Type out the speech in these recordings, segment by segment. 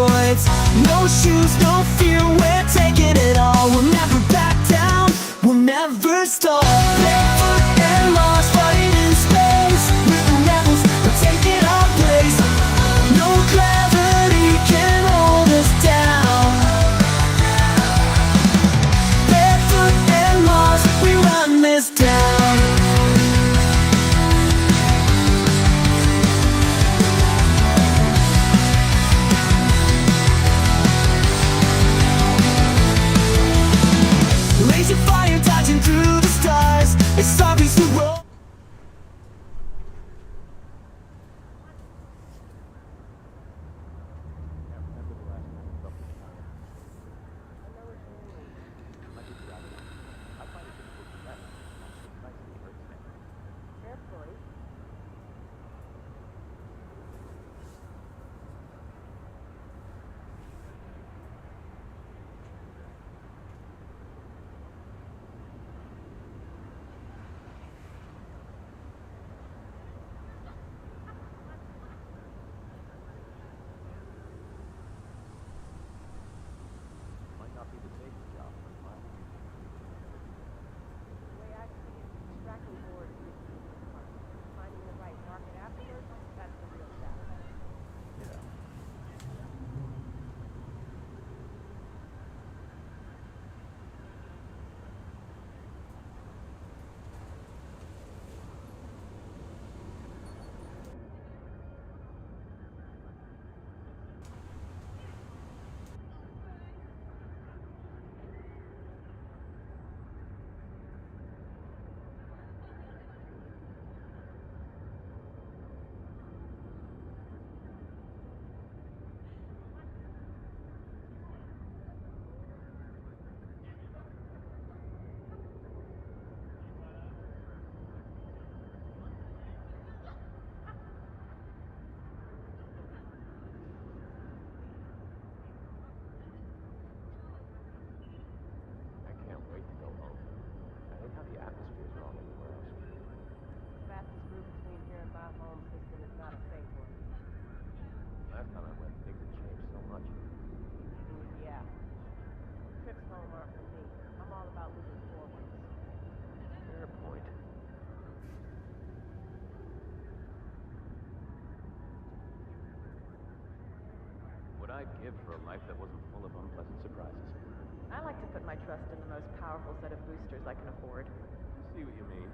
steroids. No shoes, no fear, we're taking it all. We'll never back down, we'll never stop. Barefoot and lost, fighting in space. We're the rebels, we're taking our place. No gravity can hold us down. Barefoot and lost, we run this down. Laser fire dodging through the stars. It's our beast to roll. Last time I went, things had changed so much. Yeah. Trips home aren't for me. I'm all about moving forward. Fair point. What I'd give for a life that wasn't full of unpleasant surprises. I like to put my trust in the most powerful set of boosters I can afford. I see what you mean.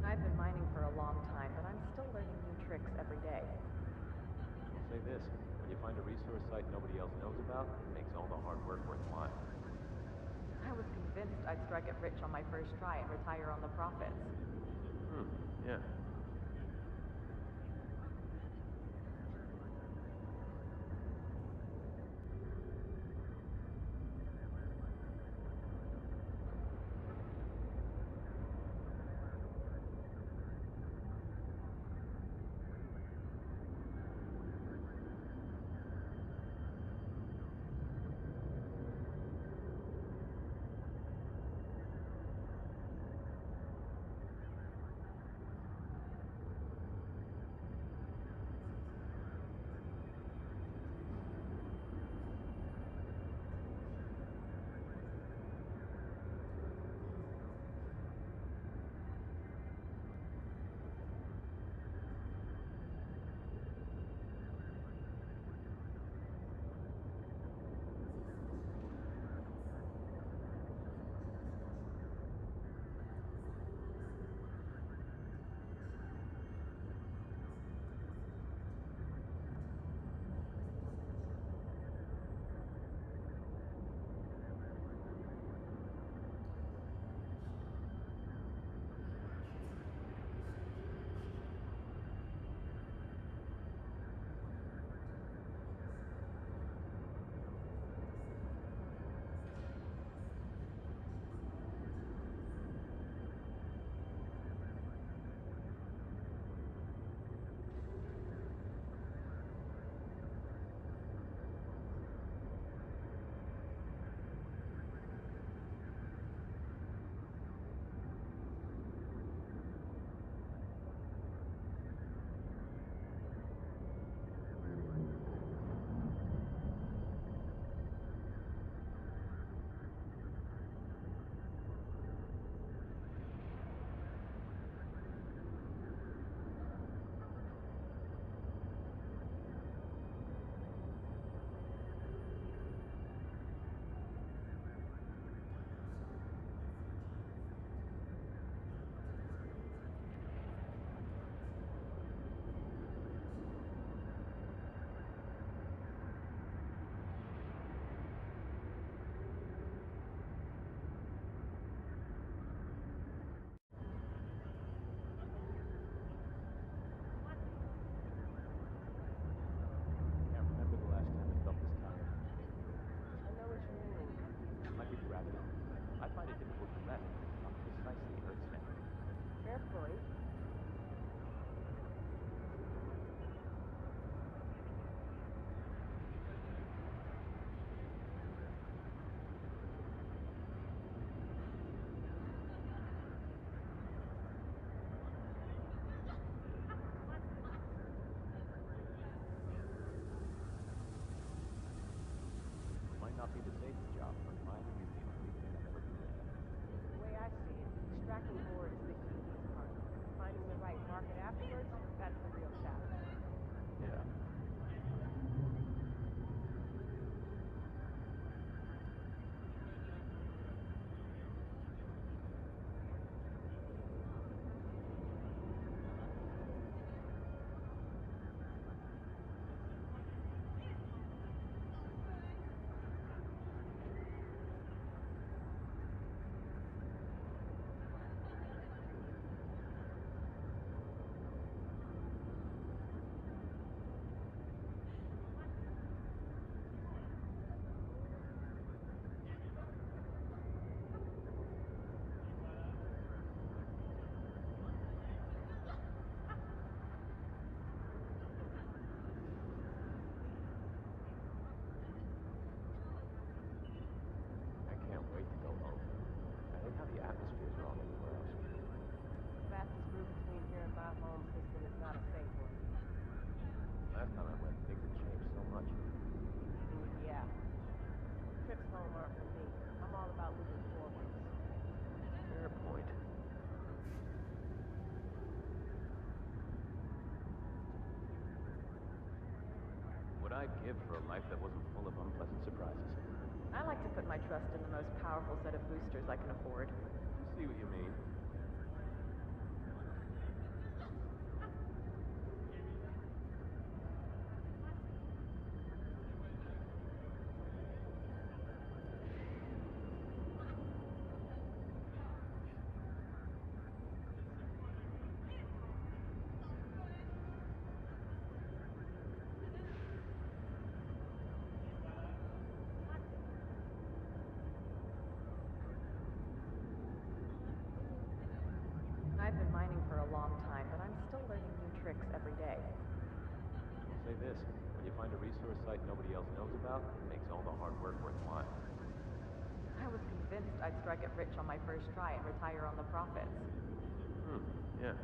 I've been mining for a long time, but I'm still learning new tricks every day. I'll say this, when you find a resource site nobody else knows about, it makes all the hard work worthwhile. I was convinced I'd strike it rich on my first try and retire on the profits. Yeah. I'd give for a life that wasn't full of unpleasant surprises. I like to put my trust in the most powerful set of boosters I can afford. I see what you mean. I've been mining for a long time, but I'm still learning new tricks every day. Say this, when you find a resource site nobody else knows about, it makes all the hard work worthwhile. I was convinced I'd strike it rich on my first try and retire on the profits. Yeah.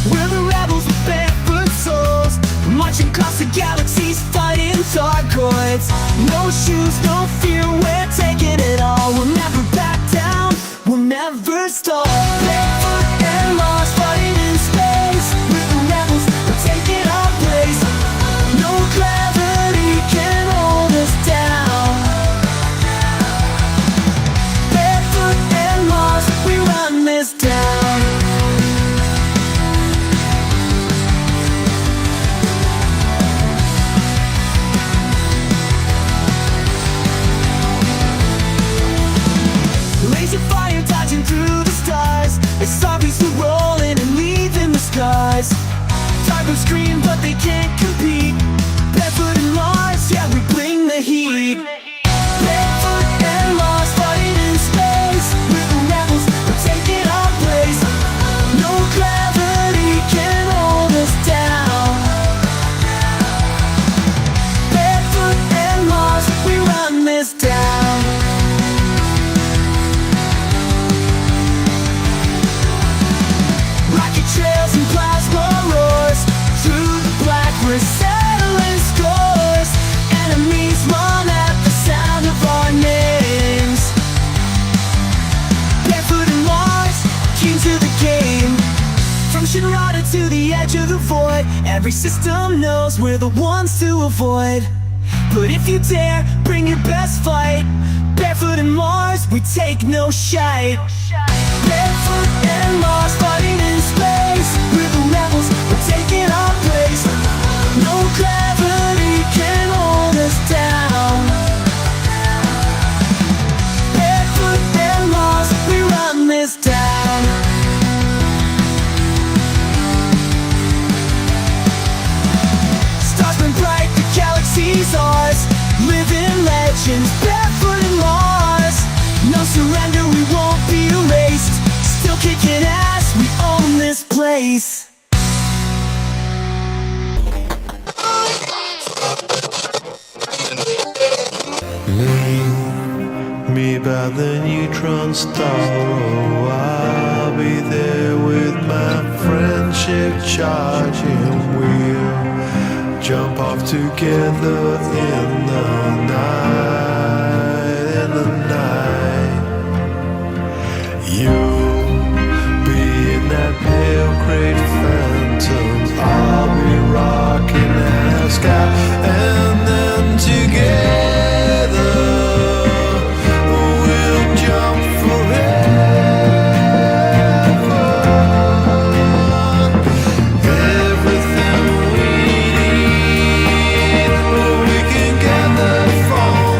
We're the rebels with barefoot souls, marching across the galaxies, fighting Targoids. No shoes, no fear, we're taking it all. We'll never back down, we'll never stall. Barefoot and lost, fighting in space. We're the rebels, we're taking our place. No gravity can hold us down. Barefoot and lost, we run this down. Laser fire dodging through the stars, as zombies are rolling and leaving the scars. Targos scream but they can't compete. Barefoot and Mars, yeah, we bring the heat. Barefoot and Mars, fighting in space. We're the rebels, we're taking our place. No gravity can hold us down. Barefoot and Mars, we run this down. Rocket trails and plasma roars through the black, we're settling scores. Enemies run at the sound of our names. Barefoot and Mars, keen to the game. From Shinrada to the edge of the void, every system knows we're the ones to avoid. But if you dare, bring your best fight. Barefoot and Mars, we take no shite. Barefoot and Mars, fighting in space. We're the rebels, we're taking our place. No gravity can hold us down. Barefoot and Mars, we run this down. Stars burn bright, the galaxy's ours. Living legends, barefoot and Mars. No surrender, we won't be erased. Still kicking ass, we own this place. Meet me by the neutron star. Oh, I'll be there with my friendship charging. We'll jump off together in the night, in the night. You'll be in that pale great phantom. I'll be rocking our sky, and then together we'll jump forever. Everything we need, we can gather from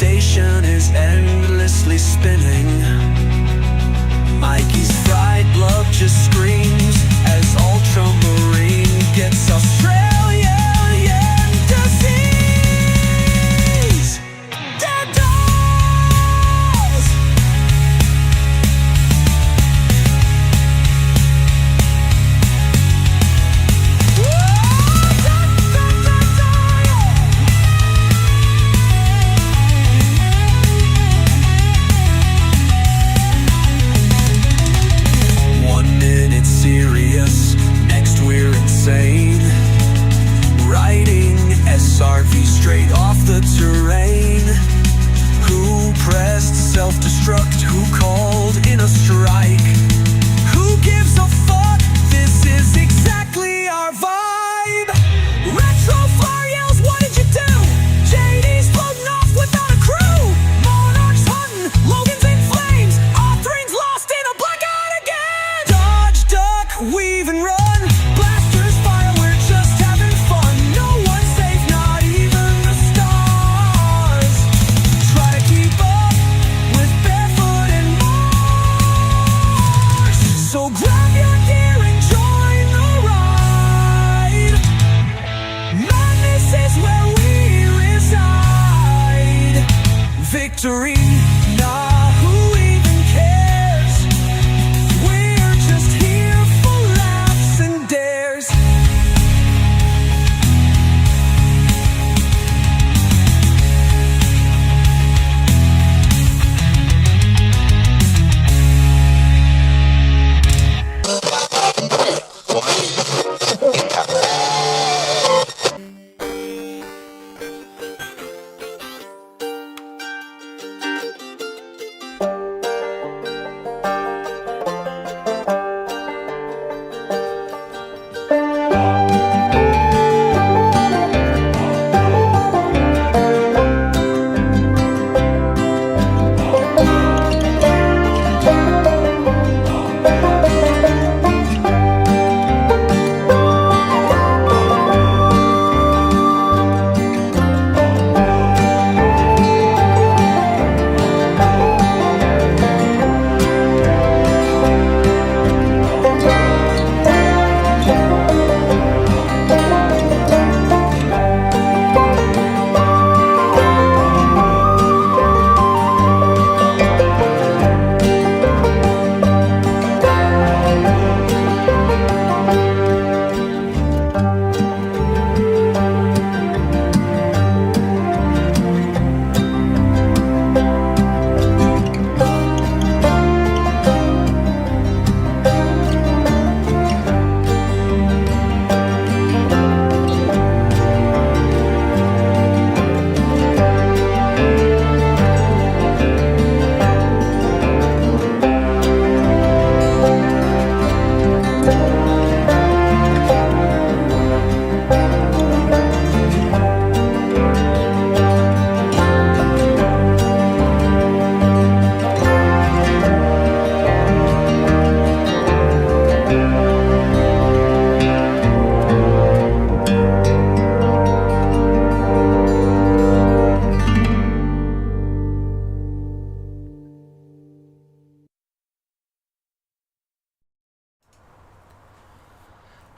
station is endlessly spinning. Mikey's fried blood just screams as ultramarine gets Australian disease. Dead dolls. Serious, next we're insane. Riding SRV straight off the terrain. Who pressed self-destruct? Who called in a strike? Who gives a fuck? This is exactly our vibe. Retro flare yells, what did you do? JD's floating off without a crew. Monarch's hunting, Logan's in flames. Authoring's lost in a blackout again. Dodge, duck, weave and run. Blasters fire, we're just having fun. No one's safe, not even the stars. Try to keep up with Barefoot and Mars. So grab your gear and join the ride. Madness is where we reside. Victory, nah, who even cares? We're just here for laughs and dares.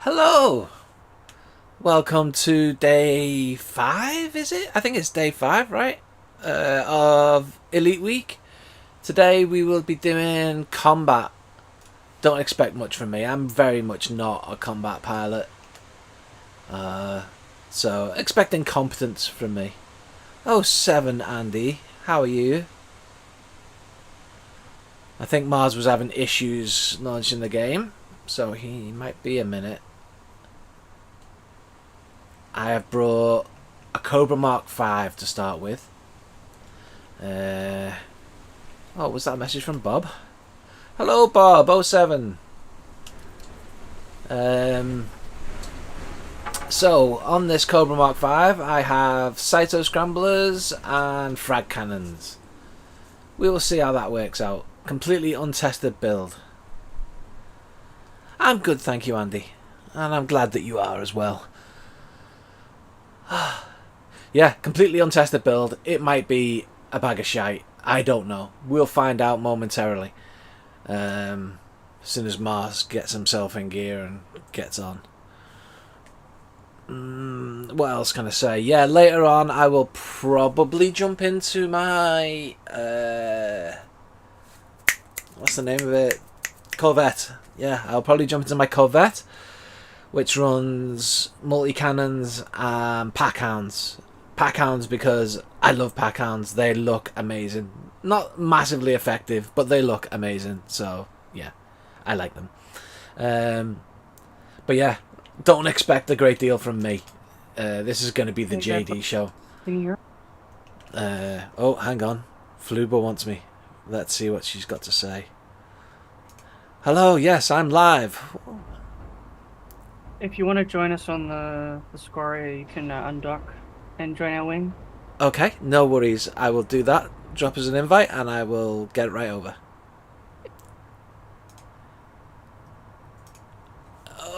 Hello! Welcome to day 5, is it? I think it's day 5, right? Of Elite Week. Today we will be doing combat. Don't expect much from me. I'm very much not a combat pilot. So expect incompetence from me. Oh, 7 Andy. How are you? I think Mars was having issues launching the game, so he might be a minute. I have brought a Cobra Mark 5 to start with. Oh, was that a message from Bob? Hello Bob, 07. So, on this Cobra Mark 5, I have Cyto Scramblers and Frag Cannons. We will see how that works out. Completely untested build. I'm good, thank you, Andy. And I'm glad that you are as well. Yeah, completely untested build. It might be a bag of shite. I don't know. We'll find out momentarily. As soon as Mars gets himself in gear and gets on. What else can I say? Yeah, later on I will probably jump into my what's the name of it? Corvette. Yeah, I'll probably jump into my Corvette, which runs multi-cannons and pack hounds. Pack hounds because I love pack hounds. They look amazing. Not massively effective, but they look amazing. So yeah, I like them. But yeah, don't expect a great deal from me. This is going to be the JD show. Oh, hang on. Fluba wants me. Let's see what she's got to say. Hello, yes, I'm live. If you want to join us on the square, you can undock and join our wing. Okay, no worries. I will do that. Drop us an invite and I will get right over.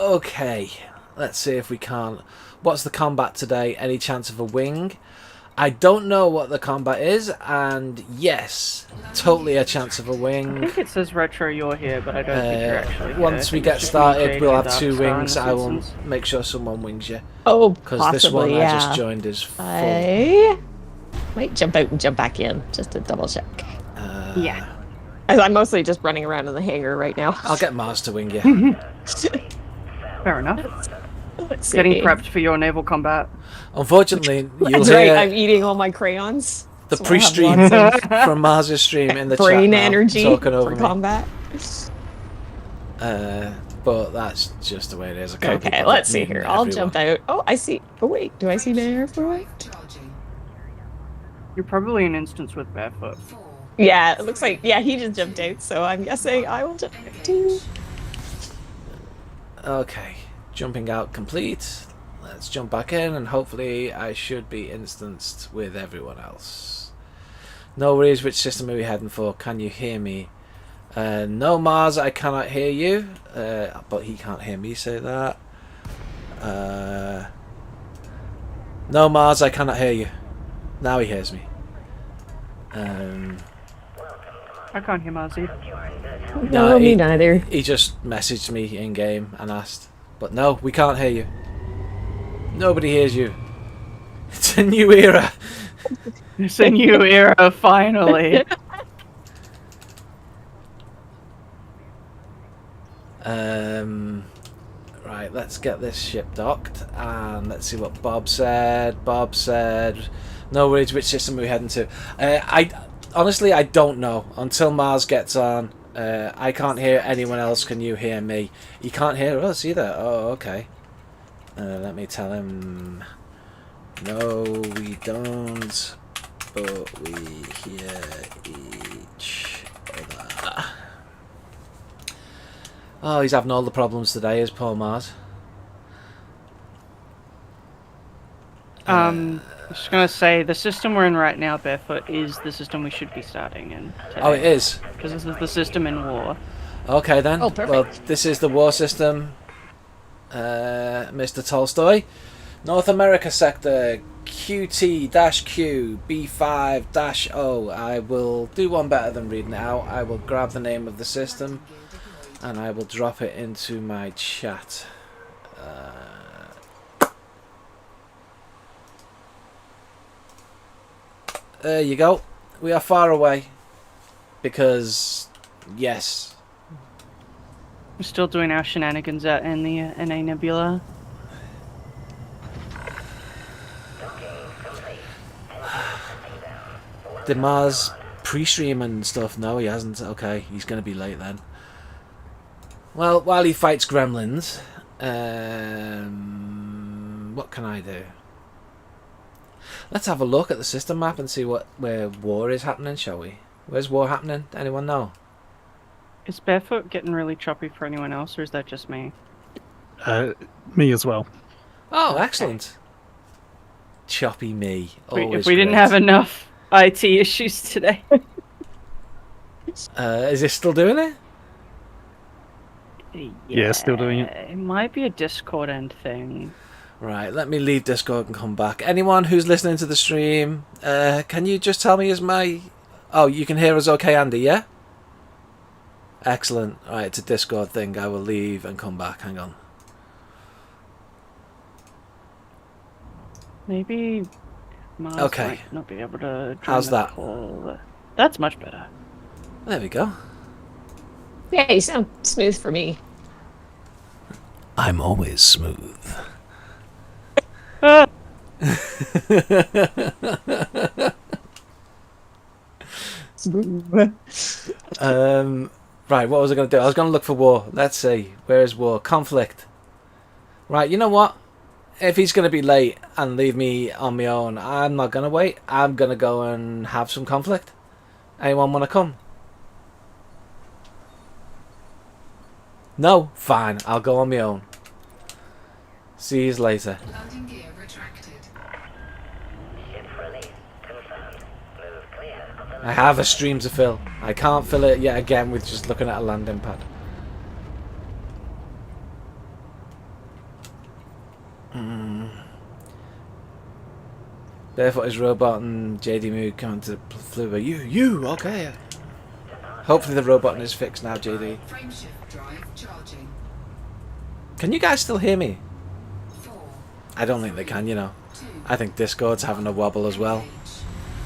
Okay, let's see if we can. What's the combat today? Any chance of a wing? I don't know what the combat is, and yes, totally a chance of a I wing. think it says retro you're here, but I don't think you're actually here. Once I we think get it's just me, started, JD, we'll and have two Darkstar in wings. this I will instance. make sure someone wings you. Oh, Because possibly, this one yeah. I just joined is full. I might jump out and jump back in just to double check. Yeah. As I'm mostly just running around in the hangar right now. I'll get Mars to wing you. Fair enough. Let's Getting see. prepped for your naval combat. Unfortunately, you'll That's hear right, I'm eating all my crayons. the so I'll have pre-stream lots of from Mars's stream in the brain chat now, energy talking for over me. combat. But that's just the way it is. I can't Okay, keep let's see meeting here. I'll everyone. jump out. Oh, I see. Oh, wait. Do I see the air for You're probably an instance with Barefoot. Yeah, it looks like, yeah, he just jumped out, so I'm guessing I will jump out too. Okay, jumping out complete. Let's jump back in and hopefully I should be instanced with everyone else. No worries, which system are we heading for? Can you hear me? No, Mars, I cannot hear you. But he can't hear me say that. No, Mars, I cannot hear you. Now he hears me. I can't hear Marzi. No, me neither. He just messaged me in game and asked, but no, we can't hear you. Nobody hears you. It's a new era. It's a new era, finally. Right, let's get this ship docked and let's see what Bob said. Bob said, no worries, which system are we heading to? I honestly, I don't know until Mars gets on. I can't hear anyone else. Can you hear me? You can't hear us either. Oh, okay. Let me tell him. No, we don't, but we hear each other. Oh, he's having all the problems today, is poor Mars. I'm just gonna say the system we're in right now, Barefoot, is the system we should be starting in today. Oh, it is? Because this is the system in war. Okay then. Oh, perfect. Well, this is the war system, Mr. Tolstoy. North America sector QT-Q B5-O. I will do one better than reading it out. I will grab the name of the system and I will drop it into my chat. There you go. We are far away because, yes. We're still doing our shenanigans out in the NA Nebula. Did Mars pre-stream and stuff? No, he hasn't. Okay, he's going to be late then. Well, while he fights gremlins, what can I do? Let's have a look at the system map and see where war is happening, shall we? Where's war happening? Anyone know? Is Barefoot getting really choppy for anyone else, or is that just me? Me as well. Oh, excellent. Choppy me. If we didn't have enough IT issues today. Is it still doing it? Yeah, still doing it. It might be a Discord end thing. Right, let me leave Discord and come back. Anyone who's listening to the stream, can you just tell me is my... Oh, you can hear us okay, Andy, yeah? Excellent. Right, it's a Discord thing. I will leave and come back. Hang on. Maybe Mars Okay. might not be able to join How's the that? call. That's much better. There we go. Yeah, you sound smooth for me. I'm always smooth. Ah, Right, what was I going to do? I was going to look for war. Let's see. Where is war? Conflict. Right, you know what? If he's going to be late and leave me on my own, I'm not going to wait. I'm going to go and have some conflict. Anyone want to come? No? Fine. I'll go on my own. See you later. Landing gear retracted. I have a stream to fill. I can't fill it yet again with just looking at a landing pad. Barefoot is robot and JD Mood coming to Fluber. You, okay. Hopefully the robot is fixed now, JD. Frameshift drive charging. Can you guys still hear me? 4, I don't think they can, you know. 2, I think Discord's having a wobble as well.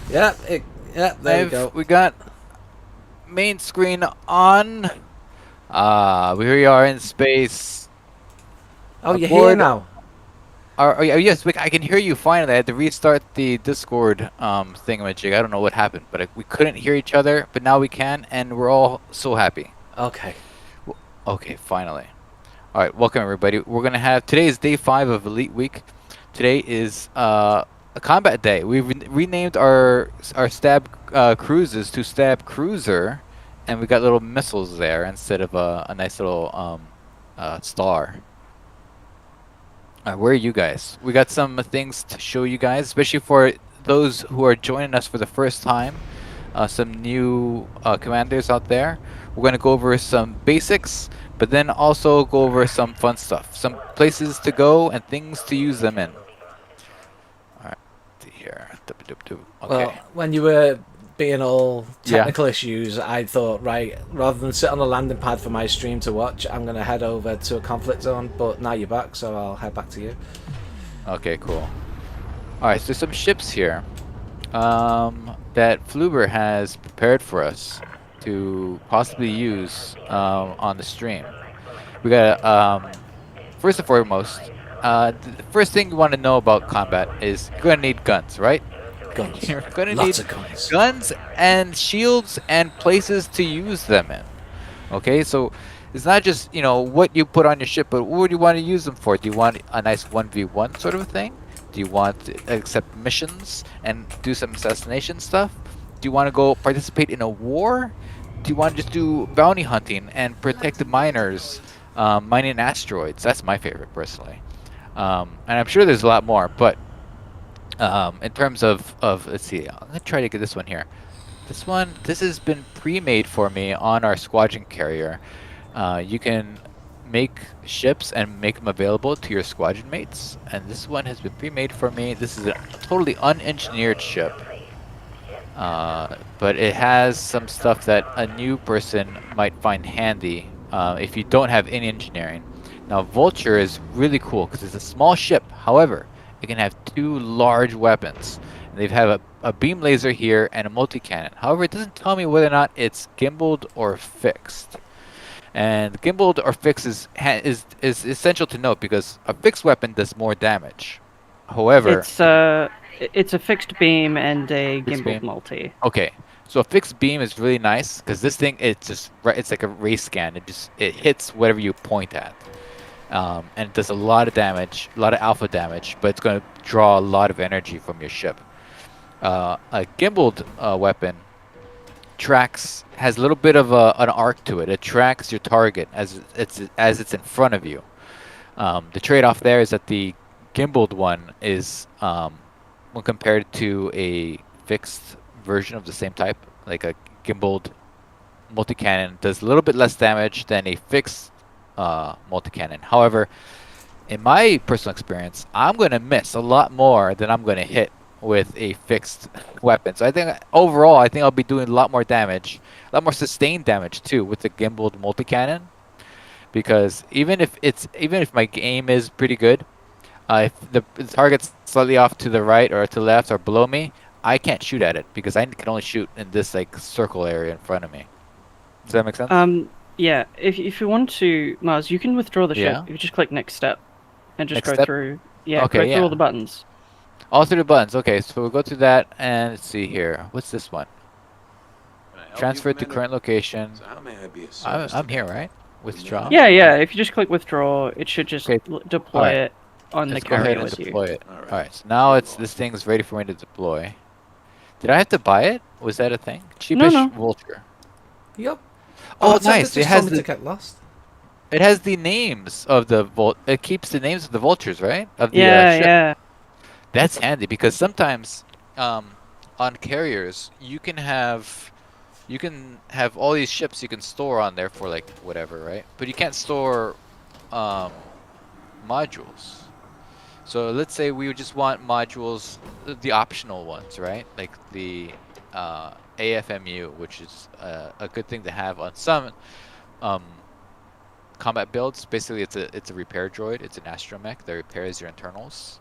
Yeah, there we go. We got main screen on. We are in space. Oh, you're Aboard- here now. Yes, I can hear you finally. I had to restart the Discord thingamajig. I don't know what happened, but we couldn't hear each other. But now we can, and we're all so happy. Okay. Okay, finally. All right, welcome everybody. We're gonna have today is day 5 of Elite Week. Today is a combat day. We've renamed our stab cruises to Stab Cruiser, and we got little missiles there instead of a nice little star. Where are you guys? We got some things to show you guys, especially for those who are joining us for the first time. Some new commanders out there. We're going to go over some basics, but then also go over some fun stuff. Some places to go and things to use them in. Alright, here. Okay. Well, when you were being all technical issues, I thought, right, rather than sit on a landing pad for my stream to watch, I'm going to head over to a conflict zone, but now you're back, so I'll head back to you. Okay, cool. Alright, so there's some ships here that Fluber has prepared for us to possibly use on the stream. We got, first and foremost, the first thing you want to know about combat is you're going to need guns, right? Guns. You're going to Lots need of guns and shields and places to use them in. Okay, so it's not just, you know, what you put on your ship, but what do you want to use them for? Do you want a nice 1v1 sort of thing? Do you want to accept missions and do some assassination stuff? Do you want to go participate in a war? Do you want to just do bounty hunting and protect the miners, mining asteroids? That's my favorite, personally. And I'm sure there's a lot more, but in terms of let's see, I'm gonna try to get this one here. This has been pre-made for me on our squadron carrier. You can make ships and make them available to your squadron mates, and this one has been pre-made for me. This is a totally unengineered ship, but it has some stuff that a new person might find handy if you don't have any engineering. Now, Vulture is really cool because it's a small ship. However, it can have 2 large weapons. They have a beam laser here and a multi-cannon. However, it doesn't tell me whether or not it's gimbaled or fixed. And gimbaled or fixed is essential to note because a fixed weapon does more damage. However, it's a fixed beam and a Fixed gimbal beam. multi. okay, so a fixed beam is really nice because this thing it's like a ray scan. It hits whatever you point at. And it does a lot of damage, a lot of alpha damage, but it's going to draw a lot of energy from your ship. A gimbaled weapon has a little bit of an arc to it. It tracks your target as it's in front of you. The trade-off there is that the gimbaled one is, when compared to a fixed version of the same type, like a gimbaled multi-cannon, does a little bit less damage than a fixed multi-cannon. However, in my personal experience, I'm gonna miss a lot more than I'm gonna hit with a fixed weapon. So I think overall, I think I'll be doing a lot more damage, a lot more sustained damage too with the gimbaled multi-cannon. Because even if my aim is pretty good, if the target's slightly off to the right or to the left or below me, I can't shoot at it because I can only shoot in this like circle area in front of me. Does that make sense? Yeah. If you want to, Mars, you can withdraw the ship. Yeah. You just click next step, and just Next go step? through. Yeah, Okay, go through yeah. all the buttons. All through the buttons. Okay, so we'll go through that and let's see here. What's this one? Can I help you, Transfer to Commander? current location. So how may I be of service I'm here, today? right? Withdraw. Yeah, yeah. If you just click withdraw, it should just Okay. deploy Alright. it on Let's the go ahead carrier and with deploy you. it. Alright. Alright, so now this thing's ready for me to deploy. Did I have to buy it? Was that a thing? Cheapish no. vulture. Yup. Oh, Something nice. It just has told me to the get lost. it has the names of the it keeps the names of the vultures, right? Of the Yeah, ship. yeah. That's handy because sometimes on carriers you can have all these ships you can store on there for like whatever, right? But you can't store modules. So let's say we just want modules, the optional ones, right? Like the AFMU, which is a good thing to have on some combat builds. Basically, it's a repair droid. It's an astromech that repairs your internals.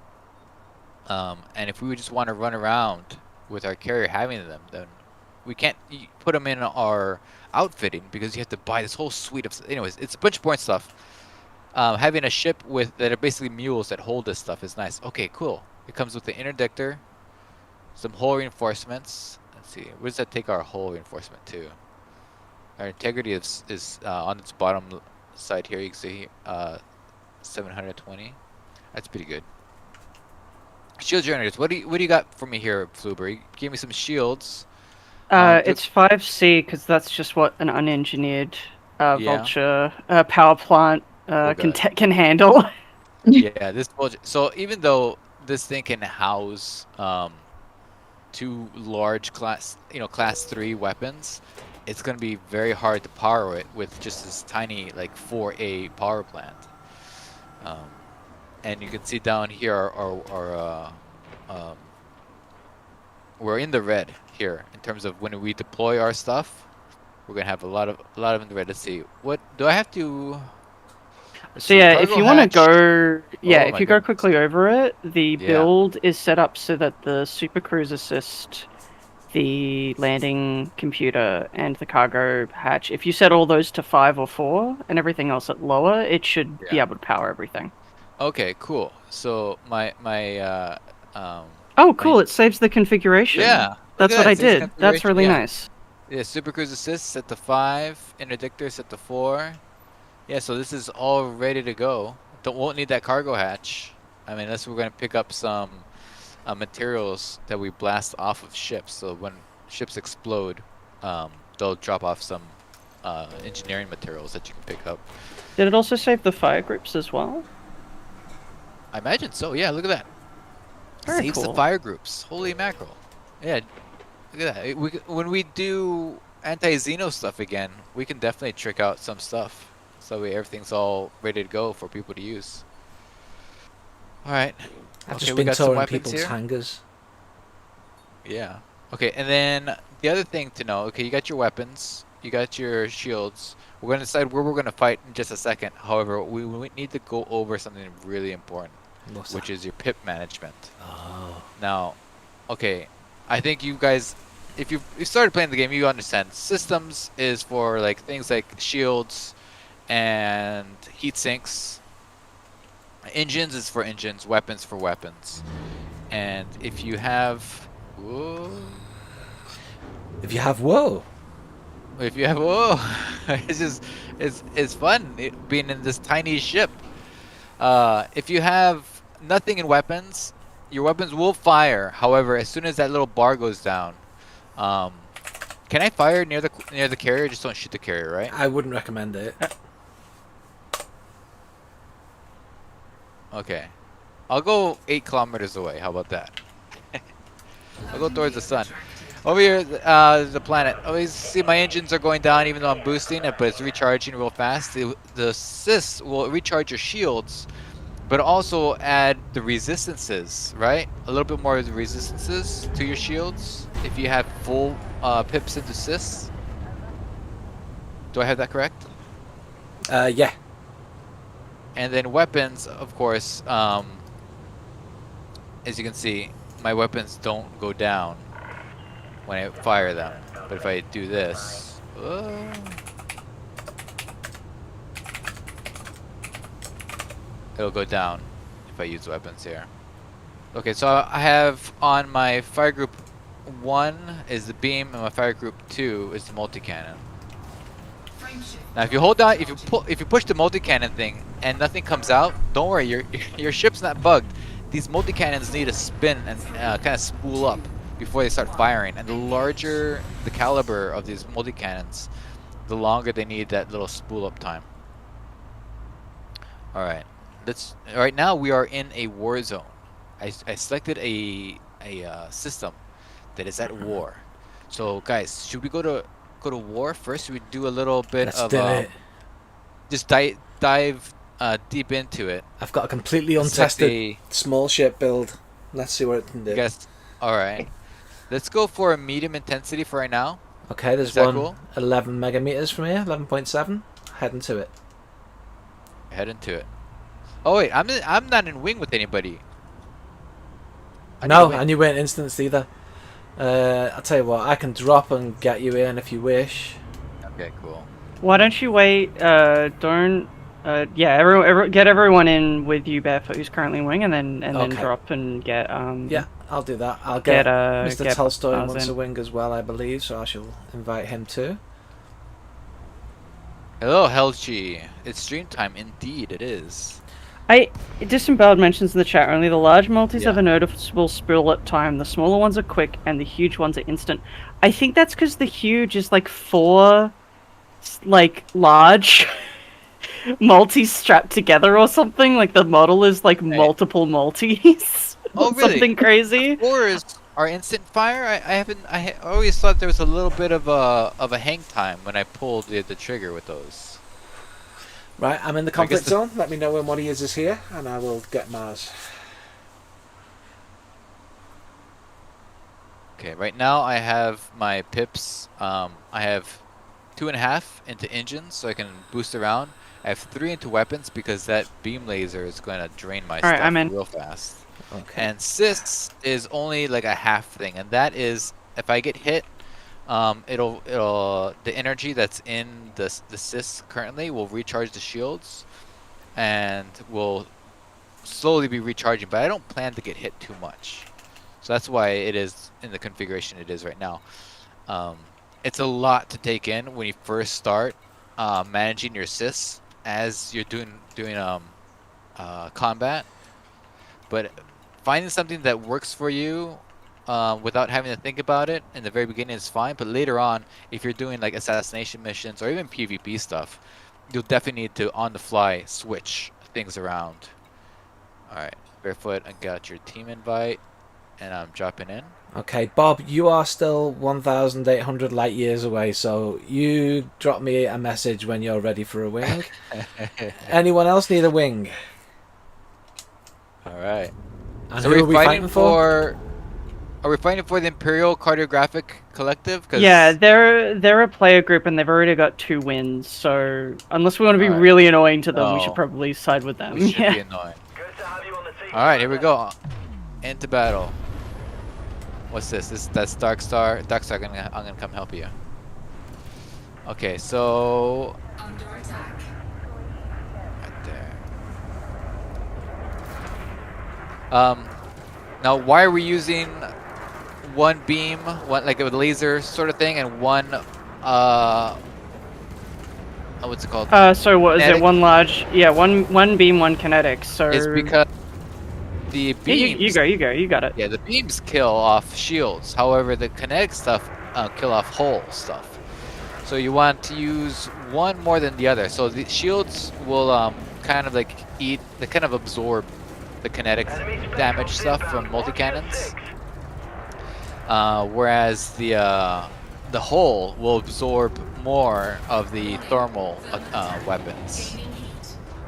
And if we would just want to run around with our carrier having them, then we can't put them in our outfitting because you have to buy this whole suite of. Anyways, it's a bunch of boring stuff. Having a ship that are basically mules that hold this stuff is nice. Okay, cool. It comes with the interdictor, some hull reinforcements. Let's see, where does that take our hull reinforcement to? Our integrity is on its bottom side here. You can see 720. That's pretty good. Shield generators. What do you got for me here, Fluber? You gave me some shields. It's 5C because that's just what an unengineered vulture power plant can handle. Yeah, this vulture. So even though this thing can house two large class 3 weapons, it's going to be very hard to power it with just this tiny like 4A power plant. And you can see down here we're in the red here in terms of when we deploy our stuff. We're gonna have a lot of in the red. Let's see. What do I have to? So yeah, if you want to go, if you go goodness. quickly over it, the Yeah. build is set up so that the super cruise assist, the landing computer, and the cargo hatch. If you set all those to 5 or 4 and everything else at lower, it should be able to power everything. Okay, cool. So my Oh, cool! It saves the configuration. Yeah, that's look what at I that, saves did. That's really configuration, nice. Yeah, Super Cruise Assist set to 5, interdictor set to 4. Yeah, so this is all ready to go. Won't need that cargo hatch. I mean, unless we're gonna pick up some materials that we blast off of ships. So when ships explode, they'll drop off some engineering materials that you can pick up. Did it also save the fire groups as well? I imagine so. Yeah, look at that. Very Saves the cool. fire groups. Holy mackerel. Yeah, look at that. When we do anti-Xeno stuff again, we can definitely trick out some stuff. So everything's all ready to go for people to use. Alright. I've Okay, just we been got some touring weapons people's here. hangars. Yeah. Okay, and then the other thing to know, okay, you got your weapons, you got your shields. We're going to decide where we're going to fight in just a second. However, we need to go over something really important, which is your pip management. Oh. Now, okay, I think you guys, if you started playing the game, you understand. Systems is for like things like shields and heat sinks. Engines is for engines, weapons for weapons. And if you have, whoa, If you have whoa. it's just it's fun being in this tiny ship. If you have nothing in weapons, your weapons will fire. However, as soon as that little bar goes down, can I fire near the carrier? Just don't shoot the carrier, right? I wouldn't recommend it. Okay, I'll go 8 kilometers away. How about that? I'll go towards the sun. Over here, the planet. Always see my engines are going down even though I'm boosting it, but it's recharging real fast. The assists will recharge your shields but also add the resistances, right? A little bit more of the resistances to your shields if you have full pips into assists. Do I have that correct? Yeah. And then weapons, of course, as you can see, my weapons don't go down when I fire them. But if I do this, it'll go down if I use weapons here. Okay, so I have on my fire group 1 is the beam, and my fire group 2 is the multi-cannon. Now, if you hold down, if you push the multi-cannon thing and nothing comes out, don't worry, your ship's not bugged. These multi-cannons need to spin and kind of spool up before they start firing. And the larger the caliber of these multi-cannons, the longer they need that little spool up time. All right, right now we are in a war zone. I selected a system that is at war. So guys, should we go to war first? Should we do a little bit of just dive deep into it? I've got a completely untested small ship build. Let's see what it can do. Guess. All right. Let's go for a medium intensity for right now. Okay, there's one cool? 11 megameters from here, 11.7. Heading to it. Heading to it. Oh wait, I'm not in wing with anybody. No, and you weren't instanced either. I'll tell you what, I can drop and get you in if you wish. Okay, cool. Why don't you wait? Don't. Yeah, get everyone in with you, Barefoot, who's currently in wing, and then drop and get. Yeah, I'll do that. I'll get Mr. Get Tolstoy wants a wing as well, I believe, so I shall invite him too. Hello, Helgi. It's stream time. Indeed, it is. Disemboweled mentions in the chat only the large multis have a noticeable spill up time. The smaller ones are quick, and the huge ones are instant. I think that's because the huge is like 4, like large multis strapped together or something. Like the model is like multiple multis. Oh, really? Something crazy. 4s are instant fire. I always thought there was a little bit of a hang time when I pulled the trigger with those. Right, I'm in the conflict zone. Let me know when one of yours is here, and I will get Mars. Okay, right now I have my pips. I have 2.5 into engines, so I can boost around. I have 3 into weapons because that beam laser is going to drain my stuff real fast. Okay. And sis is only like a half thing, and that is if I get hit, it'll the energy that's in the sis currently will recharge the shields, and will slowly be recharging. But I don't plan to get hit too much, so that's why it is in the configuration it is right now. It's a lot to take in when you first start managing your sis as you're doing combat, but finding something that works for you without having to think about it in the very beginning is fine, but later on, if you're doing like assassination missions or even PvP stuff, you'll definitely need to on the fly switch things around. Alright, Barefoot, I got your team invite, and I'm dropping in. Okay, Bob, you are still 1,800 light years away, so you drop me a message when you're ready for a wing. Anyone else need a wing? Alright. And So who are are we fighting for? Are we fighting for the Imperial Cartographic Collective? Yeah, they're a player group and they've already got 2 wins. So unless we want to be really annoying to them, we should probably side with them. We should be annoying. All right, here we go. Into battle. What's this? That's Darkstar. Darkstar, I'm gonna come help you. Okay, so Under attack. right there. Now, why are we using one beam, one like a laser sort of thing, and one what's it called? So what is kinetic? it? One large, one beam, one kinetic. So It's because the beams. You got it. Yeah, the beams kill off shields. However, the kinetic stuff kill off hull stuff. So you want to use one more than the other. So the shields will kind of like they kind of absorb the kinetic damage stuff from multi-cannons. Whereas the hull will absorb more of the thermal weapons.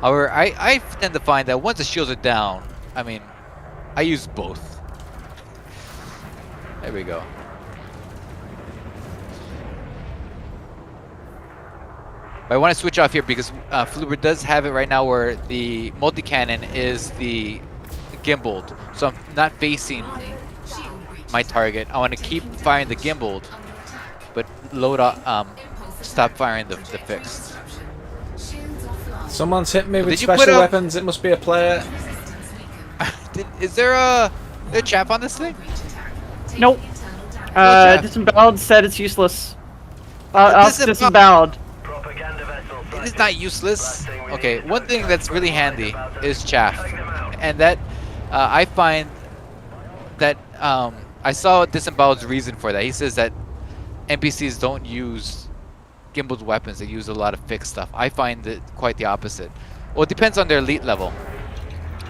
However, I tend to find that once the shields are down, I mean, I use both. There we go. But I want to switch off here because Fluber does have it right now where the multi-cannon is the gimbaled. So I'm not facing my target. I want to keep firing the gimbaled, but load up, stop firing the fixed. Someone's hit me with Did you put special up- weapons. It must be a player. Is there a chap on this thing? Nope. Jack. Disemboweled said it's useless. Ask Disemboweled. Disemboweled. It is not useless. Okay, one thing that's really handy is chaff, and that I find that I saw Disemboweled's reason for that. He says that NPCs don't use gimbaled weapons; they use a lot of fixed stuff. I find it quite the opposite. Well, it depends on their elite level,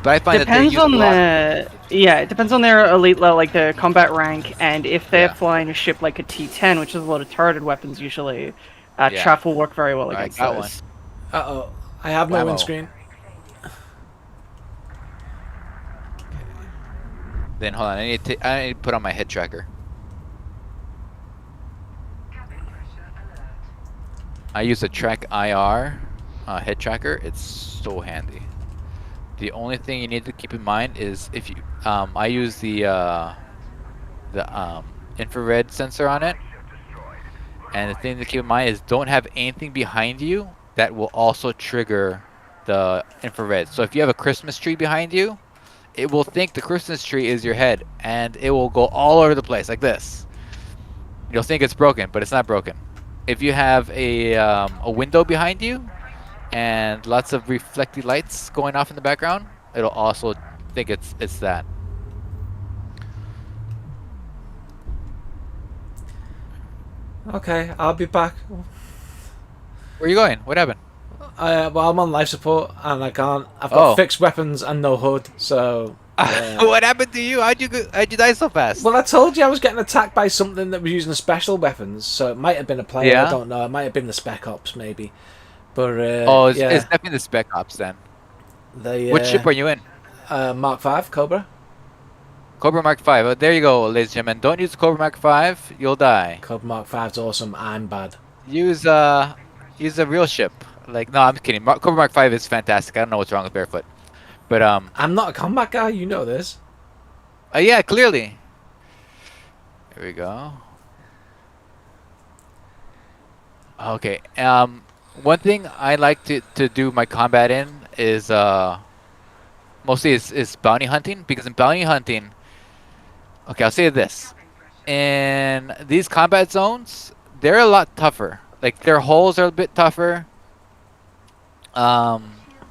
but I find Depends that on they use it depends on their elite level, like the combat rank, and if they're Yeah. flying a ship like a T10, which is a lot of turreted weapons usually, Yeah. chaff will work very well Alright, against got those. Uh-oh. I have no Whammo. windscreen. Then hold on, I need to put on my head tracker. I use a Track IR head tracker. It's so handy. The only thing you need to keep in mind is if you I use the infrared sensor on it, and the thing to keep in mind is don't have anything behind you that will also trigger the infrared. So if you have a Christmas tree behind you, it will think the Christmas tree is your head, and it will go all over the place like this. You'll think it's broken, but it's not broken. If you have a window behind you and lots of reflected lights going off in the background, it'll also think it's that. Okay, I'll be back. Where are you going? What happened? Well, I'm on life support and I can't. I've got Oh. fixed weapons and no hood, so. Yeah. What happened to you? How'd you die so fast? Well, I told you I was getting attacked by something that was using the special weapons, so it might have been a player. Yeah? I don't know. It might have been the Spec Ops, maybe. But It's yeah, definitely the Spec Ops then. the What ship are you in? Mark 5 Cobra. Cobra Mark 5. Oh, there you go, ladies and gentlemen. Don't use the Cobra Mark 5, you'll die. Cobra Mark 5's awesome. I'm bad. Use a real ship. Like, no, I'm kidding. Cobra Mark 5 is fantastic. I don't know what's wrong with Barefoot. But I'm not a combat guy. You know this. yeah, clearly. Here we go. Okay. One thing I like to do my combat in is mostly is bounty hunting, because in bounty hunting, okay, I'll say this. In these combat zones, they're a lot tougher. Like, their holes are a bit tougher.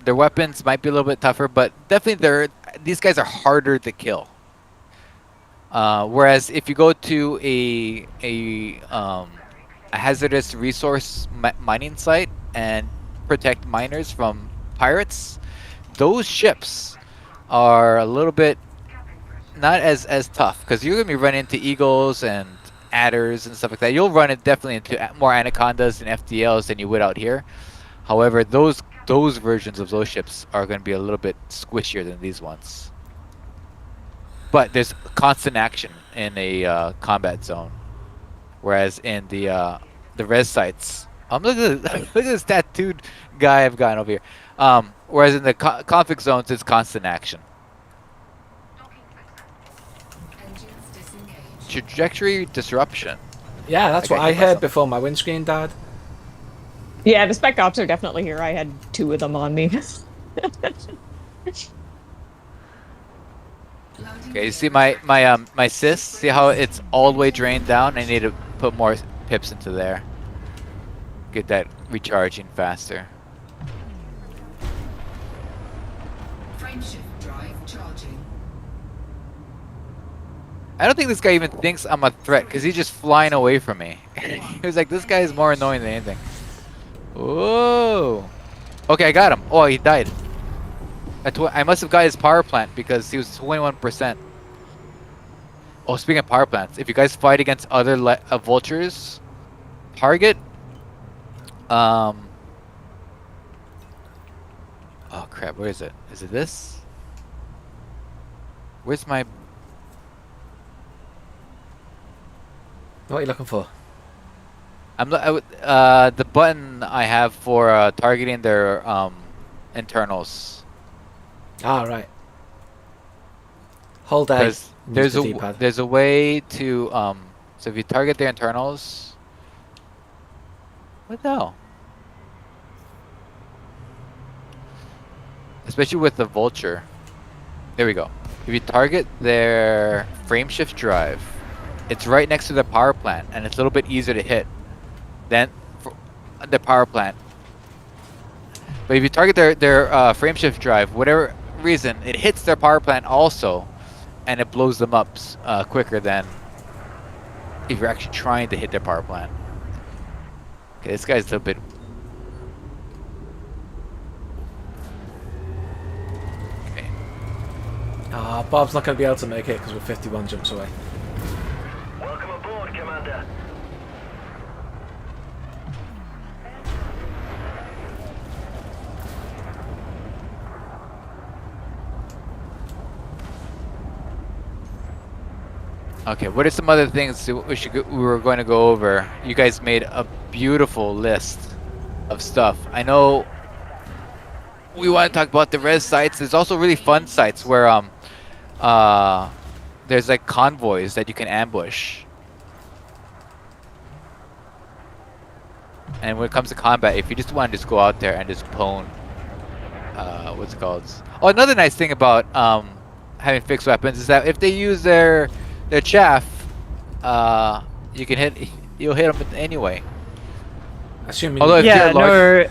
Their weapons might be a little bit tougher, but definitely these guys are harder to kill. Whereas if you go to a hazardous resource mining site and protect miners from pirates, those ships are a little bit not as tough, because you're gonna be running into eagles and adders and stuff like that. You'll run it definitely into more anacondas and FDLs than you would out here. However, those versions of those ships are going to be a little bit squishier than these ones. But there's constant action in a combat zone, whereas in the res sites, look at this tattooed guy I've gotten over here. Whereas in the conflict zones, it's constant action. Engines disengaged. Trajectory disruption. Yeah, that's Okay, what I give heard myself- before my windscreen died. Yeah, the spec ops are definitely here. I had 2 of them on me. Okay, you see my sys? See how it's all the way drained down? I need to put more pips into there. Get that recharging faster. Frameshift drive charging. I don't think this guy even thinks I'm a threat, because he's just flying away from me. He was like, this guy is more annoying than anything. Whoa. Okay, I got him. Oh, he died. I must have got his power plant because he was 21%. Oh, speaking of power plants, if you guys fight against other vultures, target Oh crap! Where is it? Is it this? Where's my? What are you looking for? The button I have for targeting their internals. Ah, right. Hold A. Because and use the D-pad. there's a way to so if you target their internals. What the hell? Especially with the vulture. There we go. If you target their frameshift drive, it's right next to the power plant, and it's a little bit easier to hit than the power plant. But if you target their frameshift drive, whatever reason, it hits their power plant also, and it blows them up quicker than if you're actually trying to hit their power plant. Okay, this guy's a little bit. Okay. Ah, Bob's not going to be able to make it because we're 51 jumps away. Welcome aboard, Commander. Okay, what are some other things we were going to go over? You guys made a beautiful list of stuff. I know we want to talk about the res sites. There's also really fun sites where there's like convoys that you can ambush. And when it comes to combat, if you just want to just go out there and just pwn, what's it called? Oh, another nice thing about having fixed weapons is that if they use their chaff, you'll hit them anyway. Assuming. Although if Yeah, they're large,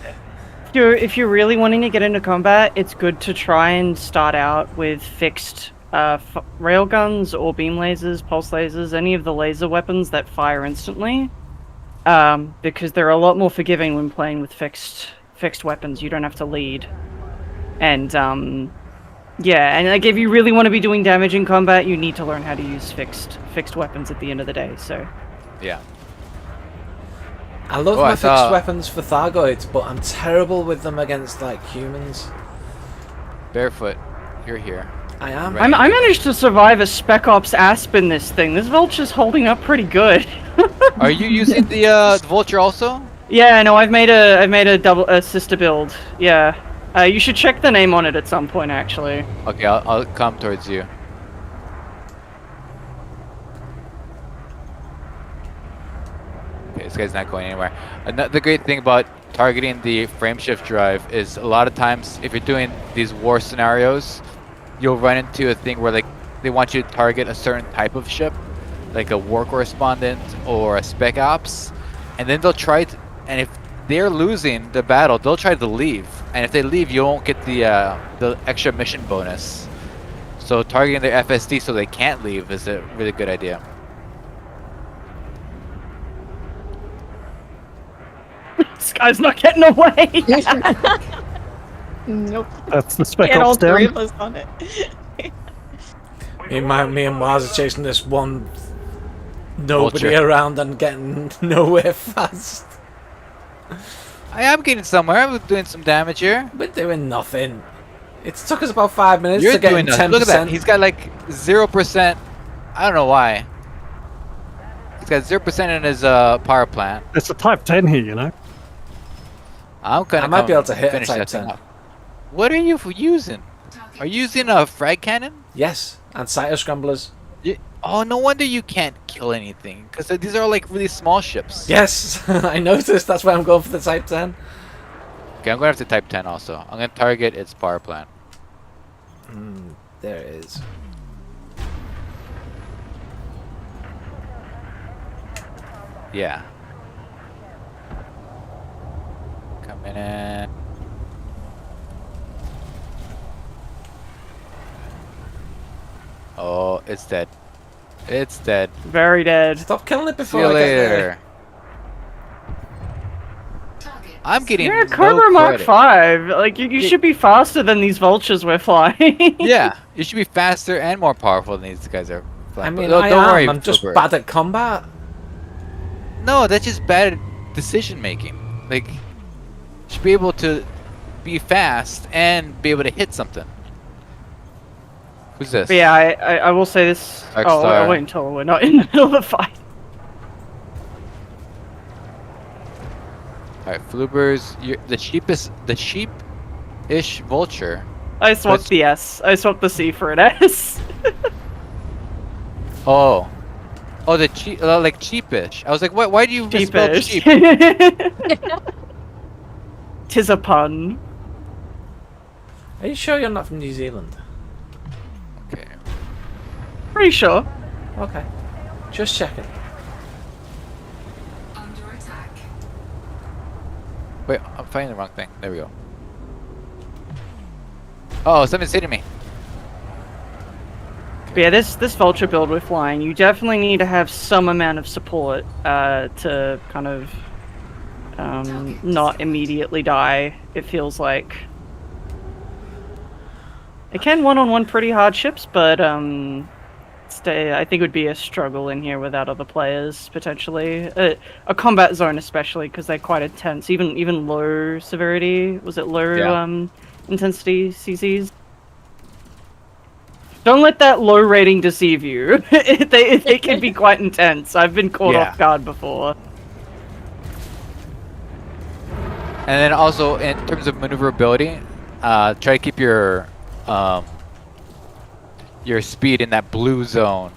no. If you're really wanting to get into combat, it's good to try and start out with fixed railguns or beam lasers, pulse lasers, any of the laser weapons that fire instantly, because they're a lot more forgiving when playing with fixed weapons. You don't have to lead, and yeah, and like if you really want to be doing damage in combat, you need to learn how to use fixed weapons at the end of the day. So yeah. I love Oh, my I fixed saw- weapons for Thargoids, but I'm terrible with them against like humans. Barefoot, you're here. I am. Right. I managed to survive a Spec Ops asp in this thing. This vulture's holding up pretty good. Are you using the vulture also? Yeah, no, I've made a sister build. Yeah, you should check the name on it at some point, actually. Okay, I'll come towards you. Okay, this guy's not going anywhere. Another great thing about targeting the frameshift drive is a lot of times if you're doing these war scenarios, you'll run into a thing where like they want you to target a certain type of ship, like a war correspondent or a spec ops, and then they'll try to, and if they're losing the battle, they'll try to leave, and if they leave, you won't get the extra mission bonus. So targeting their FSD so they can't leave is a really good idea. This guy's not getting away. Nope. That's the Spec Get all Ops three down. of us on it. Me and Mars are chasing this one nobody Vulture. around and getting nowhere fast. I am getting somewhere. I'm doing some damage here. We're doing nothing. It took us about 5 minutes You're to get doing nothing. 10%. Look at that. He's got like 0%. I don't know why. He's got 0% in his power plant. It's a Type 10 here, you know. I'm gonna I might be come able to hit a finish Type that thing 10. up. What are you using? Are you using a frag cannon? Yes, and cyto scramblers. Oh, no wonder you can't kill anything. Because these are like really small ships. Yes, I noticed. That's why I'm going for the Type 10. Okay, I'm going to have to type 10 also. I'm going to target its power plant. There it is. Yeah. Coming in. Oh, it's dead. It's dead. Very dead. Stop killing it See before you I get there. later. I'm getting You're a no Cobra Mark credit. 5. Like you should be faster than these vultures we're flying. Yeah, you should be faster and more powerful than these guys are. I flying. mean, But I don't am. worry, I'm just Cobra. bad at combat. No, that's just bad decision making. Like, you should be able to be fast and be able to hit something. Who's this? But yeah, I will say this. Dark Oh, Star. I'll wait until we're not in the middle of the fight. Alright, Flubers, you're the sheep-ish vulture. I swapped the S. I swapped the C for an S. Oh, the like cheapish. I was like, why do you misspell Cheapish. cheap? Tis a pun. Are you sure you're not from New Zealand? Okay. Pretty sure. Okay. Just checking. Under attack. Wait, I'm finding the wrong thing. There we go. Oh, something's hitting me. But yeah, this vulture build with flying, you definitely need to have some amount of support to kind of not immediately die. It feels like it can one-on-one pretty hard ships, but I think it would be a struggle in here without other players potentially. A combat zone especially because they're quite intense. Even low severity. Was it low intensity CCs? Don't let that low rating deceive you. they can be quite intense. I've been caught off guard before. And then also in terms of maneuverability, try to keep your speed in that blue zone.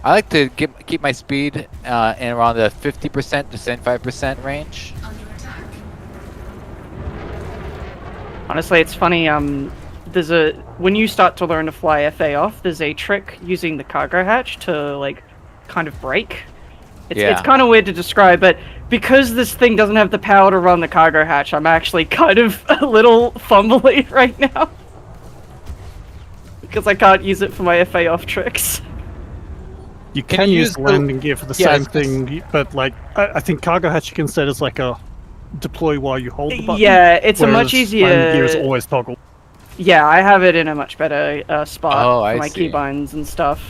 I like to keep my speed in around the 50% to 75% range. Under attack. Honestly, it's funny. When you start to learn to fly FA off, there's a trick using the cargo hatch to like kind of brake. It's kind of weird to describe, but because this thing doesn't have the power to run the cargo hatch, I'm actually kind of a little fumbly right now. Because I can't use it for my FA off tricks. You Can can you use use the- landing gear for the Yeah, same thing, but like I think cargo hatch you can set as like a deploy while you hold the button. Yeah, it's a much whereas landing gear is easier. always toggle. Yeah, I have it in a much better spot Oh, for I my see. keybinds and stuff.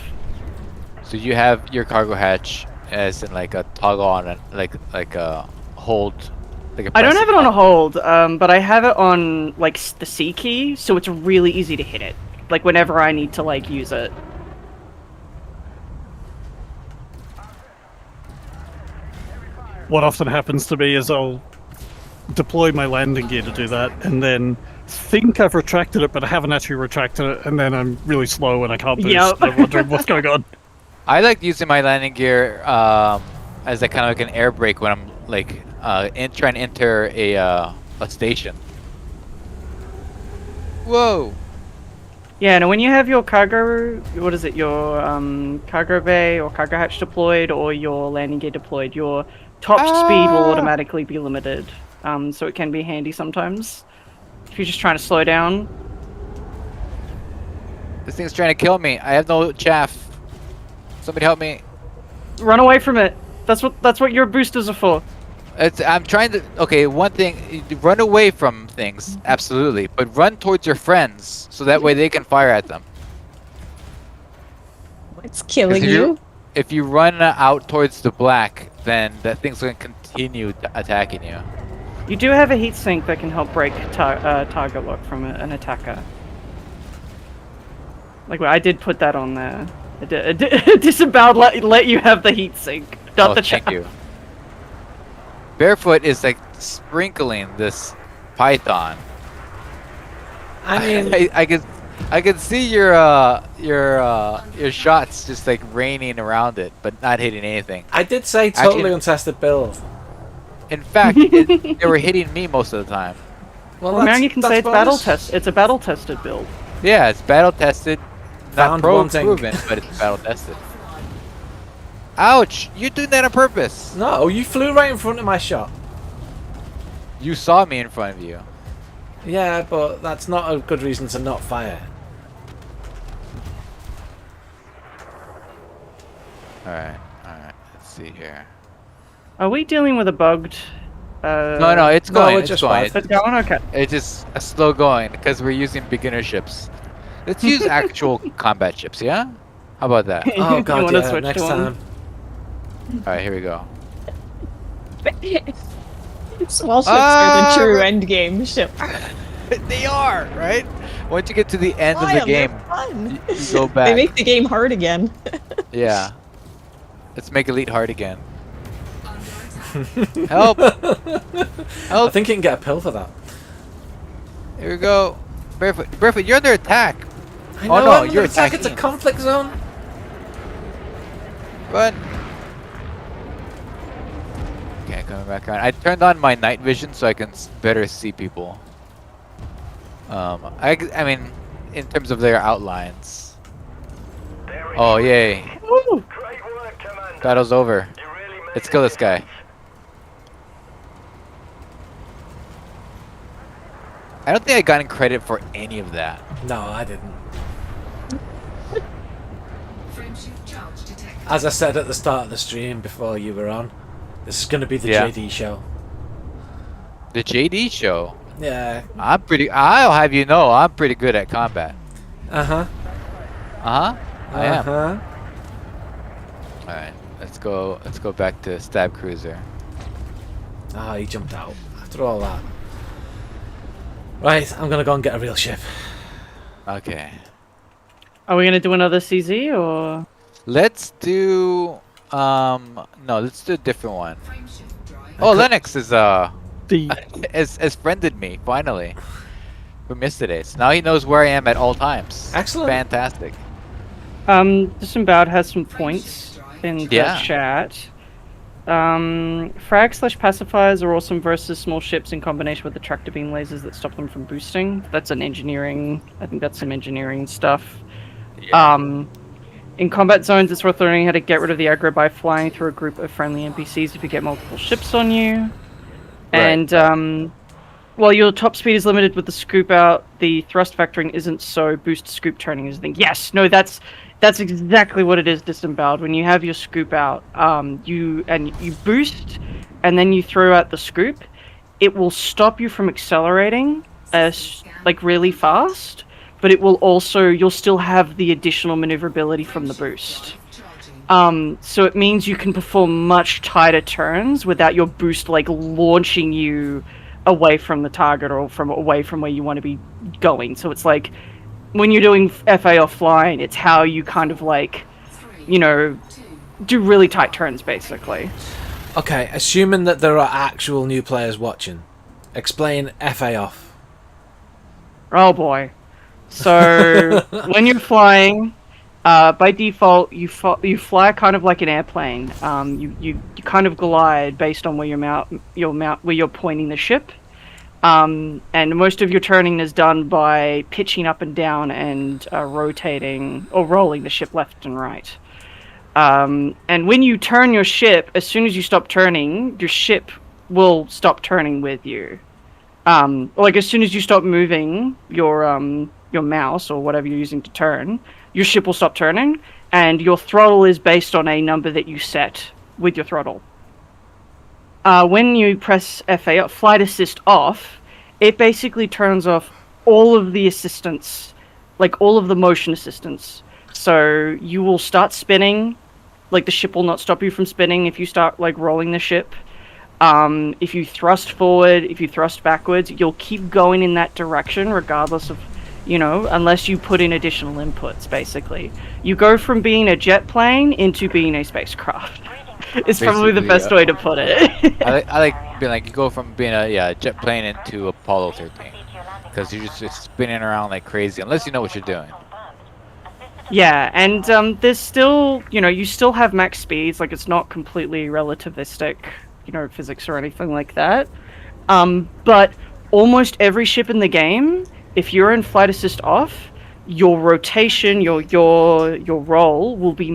So you have your cargo hatch as in like a toggle on it, like a hold. Like a I don't press have it on a button. hold, but I have it on like the C key, so it's really easy to hit it. Like whenever I need to like use it. What often happens to me is I'll deploy my landing gear to do that, and then think I've retracted it, but I haven't actually retracted it, and then I'm really slow and I can't boost. Yep. And I'm wondering what's going on. I like using my landing gear as a kind of like an air brake when I'm like trying to enter a station. Whoa! Yeah, and when you have your cargo, what is it, your cargo bay or cargo hatch deployed, or your landing gear deployed, your top speed will automatically be limited. So it can be handy sometimes if you're just trying to slow down. This thing's trying to kill me. I have no chaff. Somebody help me. Run away from it. That's what your boosters are for. I'm trying to. Okay, one thing. Run away from things, absolutely, but run towards your friends so that way they can fire at them. It's 'Cause killing you. If you run out towards the black, then that thing's going to continue attacking you. You do have a heat sink that can help break target lock from an attacker. Like I did put that on there. It disavowed let you have the heat sink, not the Thank chat. you. Barefoot is like sprinkling this python. I mean, I can see your shots just like raining around it, but not hitting anything. I did say totally Actually- untested build. In fact, they were hitting me most of the time. Well, Well, now that's- you can that's say it's battle bonus. test. It's a battle tested build. Yeah, it's battle tested, not Found pro wanting. proven, but it's battle tested. Ouch! You're doing that on purpose. No, you flew right in front of my shot. You saw me in front of you. Yeah, but that's not a good reason to not fire. Alright. Let's see here. Are we dealing with a bugged? No, it's no, going. we're It's just going. fast. It's going okay. It's just a slow going because we're using beginner ships. Let's use actual combat ships, yeah? How about that? Oh You god, wanna yeah, switch next to one? time. Alright, here we go. Small ships Ah, are the true right. endgame ship. They are, right? Once you get to the end Why? of the game, They're fun. you go back. They make the game hard again. Yeah. Let's make Elite hard again. Under attack. Help! I Help! think you can get a pill for that. Here we go. Barefoot, you're under attack. I know, Oh no, I'm you're under attack. It's a attacking. conflict zone. Run. Okay, coming back around. I turned on my night vision so I can better see people. I mean, in terms of their outlines. Oh yay! Woo! Battle's over. Let's kill this guy. I don't think I got any credit for any of that. No, I didn't. Frameshift charge detected. As I said at the start of the stream before you were on, this is going to be the Yeah. JD show. The JD show. Yeah. I'll have you know, I'm pretty good at combat. Uh-huh. Uh-huh. I am. Uh-huh. Alright, let's go back to Stab Cruiser. Ah, he jumped out after all that. Right, I'm going to go and get a real ship. Okay. Are we gonna do another CZ or? Let's do no, let's do a different one. Frameshift drive. Oh, Lennox is The has friended me finally from yesterday. So now he knows where I am at all times. Excellent. Fantastic. Disemboweled has some points in the Yeah. chat. Frag/pacifiers are awesome versus small ships in combination with the tractor beam lasers that stop them from boosting. That's an engineering. I think that's some engineering stuff. In combat zones, it's worth learning how to get rid of the aggro by flying through a group of friendly NPCs if you get multiple ships on you. Right. And while your top speed is limited with the scoop out, the thrust factoring isn't so boost scoop turning is the thing. Yes, no, that's exactly what it is, disemboweled. When you have your scoop out, you boost, and then you throw out the scoop, it will stop you from accelerating like really fast, but it will also, you'll still have the additional maneuverability from the boost. So it means you can perform much tighter turns without your boost like launching you away from the target or away from where you want to be going. So it's like when you're doing FA offline, it's how you kind of like, you know, do really tight turns basically. Okay, assuming that there are actual new players watching, explain FA off. Oh boy. So when you're flying, by default, you fly kind of like an airplane. You kind of glide based on where where you're pointing the ship. And most of your turning is done by pitching up and down and rotating or rolling the ship left and right. And when you turn your ship, as soon as you stop turning, your ship will stop turning with you. Like as soon as you stop moving your mouse or whatever you're using to turn, your ship will stop turning, and your throttle is based on a number that you set with your throttle. When you press FA, flight assist off, it basically turns off all of the assistance, like all of the motion assistance. So you will start spinning, like the ship will not stop you from spinning if you start like rolling the ship. If you thrust forward, if you thrust backwards, you'll keep going in that direction regardless of, you know, unless you put in additional inputs, basically. You go from being a jet plane into being a spacecraft. It's probably the best way to put it. I like being like, you go from being a jet plane into Apollo 13. Because you're just spinning around like crazy, unless you know what you're doing. Yeah, and there's still, you know, you still have max speeds, like it's not completely relativistic, you know, physics or anything like that. But almost every ship in the game, if you're in flight assist off, your rotation, your roll will be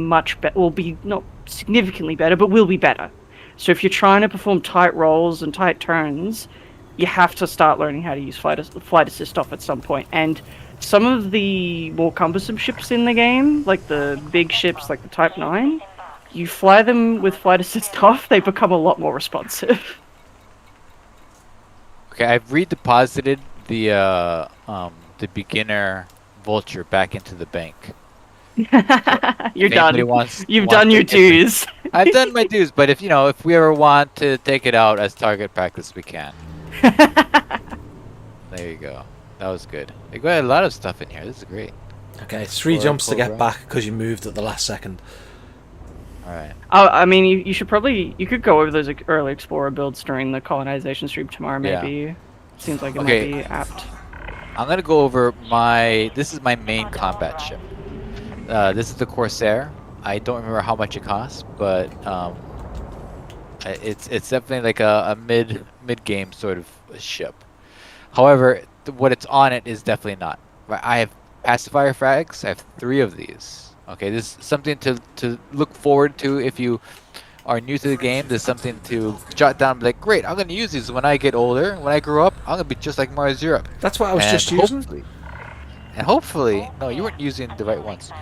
will be not significantly better, but will be better. So if you're trying to perform tight rolls and tight turns, you have to start learning how to use flight assist off at some point. And some of the more cumbersome ships in the game, like the big ships, like the Type 9, you fly them with flight assist off, they become a lot more responsive. Okay, I've redeposited the beginner vulture back into the bank. You're If done. anybody You've wants done to your get the- dues. I've done my dues, but if we ever want to take it out as target practice, we can. There you go. That was good. They got a lot of stuff in here. This is great. Okay, 3 Or jumps to get Cobra. back because you moved at the last second. All right. I mean, you should probably you could go over those early explorer builds during the colonization stream tomorrow. Yeah. Maybe seems like it Okay. might be apt. I'm gonna go over my. This is my main combat ship. This is the Corsair. I don't remember how much it costs, but it's definitely like a mid game sort of ship. However, what it's on it is definitely not. Right? I have pacifier frags. I have 3 of these. Okay, this is something to look forward to if you are new to the game. There's something to jot down. Like, great, I'm gonna use these when I get older. When I grow up, I'm gonna be just like Mars Europe. That's what I was And just using. Hopefully, no, you weren't using the right ones.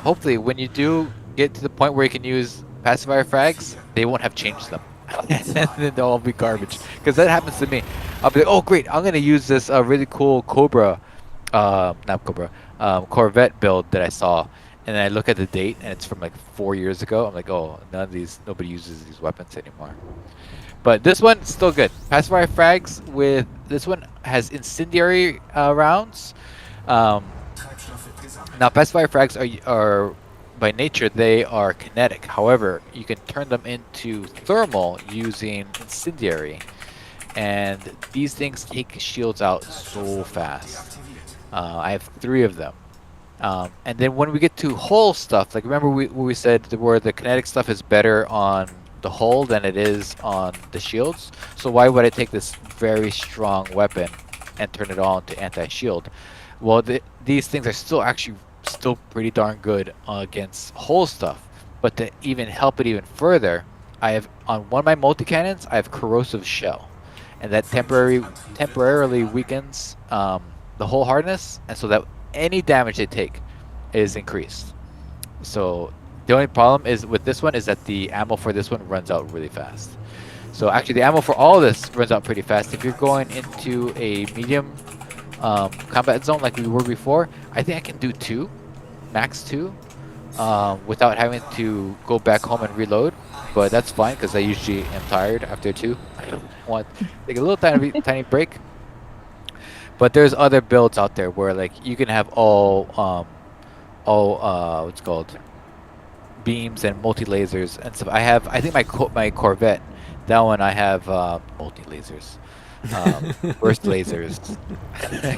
Hopefully, when you do get to the point where you can use pacifier frags, they won't have changed them. And then they'll all be garbage. Because that happens to me. I'll be like, oh great, I'm gonna use this really cool Corvette build that I saw, and then I look at the date and it's from like 4 years ago. I'm like, oh, nobody uses these weapons anymore. But this one is still good. Pacifier frags with this one has incendiary rounds. Now pacifier frags are by nature they are kinetic. However, you can turn them into thermal using incendiary, and these things take shields out so fast. I have 3 of them. And then when we get to hull stuff, like remember we said where the kinetic stuff is better on the hull than it is on the shields. So why would I take this very strong weapon and turn it all into anti-shield? Well, these things are still pretty darn good against hull stuff. But to even help it even further, I have on one of my multi-cannons, I have corrosive shell, and that temporarily weakens the hull hardness, and so that any damage they take is increased. So the only problem is with this one is that the ammo for this one runs out really fast. So actually the ammo for all of this runs out pretty fast. If you're going into a medium combat zone like we were before, I think I can do 2, max 2, without having to go back home and reload. But that's fine because I usually am tired after 2. I want to take a little tiny break. But there's other builds out there where like you can have all what's called beams and multi lasers and stuff. I think my Corvette, that one I have multi lasers, burst lasers.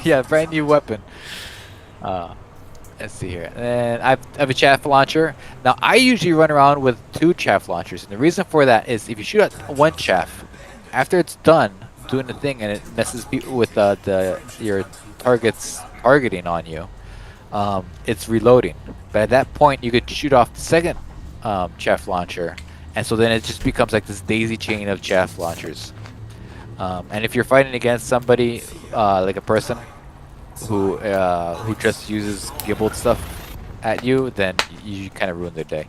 Yeah, brand new weapon. Let's see here. And I have a chaff launcher. Now I usually run around with 2 chaff launchers, and the reason for that is if you shoot at one chaff, after it's done doing the thing and it messes people with your target's targeting on you, it's reloading. But at that point you could shoot off the second chaff launcher, and so then it just becomes like this daisy chain of chaff launchers. And if you're fighting against somebody like a person who just uses gibbled stuff at you, then you kind of ruin their day.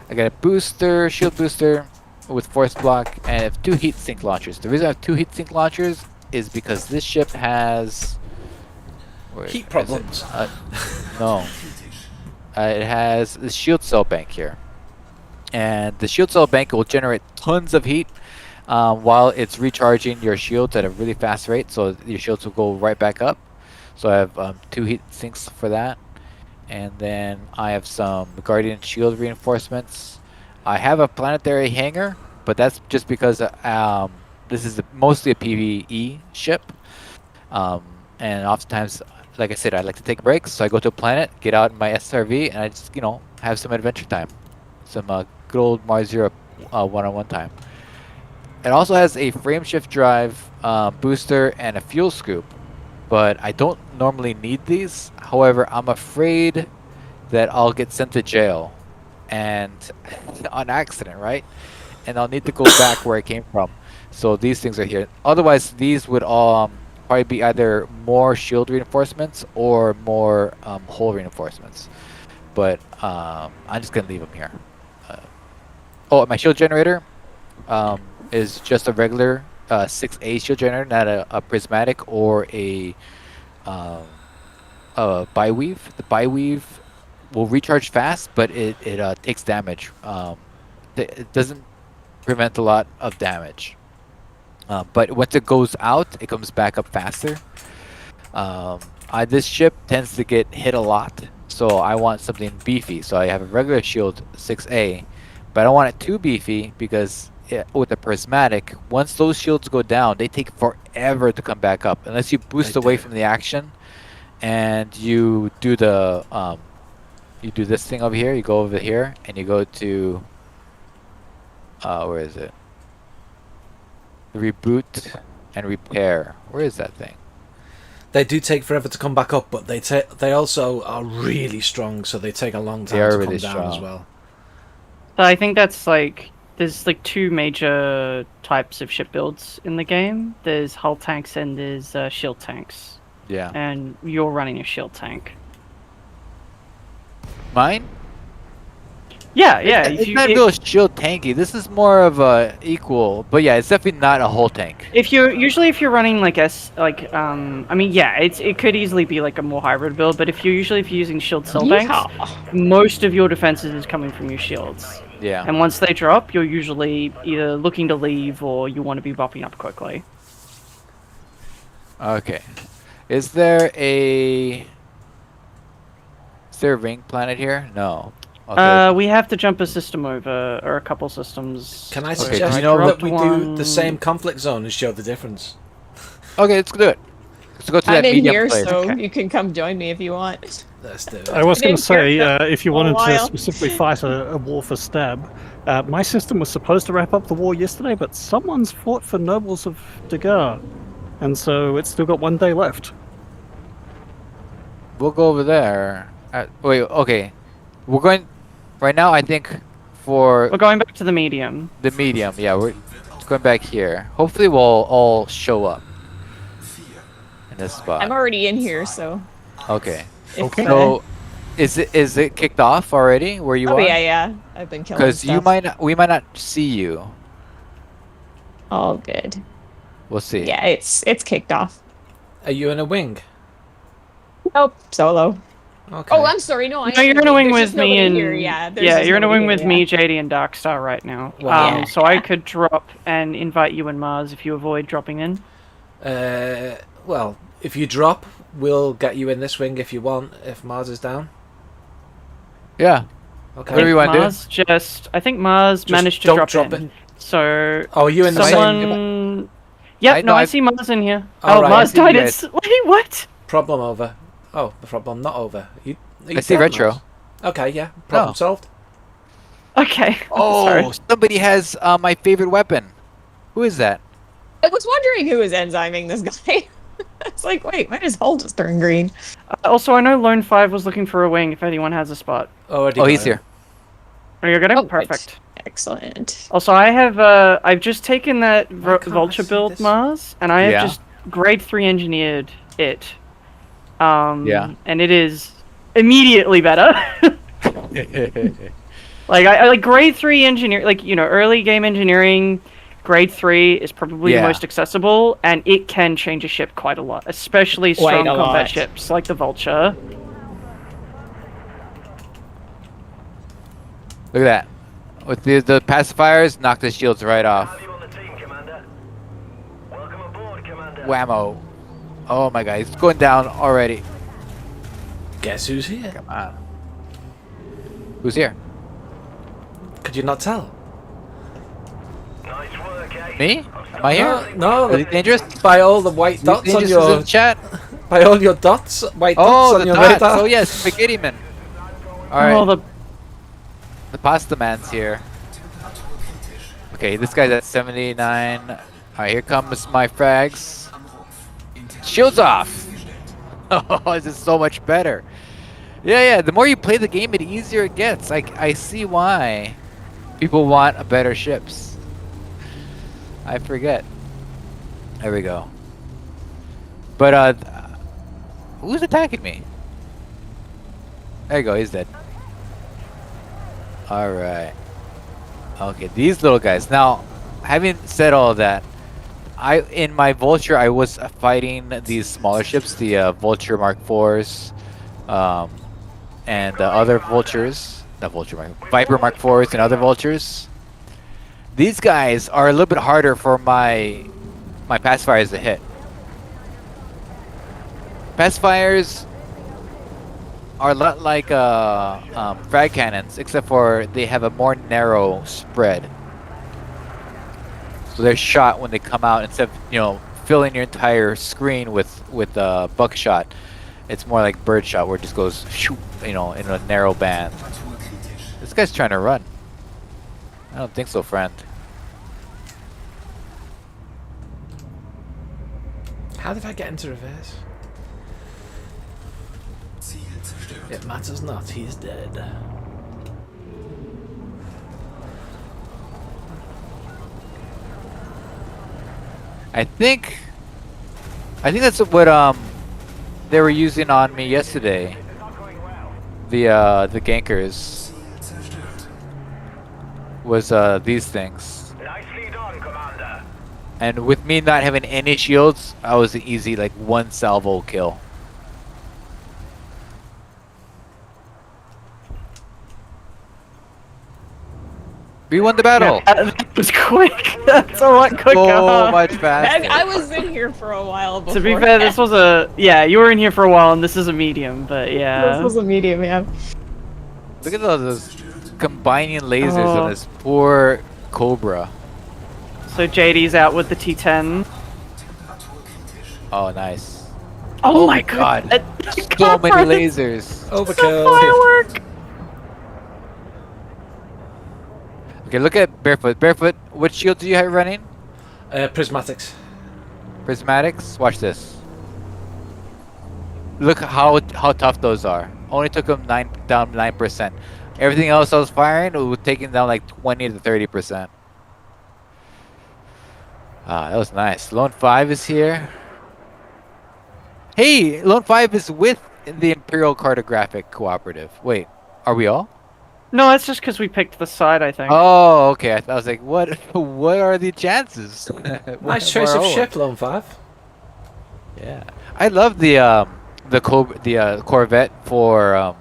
I got a booster, shield booster with force block, and I have 2 heat sink launchers. The reason I have 2 heat sink launchers is because this ship has Heat problems. No. It has the shield cell bank here, and the shield cell bank will generate tons of heat while it's recharging your shields at a really fast rate, so your shields will go right back up. So I have 2 heat sinks for that, and then I have some Guardian shield reinforcements. I have a planetary hangar, but that's just because this is mostly a PvE ship, and oftentimes, like I said, I like to take breaks, so I go to a planet, get out in my SRV, and I just have some adventure time, some good old Mars Europe one-on-one time. It also has a frameshift drive booster and a fuel scoop, but I don't normally need these. However, I'm afraid that I'll get sent to jail and on accident, right? And I'll need to go back where I came from. So these things are here. Otherwise, these would all probably be either more shield reinforcements or more hull reinforcements. But I'm just gonna leave them here. Oh, my shield generator is just a regular 6A shield generator, not a prismatic or a biweave. The biweave will recharge fast, but it takes damage. It doesn't prevent a lot of damage. But once it goes out, it comes back up faster. This ship tends to get hit a lot, so I want something beefy. So I have a regular shield 6A, but I don't want it too beefy because with the prismatic, once those shields go down, they take forever to come back up unless you boost away from the action and you do the you do this thing over here. You go over here and you go to where is it? Reboot and repair. Where is that thing? They do take forever to come back up, but they also are really strong, so they take a long time They are to really come down as strong. well. So I think that's like there's like two major types of ship builds in the game. There's hull tanks and there's shield tanks. Yeah. And you're running a shield tank. Mine? Yeah, yeah. It's not real shield tanky. This is more of a equal, but yeah, it's definitely not a whole tank. If you're running like I mean, yeah, it could easily be like a more hybrid build, but if you're using shield cell banks, most of your defenses is coming from your shields. Yeah. And once they drop, you're usually either looking to leave or you want to be bopping up quickly. Okay. Is there a ring planet here? No. Okay. We have to jump a system over, or a couple systems. Can I Okay, suggest do you know that we do one- the same conflict zone and show the difference? Okay, let's do it. Let's go to I'm that in medium here, place. so you can come join me if you want. Let's do it. I was Been going to say, here for if you a wanted to while. specifically fight a war for stab, my system was supposed to wrap up the war yesterday, but someone's fought for Nobles of Dagar, and so it's still got 1 day left. We'll go over there. Wait, okay. We're going right now. I think for We're going back to the medium. the medium. Yeah, we're going back here. Hopefully, we'll all show up in this spot. I'm already in here, so. Okay. If, Okay. So, is it kicked off already? Where you Oh are? yeah. I've been killing Because stuff. we might not see you. All good. We'll see. Yeah, it's kicked off. Are you in a wing? Nope, solo. Okay. Oh, I'm sorry. No, No, you're in a wing there's with just me nobody and here. Yeah, there's yeah, just you're in a nobody wing with here, me, yeah. JD, and Darkstar right now. Wow. So I could drop and invite you and Mars if you avoid dropping in. Well, if you drop, we'll get you in this wing if you want. If Mars is down. Yeah. Okay. Whatever you want to do. I think Mars Just managed to don't drop drop in. it. So Oh, are you in the same? someone. Yep, I I see Mars in here. All Oh, right, Mars I see you died. guys. It's wait, what? Problem over. Oh, the problem not over. I see retro. Mars? Okay, yeah. Problem Oh. solved. Okay. Oh, Sorry. somebody has my favorite weapon. Who is that? I was wondering who was enzyming this guy. It's like, wait, why does hull just turn green? Also, I know Lone 5 was looking for a wing. If anyone has a spot. Already. Oh, got he's it. here. Oh, you got him. Oh, good. Perfect. Excellent. Also, I have I've just taken that can't I vulture see build, this? Mars, and I have Yeah. just grade 3 engineered it. Yeah. And it is immediately better. Like I like grade 3 engineer, like early game engineering. Grade 3 is probably Yeah. the most accessible, and it can change a ship quite a lot, especially Quite strong a combat lot. ships like the Vulture. Look at that. With the pacifiers, knock the shields right off. Whammo. Oh my god, he's going down already. Guess who's here? Come on. Who's here? Could you not tell? Me? Am I here? No, Is he dangerous? by all the white dots on Dangerous is in your the chat? by all your dots, white Oh, dots on the your dots. radar. Oh yes, spaghetti man. Alright. Oh, The pasta man's here. Okay, this guy's at 79. Alright, here comes my frags. Shields off! Oh, this is so much better. Yeah, the more you play the game, the easier it gets. Like, I see why people want better ships. I forget. There we go. But, who's attacking me? There you go, he's dead. Alright. Okay, these little guys. Now, having said all of that, in my Vulture, I was fighting these smaller ships, the Vulture Mark IVs, and the other Vultures. Not Vulture Mark, Viper Mark IVs and other Vultures. These guys are a little bit harder for my pacifiers to hit. pacifiers are a lot like frag cannons, except for they have a more narrow spread. So they're shot when they come out instead of filling your entire screen with buckshot. It's more like birdshot where it just goes shoot, in a narrow band. This guy's trying to run. I don't think so, friend. How did I get into reverse? It matters not, he's dead. I think that's what they were using on me yesterday. The gankers was these things. Nicely done, Commander. And with me not having any shields, I was an easy like one salvo kill. We won the battle. That was quick. That's a lot quicker. So much faster. I was in here for a while before. To be fair, this was you were in here for a while, and this is a medium, but yeah. This was a medium, yeah. Look at all those combining lasers on this poor Cobra. So JD's out with the T10. Oh, nice. Oh my god. So many lasers. Overkill. Firework. Okay, look at Barefoot. Barefoot, what shield do you have running? Prismatics. Prismatics? Watch this. Look how tough those are. Only took them down 9%. Everything else I was firing, it was taking down like 20 to 30%. That was nice. Lone 5 is here. Hey, Lone 5 is with the Imperial Cartographic Cooperative. Wait, are we all? No, it's just because we picked the side, I think. Oh, okay. I was like, what are the chances? Nice choice of ship, Lone 5. Yeah, I love the Corvette for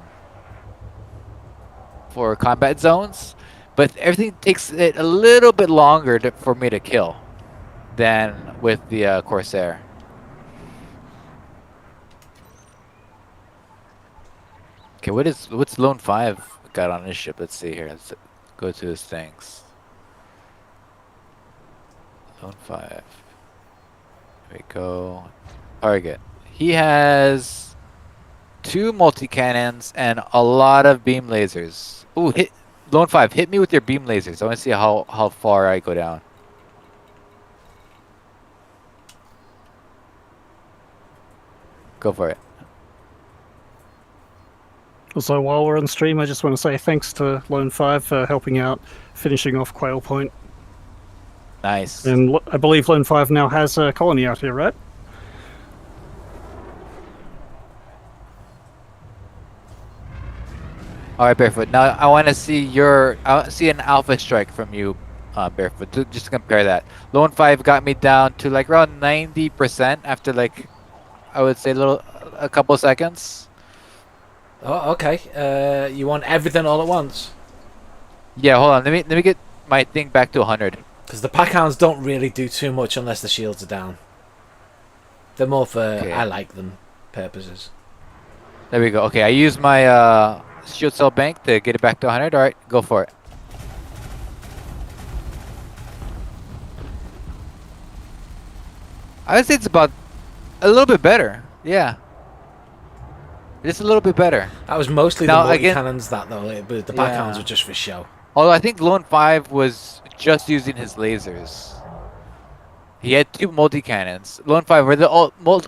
combat zones, but everything takes it a little bit longer for me to kill than with the Corsair. Okay, what's Lone 5 got on his ship? Let's see here. Let's go to his things. Lone 5. Here we go. Target. He has 2 multi-cannons and a lot of beam lasers. Ooh, hit Lone 5, hit me with your beam lasers. I want to see how far I go down. Go for it. Also, while we're on stream, I just want to say thanks to Lone 5 for helping out, finishing off Quail Point. Nice. And I believe Lone 5 now has a colony out here, right? All right, Barefoot. Now I want to see an alpha strike from you, Barefoot. Just to compare that. Lone 5 got me down to like around 90% after like, I would say a couple seconds. Oh, okay. You want everything all at once? Yeah, hold on. Let me get my thing back to 100. Because the pack-hounds don't really do too much unless the shields are down. They're more for I like them purposes. There we go. Okay, I use my shield cell bank to get it back to 100. All right, go for it. I would say it's about a little bit better. Yeah. Just a little bit better. That was mostly Now, the multi-cannons but the pack-hounds were just for show. Although I think Lone 5 was just using his lasers. He had 2 multi-cannons. Lone 5, were the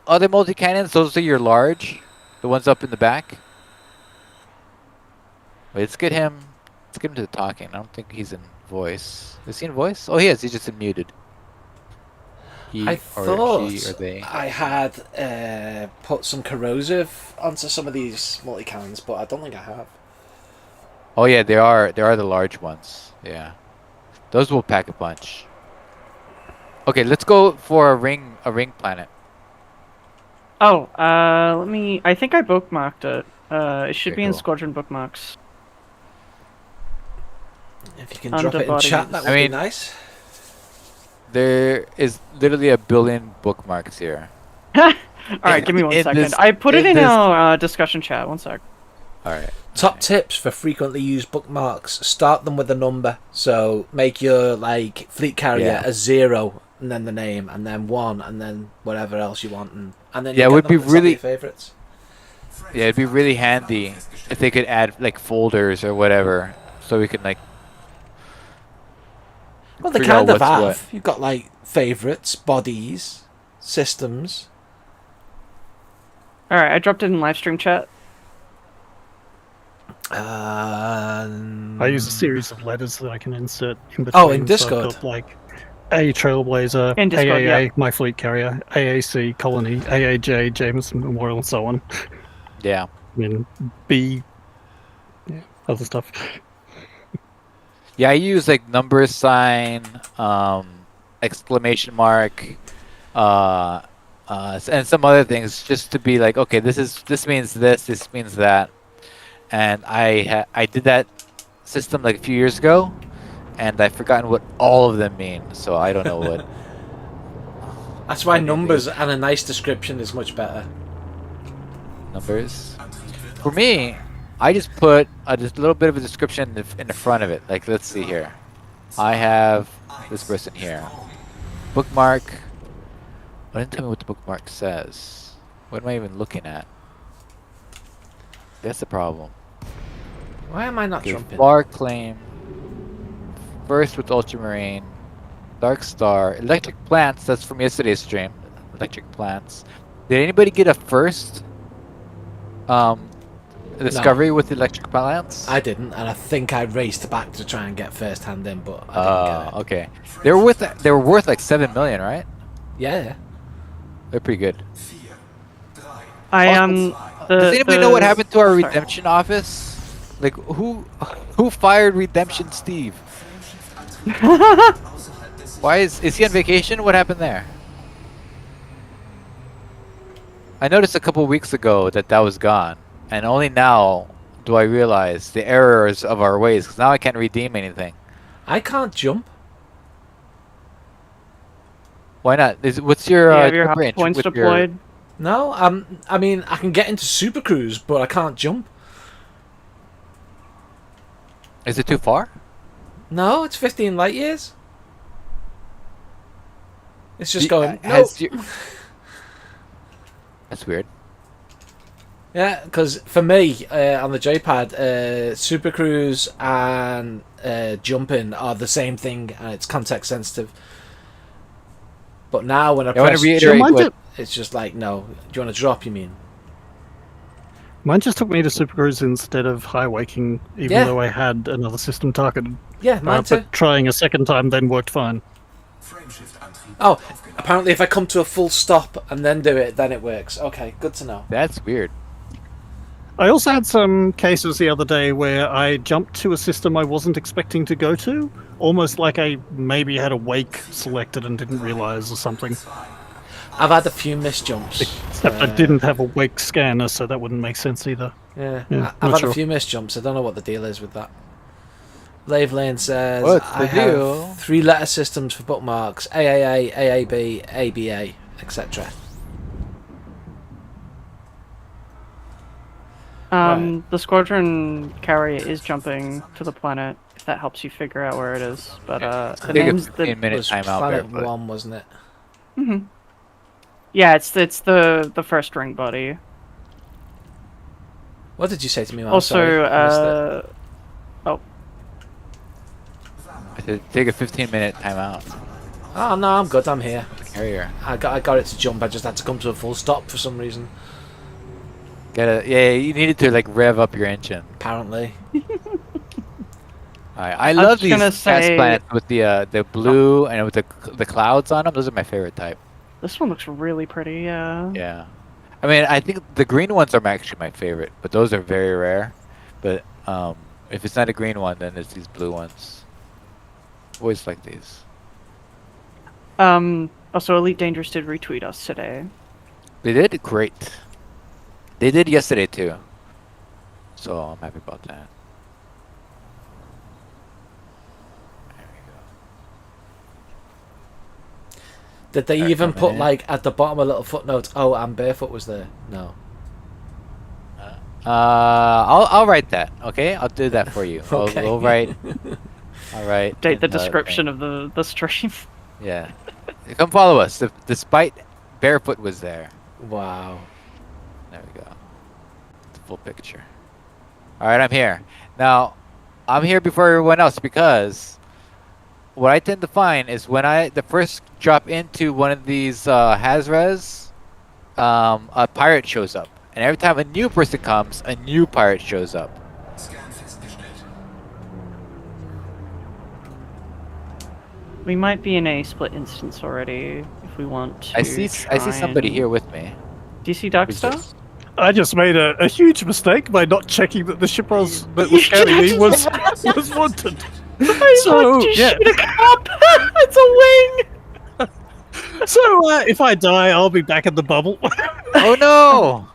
other multi-cannons, those are your large? The ones up in the back? Wait, let's get him to the talking. I don't think he's in voice. Is he in voice? Oh, he is. He's just in muted. I thought I had put some corrosive onto some of these multi-cannons, but I don't think I have. Oh yeah, they are the large ones. Yeah, those will pack a punch. Okay, let's go for a ring planet. Oh, let me. I think I bookmarked it. It should Okay, be in cool. Squadron bookmarks. If you can drop it in chat, that would be nice. There is literally a billion bookmarks here. All right, give me one In second. this- I put it in in this- our discussion chat. One sec. All right. Top tips for frequently used bookmarks: start them with a number. So make your like fleet carrier Yeah. a 0, and then the name, and then 1, and then whatever else you want, and then you Yeah, it get would them be at the top of really- your favorites. Yeah, it'd be really handy if they could add like folders or whatever, so we could like. Well, they figure out kind of what's have. what. You've got like favorites, bodies, systems. All right, I dropped it in live stream chat. I use a series of letters that I can insert in between. Oh, in so I've Discord. got, like A Trailblazer, In Discord, AAA, yeah. My Fleet Carrier, AAC, Colony, AAJ, Jameson Memorial, and so on. Yeah. I mean, B, yeah, other stuff. Yeah, I use like number sign, exclamation mark, and some other things just to be like, okay, this means this means that, and I did that system like a few years ago, and I've forgotten what all of them mean, so I don't know what. That's why numbers and a nice description is much better. Numbers. For me, I just put just a little bit of a description in the front of it. Like, let's see here. I have this person here. Bookmark. Well, didn't tell me what the bookmark says. What am I even looking at? That's the problem. Why am I not Okay, jumping? Bar claim. First with ultramarine. Dark Star. Electric plants. That's from yesterday's stream. Electric plants. Did anybody get a first? Discovery with electric plants? I didn't, and I think I raced back to try and get first hand in, but I didn't get it. Okay. They were worth like 7 million, right? Yeah. They're pretty good. I Does anybody know what happened to our sorry. redemption office? Like who fired Redemption Steve? Why is he on vacation? What happened there? I noticed a couple weeks ago that was gone, and only now do I realize the errors of our ways, because now I can't redeem anything. I can't jump. Why not? What's your Do you have your jump hot range points with your- deployed? No, I mean, I can get into Super Cruise, but I can't jump. Is it too far? No, it's 15 light years. It's just Do- going. No. has your- That's weird. Yeah, because for me on the J-pad, Super Cruise and jumping are the same thing, and it's context sensitive. But now when I I want press to reiterate Mind what. you- it's just like, no. Do you want to drop? You mean? Mine just took me to Super Cruise instead of High Waking, even Yeah. though I had another system targeted. Yeah, mine too. But trying a second time then worked fine. Oh, apparently if I come to a full stop and then do it, then it works. Okay, good to know. That's weird. I also had some cases the other day where I jumped to a system I wasn't expecting to go to, almost like I maybe had a wake selected and didn't realize or something. I've had a few missed jumps. Except I didn't have a wake scanner, so that wouldn't make sense either. Yeah, Yeah, I've not had sure. a few missed jumps. I don't know what the deal is with that. Lave Lane says, What's the I have deal? 3-letter systems for bookmarks: AAA, AAB, ABA, etc. The squadron carrier is jumping to the planet, if that helps you figure out where it is. But the Take a name's 15-minute was timeout, Planet Barefoot. 1, wasn't it? yeah, it's the first ring body. What did you say to me, man? Also, Sorry, I missed it. I said take a 15-minute timeout. Oh no, I'm good. I'm here. Carrier. I got it to jump. I just had to come to a full stop for some reason. Yeah, you needed to like rev up your engine. Apparently. I love just these gonna gas say- planets with the blue and with the clouds on them. Those are my favorite type. This one looks really pretty. Yeah. I mean, I think the green ones are actually my favorite, but those are very rare. But if it's not a green one, then it's these blue ones. Always like these. Also, Elite Dangerous did retweet us today. They did great. They did yesterday too. So I'm happy about that. There we Did they They're even coming put in. like at the bottom a little footnote? Oh, and Barefoot was there. No. I'll write that. Okay, I'll do that for you. Okay. I'll write. All right. Update the description of the stream. Yeah. Come follow us. Despite Barefoot was there. Wow. There we go. It's a full picture. All right, I'm here. Now, I'm here before everyone else because what I tend to find is when the first drop into one of these Hazres, a pirate shows up. And every time a new person comes, a new pirate shows up. Scan festgestellt. We might be in a split instance already if we want to. I see somebody here with me. Do you see Who's Darkstar? this? I just made a huge mistake by not checking that the ship that was carrying me was wanted. So yeah. It's a wing. So if I die, I'll be back in the bubble. Oh no!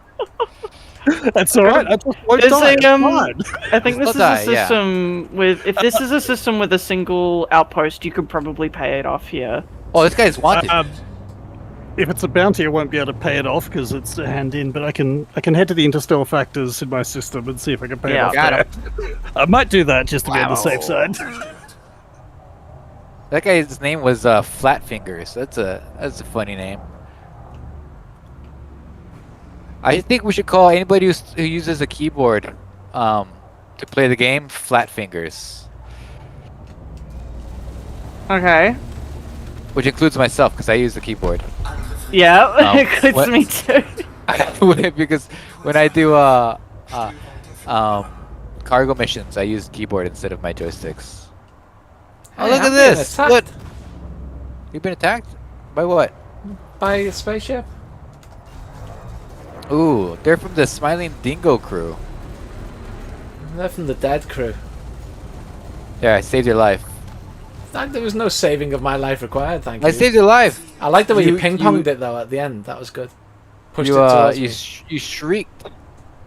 That's all right. I just won't There's die. a, It's fine. I think this Still is a die, yeah. system with. If this is a system with a single outpost, you could probably pay it off here. Oh, this guy's wanted. If it's a bounty, I won't be able to pay it off because it's a hand in. But I can head to the interstellar factors in my system and see if I can pay it off. Got there. him. I might do that just to be on the safe Wow. side. That guy's name was Flatfingers. That's a funny name. I think we should call anybody who uses a keyboard to play the game Flatfingers, Okay. which includes myself because I use the keyboard. Yeah, it includes what- me too. Because when I do cargo missions, I use keyboard instead of my joysticks. Oh, Hey, look at I'm being this! attacked. Look, you've been attacked by what? By a spaceship? Ooh, they're from the Smiling Dingo crew. They're from the dead crew. Yeah, I saved your life. There was no saving of my life required, thank you. I saved your life. I like the way you You- ping-ponged you- it though at the end. That was good. Pushed You it towards me. you shrieked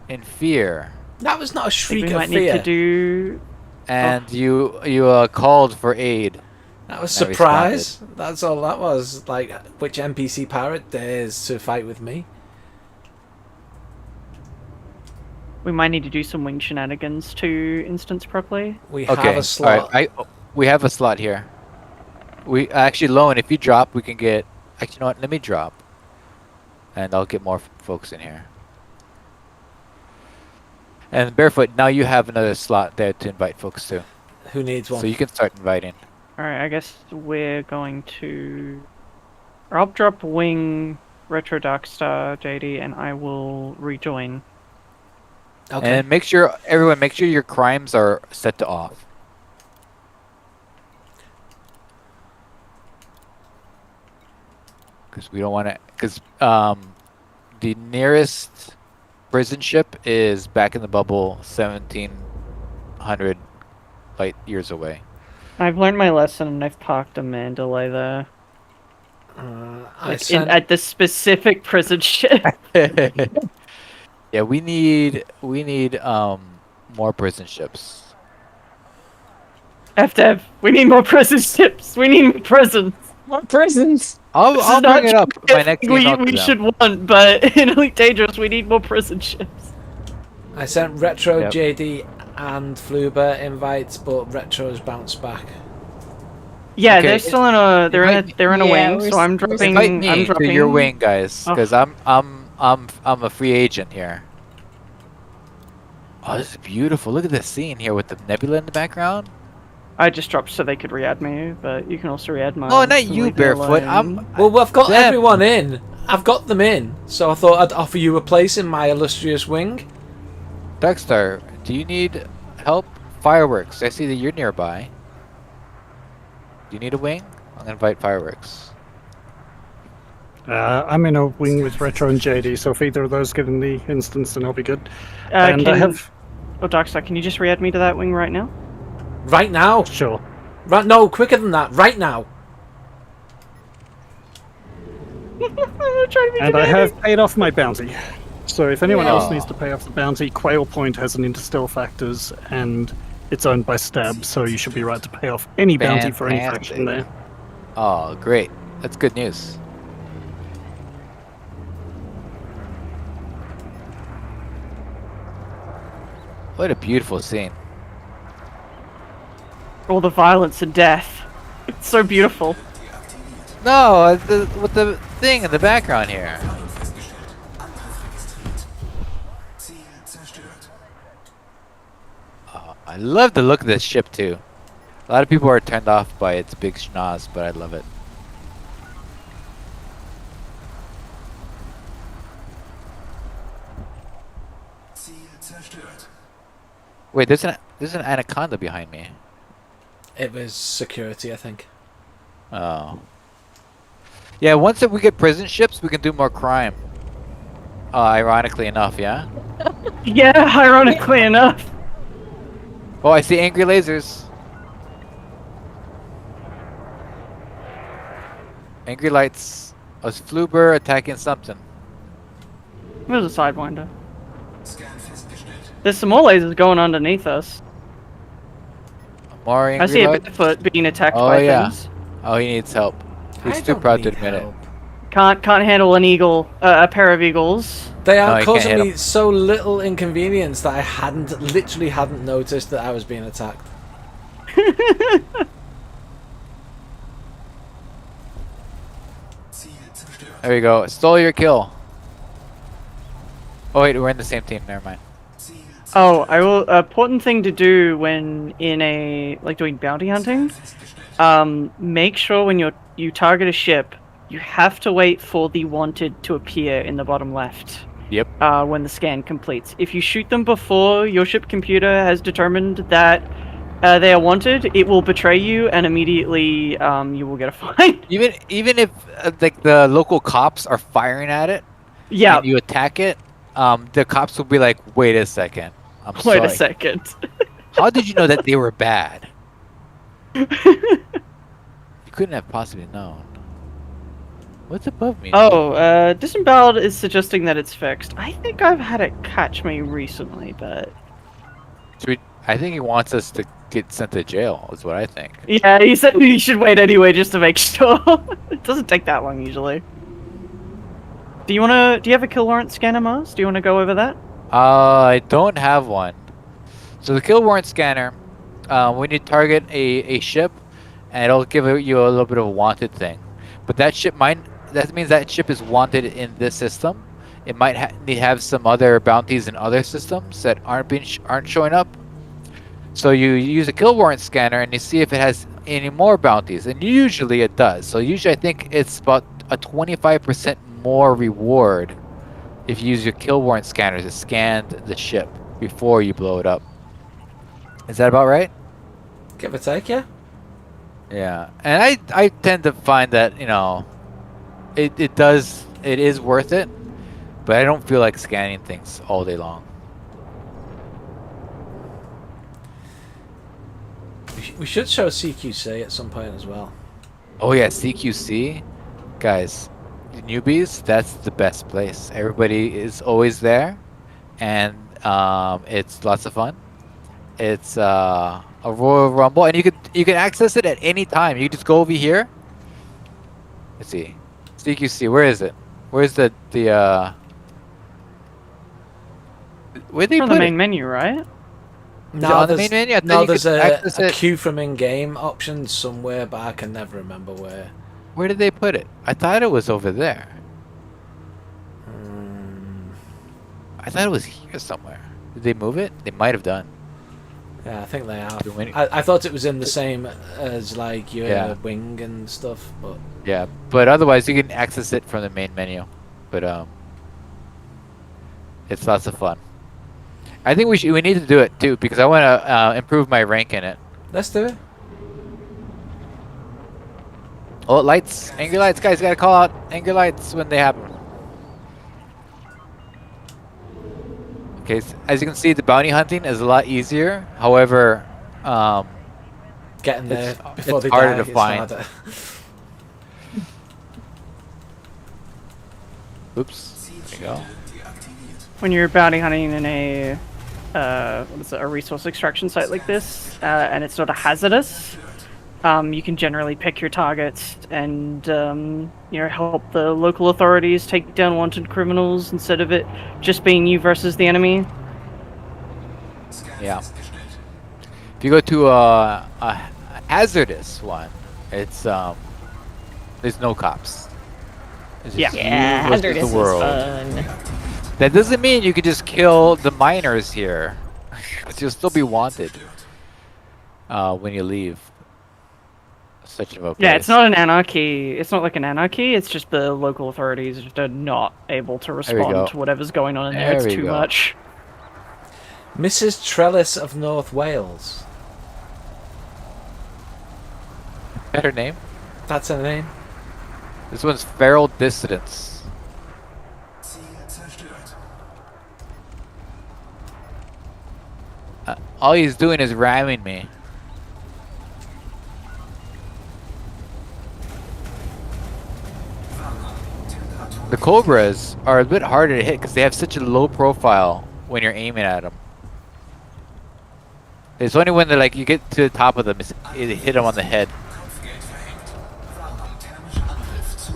in fear, That was not a I think shriek we of might need fear. to do. and you called for aid. That was I surprise. That's all that was. Like, which NPC pirate dares to fight with me? We might need to do some wing shenanigans to instance properly. We Okay, have a slot. all right. We have a slot here. We actually, Lone, if you drop, we can get. Actually, you know what? Let me drop, and I'll get more folks in here. And Barefoot, now you have another slot there to invite folks to, Who needs one? so you can start inviting. Alright, I guess we're going to. Or I'll drop wing Retro Darkstar JD and I will rejoin. Okay. And make sure your crimes are set to off. Because we don't want to. Because the nearest prison ship is back in the bubble, 1,700 light years away. I've learned my lesson and I've parked a Mandalay there. I sent, At the specific prison ship. Yeah, we need more prison ships. FDev, we need more prison ships. We need more prisons. What prisons? I'll This is bring not it up in my next we email to we them. should want, but in Elite Dangerous we need more prison ships. I sent Retro, Yep. JD, and Fluber invites, but Retro's bounced back. Yeah, Okay, they're still in a they're in a Yeah, wing, we're so I'm we're dropping. Invite I'm me to dropping your wing, guys, Oh. because I'm a free agent here. Oh, this is beautiful. Look at this scene here with the nebula in the background. I just dropped so they could re-add me, but you can also re-add mine. Oh, not so you, leave me Barefoot. alone. Well, I've got Them. everyone in. I've got them in. So I thought I'd offer you a place in my illustrious wing. Darkstar, do you need help? Fireworks. I see that you're nearby. Do you need a wing? I'm gonna invite Fireworks. I'm in a wing with Retro and JD, so if either of those get in the instance, then I'll be good. Uh, and I can- have Oh, Darkstar, can you just re-add me to that wing right now? Right now. sure. Right, no, quicker than that. Right now. And I have paid off my bounty. So if anyone else Yeah. needs to pay off the bounty, Quail Point has an interstellar factors and it's owned by Stab, so you should be right to pay off any bounty for any faction there. Oh, great. That's good news. What a beautiful scene. All the violence and death. It's so beautiful. No, with the thing in the background here. Oh, I love the look of this ship too. A lot of people are turned off by its big schnoz, but I love it. Wait, there's an anaconda behind me. It was security, I think. Oh. Yeah, once that we get prison ships, we can do more crime. Ironically enough, yeah? Yeah, ironically enough. Oh, I see angry lasers. Angry lights. A Fluber attacking something. There's a Sidewinder. There's some more lasers going underneath us. More angry I see a lights? Barefoot being attacked Oh, by yeah. things. Oh, he needs help. He's I too don't proud to need admit help. Can't handle an eagle, a pair of eagles. They No, are you can't causing hit me 'em. so little inconvenience that I literally hadn't noticed that I was being attacked. There we go. Stole your kill. Oh wait, we're in the same team. Never mind. Oh, I will. Important thing to do when in a doing bounty hunting. Make sure when you target a ship, you have to wait for the wanted to appear in the bottom left. Yep. When the scan completes. If you shoot them before your ship computer has determined that they are wanted, it will betray you, and immediately you will get a fine. Even if like the local cops are firing at it, Yeah. and you attack it, the cops will be like, "Wait a second, I'm Wait sorry. a second. How did you know that they were bad? You couldn't have possibly known." What's above me? Oh, Disemboweled is suggesting that it's fixed. I think I've had it catch me recently, but... I think he wants us to get sent to jail, is what I think. Yeah, he said you should wait anyway just to make sure. It doesn't take that long usually. Do you have a kill warrant scanner, Mars? Do you want to go over that? I don't have one. So the kill warrant scanner, when you target a ship, and it'll give you a little bit of a wanted thing. But that means that ship is wanted in this system. It might have some other bounties in other systems that aren't showing up. So you use a kill warrant scanner and you see if it has any more bounties, and usually it does. So usually I think it's about a 25% more reward if you use your kill warrant scanner to scan the ship before you blow it up. Is that about right? Give or take, yeah. Yeah, and I tend to find that, you know, it is worth it, but I don't feel like scanning things all day long. We should show CQC at some point as well. Oh yeah, CQC, guys, newbies, that's the best place. Everybody is always there, and it's lots of fun. It's a Royal Rumble, and you can access it at any time. You just go over here. Let's see, CQC. Where is it? Where's the where they On put the main it? menu, right? Is it on the main menu? I thought you there's could access a it. queue from in-game option somewhere, but I can never remember where. Where did they put it? I thought it was over there. I thought it was here somewhere. Did they move it? They might have done. Yeah, I think they have. Too many- I thought it was in the same as like your Yeah. wing and stuff, but Yeah, but otherwise you can access it from the main menu. But it's lots of fun. I think we need to do it too because I want to improve my rank in it. let's do it. Oh, lights, angry lights, guys! Gotta call out angry lights when they happen. Okay, so as you can see, the bounty hunting is a lot easier. However, Getting there It's- before it's they harder die to is find. harder. oops, there you go. When you're bounty hunting in a a resource extraction site like this, and it's sort of hazardous, You can generally pick your targets and help the local authorities take down wanted criminals instead of it just being you versus the enemy. Yeah. If you go to a hazardous one, it's there's no cops. It's just you versus hazardous the world. is fun. That doesn't mean you can just kill the miners here. You'll still be wanted when you leave. Such of a place. Yeah, it's not an anarchy. It's not like an anarchy. It's just the local authorities are not able to respond to whatever's going on in there. It's too much. Mrs. Trellis of North Wales. Better name? That's her name. This one's Feral Dissidents. All he's doing is ramming me. The Cobras are a bit harder to hit because they have such a low profile when you're aiming at them. It's only when they're you get to the top of them, it hit them on the head.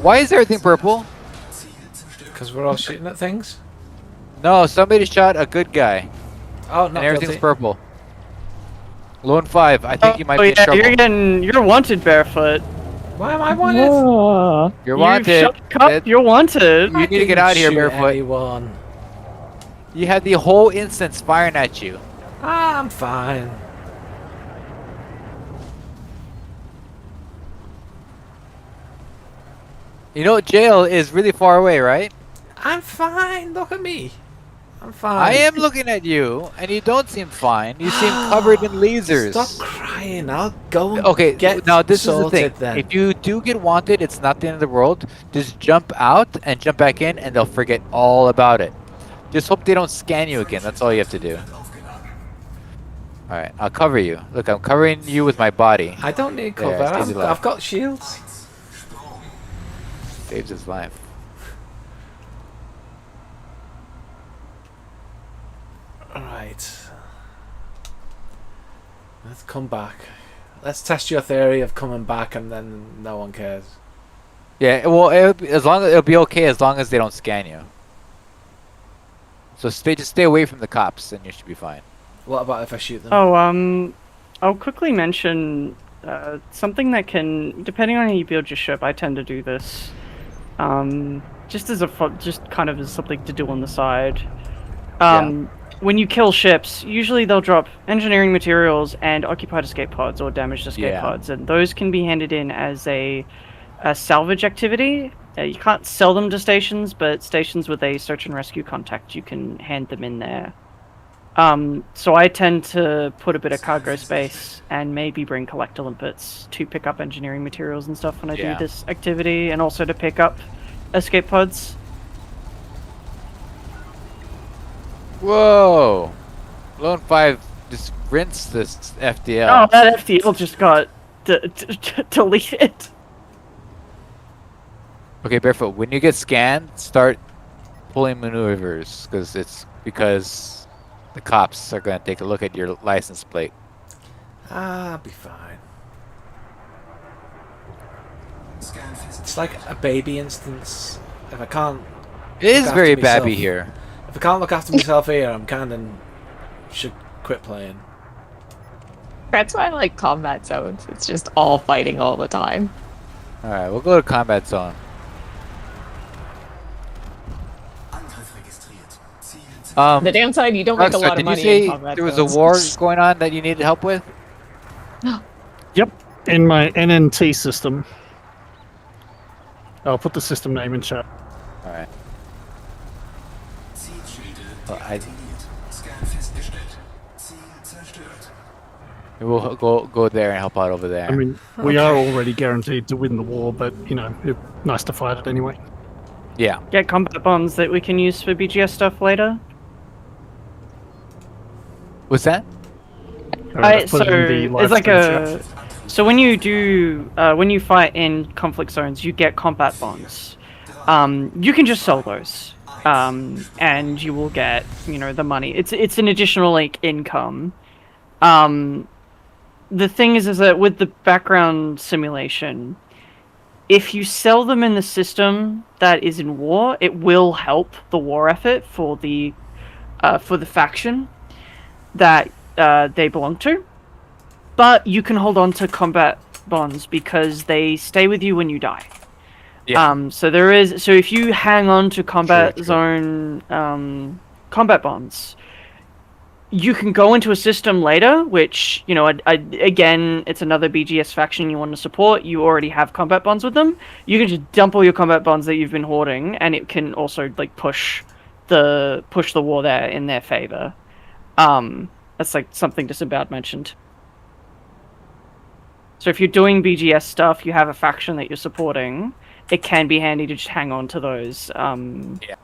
Why is everything purple? Because we're all shooting at things? No, somebody shot a good guy. Oh, and not everything's guilty. purple. Lone 5, I think you might be in trouble. You're wanted, Barefoot. Why am I wanted? You're wanted. You're wanted. You need to get out of here, Shoot Barefoot. anyone. You had the whole instance firing at you. I'm fine. You know, jail is really far away, right? I'm fine. Look at me. I'm fine. I am looking at you, and you don't seem fine. You seem covered in lasers. Stop crying. I'll go and Okay, get now this is the sorted thing. then. If you do get wanted, it's not the end of the world. Just jump out and jump back in, and they'll forget all about it. Just hope they don't scan you again. That's all you have to do. Alright, I'll cover you. Look, I'm covering you with my body. I don't need There, cover. stays alive. I've got shields. Saves his life. Alright. Let's come back. Let's test your theory of coming back and then no one cares. Yeah, well, it'll be okay as long as they don't scan you. So just stay away from the cops, and you should be fine. What about if I shoot them? Oh, I'll quickly mention something that can, depending on how you build your ship, I tend to do this. Just as just kind of as something to do on the side. When you kill ships, usually they'll drop engineering materials and occupied escape pods or damaged escape pods, and those can be handed in as a salvage activity. You can't sell them to stations, but stations with a search and rescue contact, you can hand them in there. So I tend to put a bit of cargo space and maybe bring collector limpets to pick up engineering materials and stuff when I do this activity, and also to pick up escape pods. Whoa! Lone 5 just rinsed this FDL. Oh, that FDL just got deleted. Okay, Barefoot, when you get scanned, start pulling maneuvers, because the cops are going to take a look at your license plate. I'll be fine. It's like a baby instance. If I can't... It is very myself- babby here. If I can't look after myself here, I'm kind of... should quit playing. That's why I like combat zones. It's just all fighting all the time. Alright, we'll go to combat zone. The downside, you don't make a Rockstar, lot of did you money say in combat there was zones. a war going on that you needed help with? Yep, in my NNT system. I'll put the system name in chat. Alright. We'll go there and help out over there. I mean, we are already guaranteed to win the war, but, you know, it's nice to fight it anyway. Yeah. Get combat bombs that we can use for BGS stuff later. What's that? Alright, I've put it in the live it's like stream a. chat. So when you fight in conflict zones, you get combat bonds. You can just sell those, and you will get the money. It's an additional income. the thing is that with the background simulation, if you sell them in the system that is in war, it will help the war effort for the faction that they belong to. But you can hold on to combat bonds because they stay with you when you die. Yeah. So if you hang on to combat True. zone combat bonds, you can go into a system later, which, you know, again, it's another BGS faction you want to support. You already have combat bonds with them. You can just dump all your combat bonds that you've been hoarding, and it can also like push the war there in their favor. That's like something Disemboweled mentioned. So if you're doing BGS stuff, you have a faction that you're supporting, it can be handy to just hang on to those. Yeah.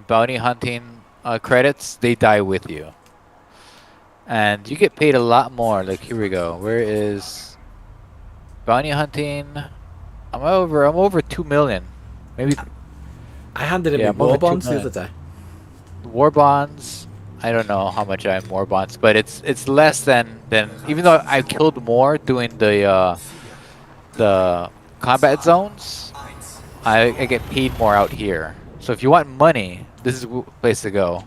Bounty hunting credits, they die with you. And you get paid a lot more. Like, here we go. Where is bounty hunting? I'm over 2 million. Maybe I handed him Yeah, a war I'm over bonds 2 the million. other day. war bonds. I don't know how much I have war bonds, but it's less than even though I killed more doing the combat zones, I get paid more out here. So if you want money, this is the place to go.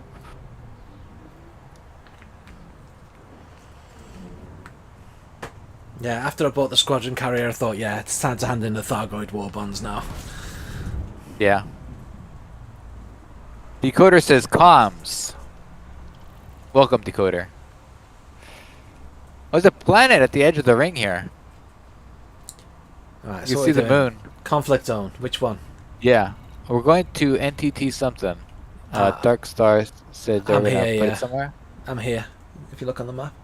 Yeah, after I bought the squadron carrier, I thought, yeah, it's time to hand in the Thargoid war bonds now. Yeah. Decoder says comms. Welcome, Decoder. Oh, there's a planet at the edge of the ring here. Right, You so see what the are we doing? moon. Conflict zone. Which one? Yeah. We're going to NTT something. Dark Star said they're I'm gonna here, put yeah. it somewhere. I'm here. If you look on the map.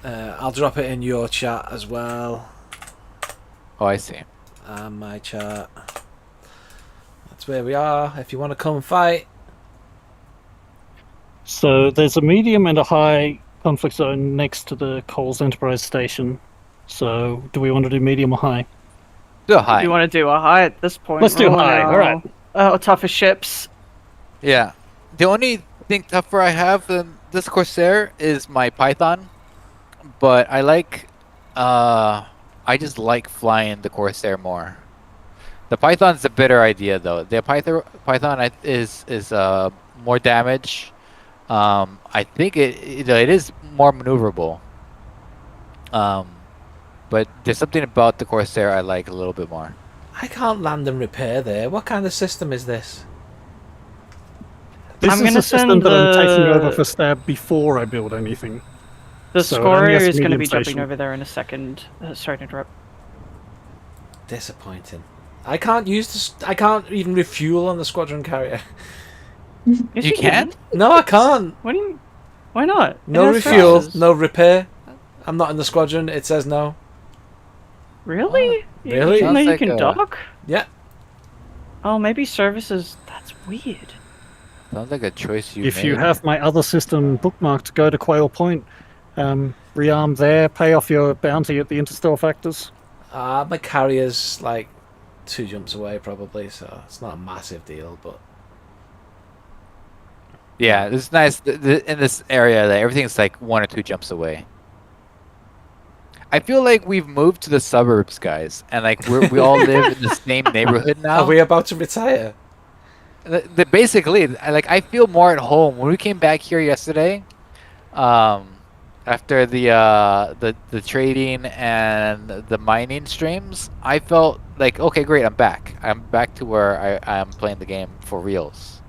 I'll drop it in your chat as well. Oh, I see. And my chat. That's where we are. If you want to come and fight. So there's a medium and a high conflict zone next to the Coles Enterprise station. So do we want to do medium or high? Do a high. You want to do a high at this point? Let's do Rolling high, our, alright. Toughest ships. Yeah. The only thing tougher I have than this Corsair is my Python. But I like, I just like flying the Corsair more. The Python's a better idea though. The Python is more damage. I think it is more maneuverable. But there's something about the Corsair I like a little bit more. I can't land and repair there. What kind of system is this? This I'm is gonna a system send that I'm taking the- over for Stab before I build anything. The So, scorer yes, is going to medium be jumping station. over there in a second. Sorry to interrupt. Disappointing. I can't use this. I can't even refuel on the squadron carrier. Yes, You can? No, I can't. What do you? Why not? No It has refuel, services. no repair. I'm not in the squadron. It says no. Really? Really? Even though Sounds you like can a- dock? Yeah. Oh, maybe services. That's weird. Sounds like a choice you If made. you have my other system bookmarked, go to Quail Point, rearm there, pay off your bounty at the Interstellar Factors. My carrier's like 2 jumps away probably, so it's not a massive deal, but Yeah, it's nice in this area that everything's like 1 or 2 jumps away. I feel like we've moved to the suburbs, guys, and like we all live in the same neighborhood now. are we about to retire? Basically, I feel more at home. When we came back here yesterday, after the trading and the mining streams, I felt like, okay, great, I'm back. I'm back to where I'm playing the game for reals.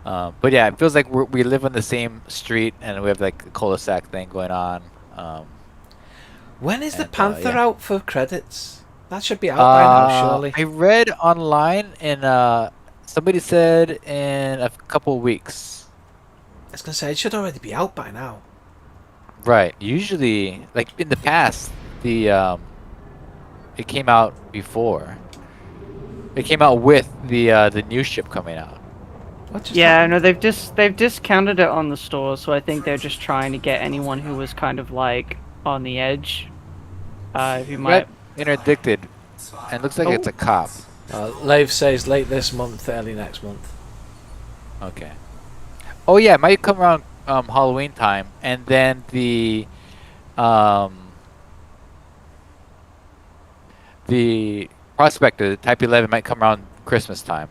But yeah, it feels like we live on the same street and we have like a cul-de-sac thing going on. When is the And, Panther yeah. out for credits? That should be out by now, surely. I read online in somebody said in a couple weeks. I was gonna say it should already be out by now. Right. Usually, like in the past, it came out before. It came out with the new ship coming out. What just Yeah, happened? no, they've discounted it on the store, so I think they're just trying to get anyone who was kind of like on the edge, who might. Interdicted And it looks like it's a cop. Lave says late this month, early next month. Okay. Oh yeah, it might come around Halloween time, and then the prospector, the Type 11, might come around Christmas time.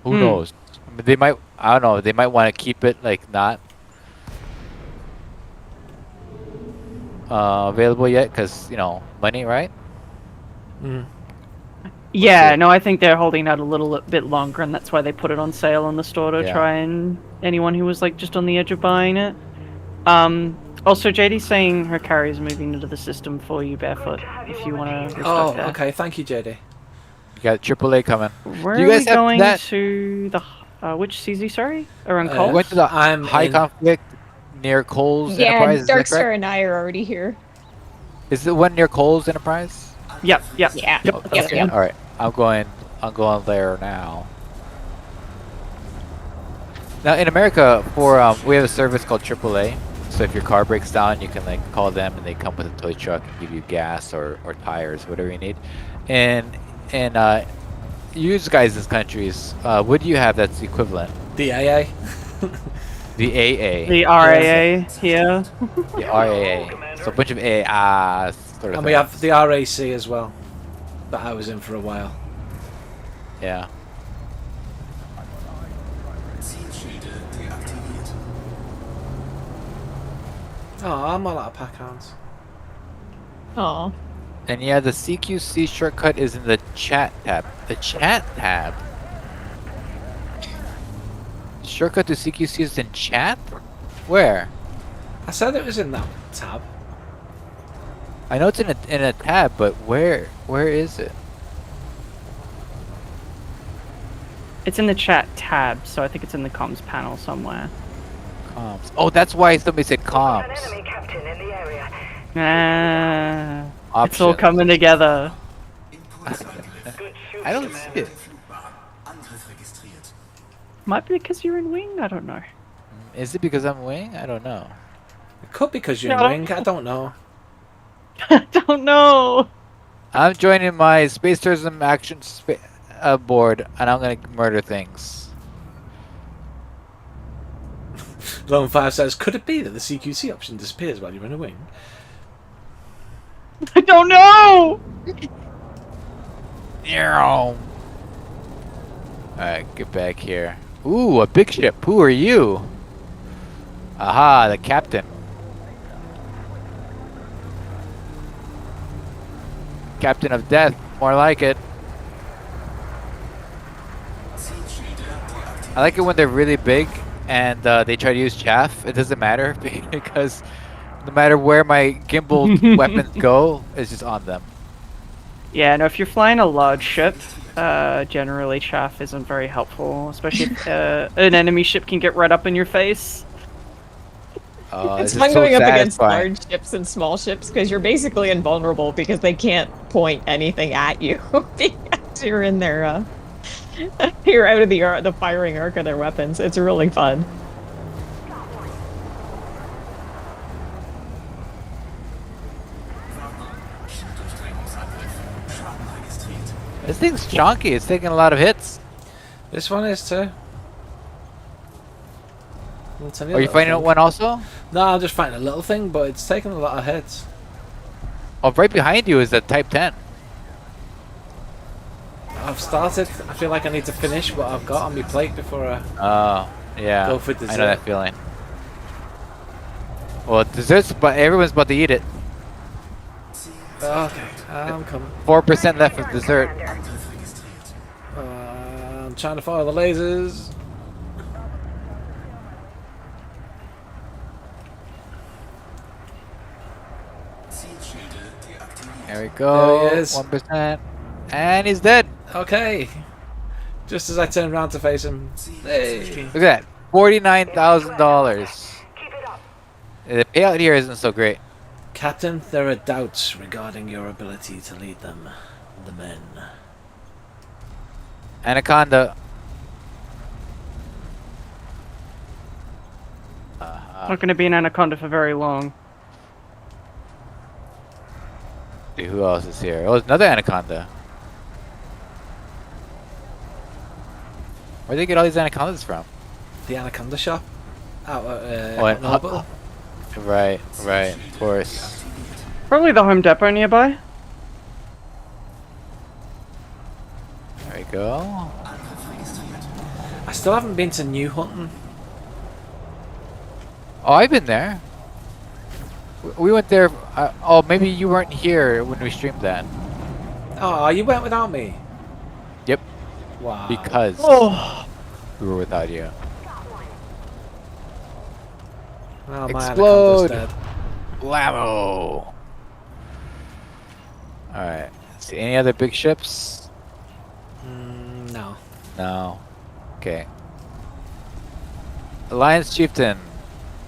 Who knows? I mean, they might. I don't know. They might want to keep it like not available yet, because money, right? Yeah, no, I think they're holding out a little bit longer, and that's why they put it on sale in the store to try and anyone who was like just on the edge of buying it. Also, JD's saying her carry is moving into the system for you, Barefoot, if you want to restock that. Okay. Thank you, JD. You got AAA coming. Where Do you are guys we have going that? to the which CZ? Sorry, around We Cole. went to the I'm high in- conflict near Cole's Yeah, Enterprise. Is that Darkstar correct? and I are already here. Is the one near Cole's Enterprise? Yep. Yeah. Okay. All right. I'm going there now. Now in America, we have a service called AAA. So if your car breaks down, you can like call them, and they come with a tow truck and give you gas or tires, whatever you need. And you guys' countries, what do you have that's equivalent? The AA. The AA. The RAA here. The RAA. So a bunch of AA sort of And we have the RAC as well, that I was in for a while. Yeah. Zielschilde deaktiviert. Oh, I'm all out of pack hounds. Aw. And yeah, the CQC shortcut is in the chat tab. The chat tab? Shortcut to CQC is in chat? Where? I said it was in that tab. I know it's in a tab, but where is it? It's in the chat tab, so I think it's in the comms panel somewhere. Comms. Oh, that's why somebody said comms. It's all coming together. I don't see it. Angriff registriert. Might be because you're in wing. I don't know. Is it because I'm wing? I don't know. It could be because you're in No. wing. I don't know. I don't know. I'm joining my Space Tourism Action board, and I'm gonna murder things. Lone 5 says, could it be that the CQC option disappears while you're in a wing? I don't know. Alright, get back here. Ooh, a big ship. Who are you? Aha, the captain. Captain of Death, more like it. I like it when they're really big and they try to use chaff. It doesn't matter because no matter where my gimbal weapons go, it's just on them. Yeah, no, if you're flying a large ship, generally chaff isn't very helpful, especially if an enemy ship can get right up in your face. It's this is fun so going up against satisfying. large ships and small ships because you're basically invulnerable because they can't point anything at you because you're in their you're out of the firing arc of their weapons. It's really fun. This thing's chunky. It's taking a lot of hits. This one is too. Are you fighting out one also? No, I'm just fighting a little thing, but it's taking a lot of hits. Oh, right behind you is the Type 10. I've started. I feel like I need to finish what I've got on my plate before I Yeah. go for I dessert. know that feeling. Well, dessert's, but everyone's about to eat it. Okay, I'm coming. 4% left of dessert. I'm trying to follow the lasers. There we go. There he is. 1%. And he's dead. Okay. Just as I turn around to face him. Hey. Look at that. $49,000. The payout here isn't so great. Captain, there are doubts regarding your ability to lead them. The men. Anaconda. Not going to be an anaconda for very long. See who else is here? Oh, there's another anaconda. Where'd they get all these anacondas from? The anaconda shop out at Oh, and- Orbital. Right, of course. Probably the Home Depot nearby. There we go. I still haven't been to New Hunting. Oh, I've been there. We went there. Oh, maybe you weren't here when we streamed that. Oh, you went without me? Yep. Wow. Because we were without you. Oh, my Explode! anaconda's dead. Blammo! Alright. See any other big ships? No. No. Okay. Alliance Chieftain.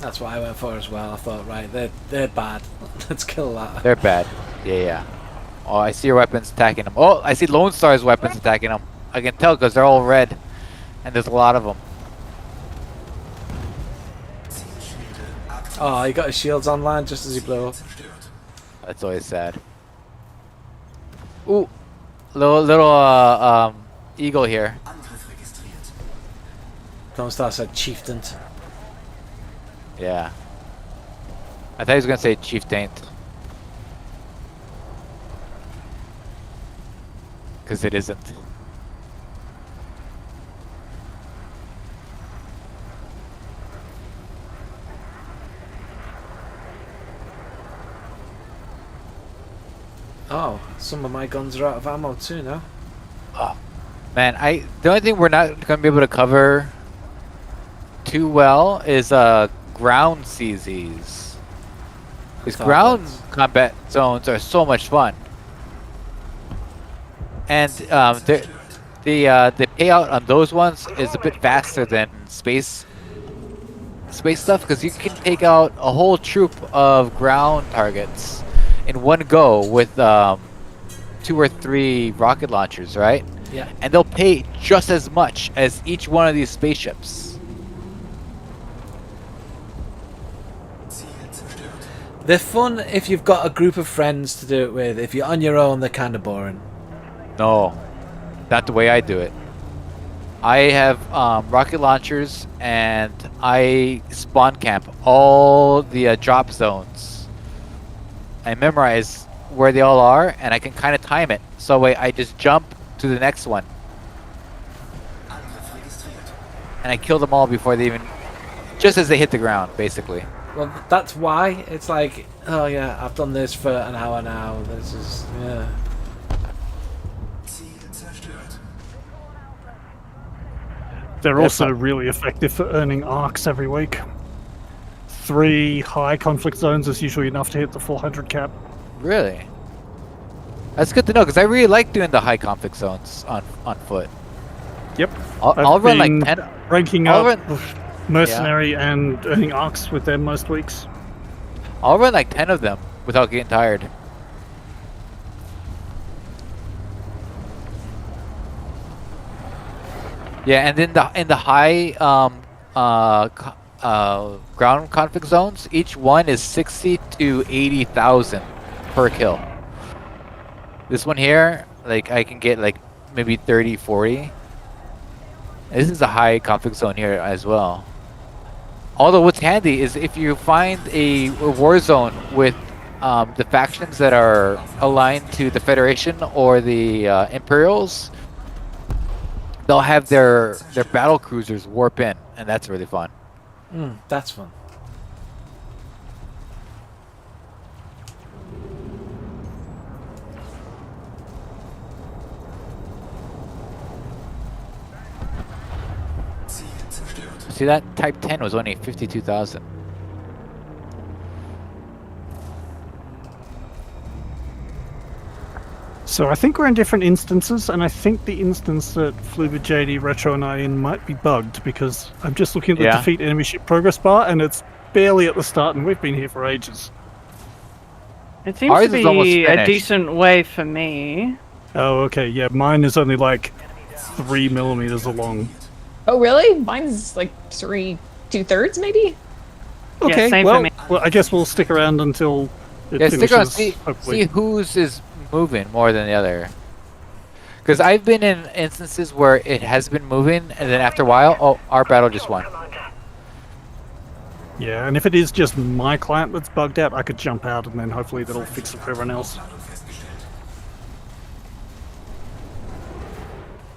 That's what I went for as well. I thought, right, they're bad. Let's kill that. They're bad. Yeah. Oh, I see your weapons attacking them. Oh, I see Lone Star's weapons attacking them. I can tell because they're all red. And there's a lot of them. Oh, he got his shields online just as he blew up. That's always sad. Ooh. Little eagle here. Lone Star said chieftain. Yeah. I thought he was gonna say chieftain. Because it isn't. Oh, some of my guns are out of ammo too now. Oh, man, the only thing we're not gonna be able to cover too well is ground CZs. Because ground combat zones are so much fun. And the payout on those ones is a bit faster than space stuff, because you can take out a whole troop of ground targets in one go with 2 or 3 rocket launchers, right? Yeah. And they'll pay just as much as each one of these spaceships. They're fun if you've got a group of friends to do it with. If you're on your own, they're kind of boring. No, not the way I do it. I have rocket launchers, and I spawn camp all the drop zones. I memorize where they all are, and I can kind of time it. So I just jump to the next one. And I kill them all before they even... just as they hit the ground, basically. Well, that's why. It's like, oh yeah, I've done this for an hour now. This is, yeah. They're also really effective for earning arcs every week. 3 high conflict zones is usually enough to hit the 400 cap. Really? That's good to know, because I really like doing the high conflict zones on foot. Yep. I'll run like been 10... ranking I'll up run- mercenary and earning arcs with them most weeks. I'll run like 10 of them without getting tired. Yeah, and then in the high ground conflict zones, each one is 60 to 80,000 per kill. This one here, like I can get like maybe 30, 40. This is a high conflict zone here as well. Although what's handy is if you find a war zone with the factions that are aligned to the Federation or the Imperials, they'll have their battle cruisers warp in, and that's really fun. That's fun. See, that Type 10 was only 52,000. So I think we're in different instances, and I think the instance that Fluba, JD, Retro, and I in might be bugged, because I'm just looking at the defeat enemy ship progress bar, and it's barely at the start, and we've been here for ages. It seems Ours to is almost be a finished. decent way for me. Oh, okay, yeah, mine is only like 3 millimeters along. Oh, really? Mine's like 2/3 maybe? Okay, same well, for me. well, I guess we'll stick around until it Yeah, finishes, stick around, see hopefully. whose is moving more than the other. Because I've been in instances where it has been moving, and then after a while, oh, our battle just won. Yeah, and if it is just my client that's bugged out, I could jump out and then hopefully that'll fix it for everyone else.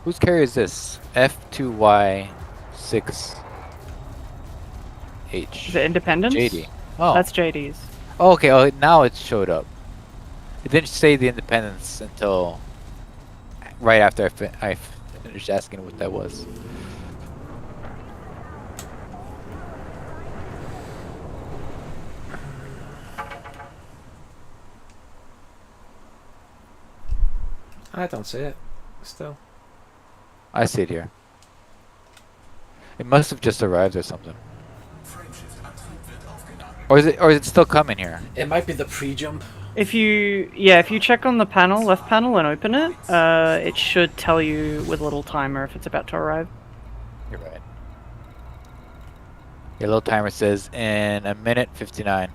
Whose carrier is this? F2Y6H. Is it Independence? JD. Oh. That's JD's. Oh, okay. Oh, now it showed up. It didn't say the Independence until right after I finished asking what that was. I don't see it. Still. I see it here. It must have just arrived or something. Or is it still coming here? It might be the pre-jump. If you check on the panel, left panel, and open it, it should tell you with a little timer if it's about to arrive. You're right. Your little timer says in a minute 59.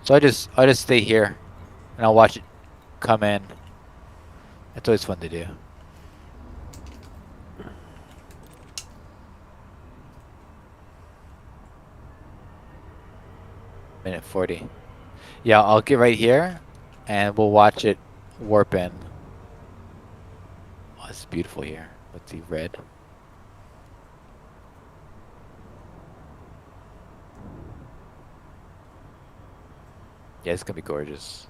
So I just stay here and I'll watch it come in. It's always fun to do. Minute 40. Yeah, I'll get right here and we'll watch it warp in. Oh, it's beautiful here. Let's see, red. Yeah, it's gonna be gorgeous.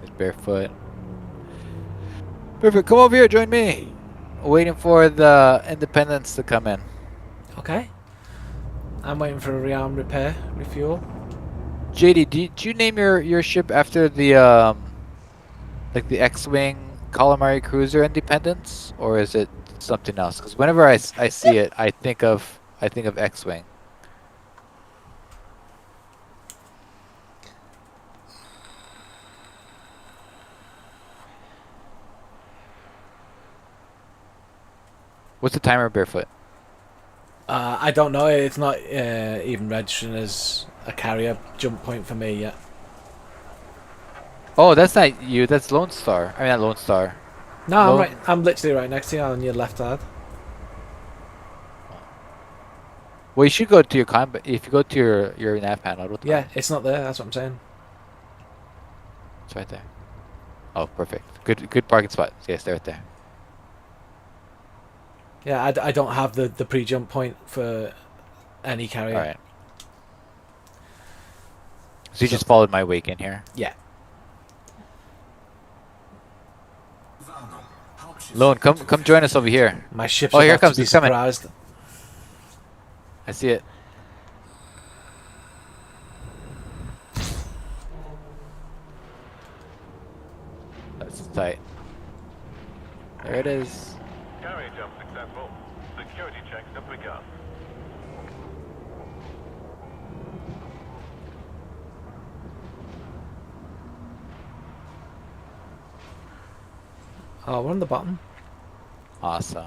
It's Barefoot. Barefoot, come over here, join me. Waiting for the Independence to come in. Okay. I'm waiting for a rearm repair, refuel. JD, did you name your ship after the like the X-wing calamari cruiser Independence, or is it something else? Because whenever I see it, I think of X-wing. What's the timer, Barefoot? I don't know. It's not even registering as a carrier jump point for me yet. Oh, that's not you. That's Lone Star. I mean, not Lone Star. No, I'm right. I'm literally right next to you on your left side. Well, you should go to your combat. If you go to your nav panel, it'll tell Yeah, you. it's not there. That's what I'm saying. It's right there. Oh, perfect. Good parking spot. Yes, they're right there. Yeah, I don't have the pre-jump point for any carrier. All right. So you just followed my wake in here. Yeah. Lone, come join us over here. My ship's Oh, here about to comes. be It's coming. surprised. I see it. That's tight. There it is. Carrier jump successful. Security checks have begun. Oh, we're on the bottom. Awesome.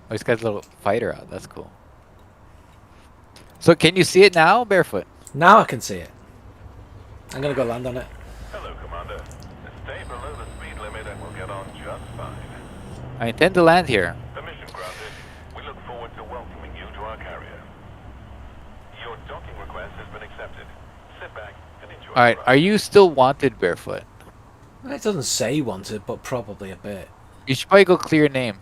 Oh, he's got a little fighter out. That's cool. So can you see it now, Barefoot? Now I can see it. I'm gonna go land on it. Hello, Commander. Stay below the speed limit and we'll get on just fine. I intend to land here. Permission granted. We look forward to welcoming you to our carrier. Your docking request has been accepted. Sit back and enjoy. All right. Are you still wanted, Barefoot? It doesn't say wanted, but probably a bit. You should probably go clear your name.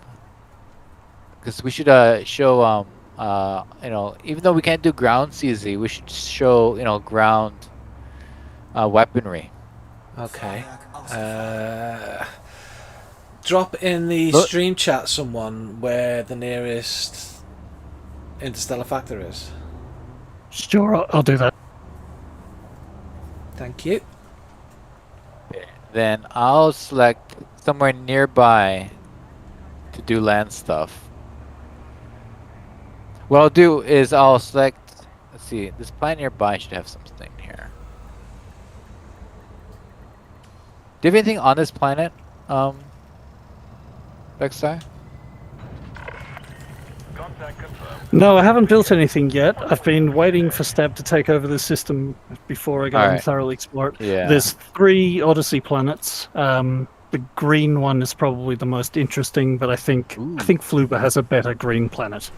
Because we should show you know, even though we can't do ground CZ, we should show, you know, ground weaponry. Okay. Drop in the Look. stream chat someone where the nearest interstellar factor is. Sure, I'll do that. Thank you. Then I'll select somewhere nearby to do land stuff. What I'll do is I'll select, let's see, this planet nearby should have something here. Do you have anything on this planet, Vexai? Contact Contact confirmed. No, I haven't built anything yet. I've been waiting for Stab to take over the system before I go and Alright. thoroughly explore it. Yeah. There's 3 Odyssey planets. The green one is probably the most interesting, but I think Fluba has a better green planet.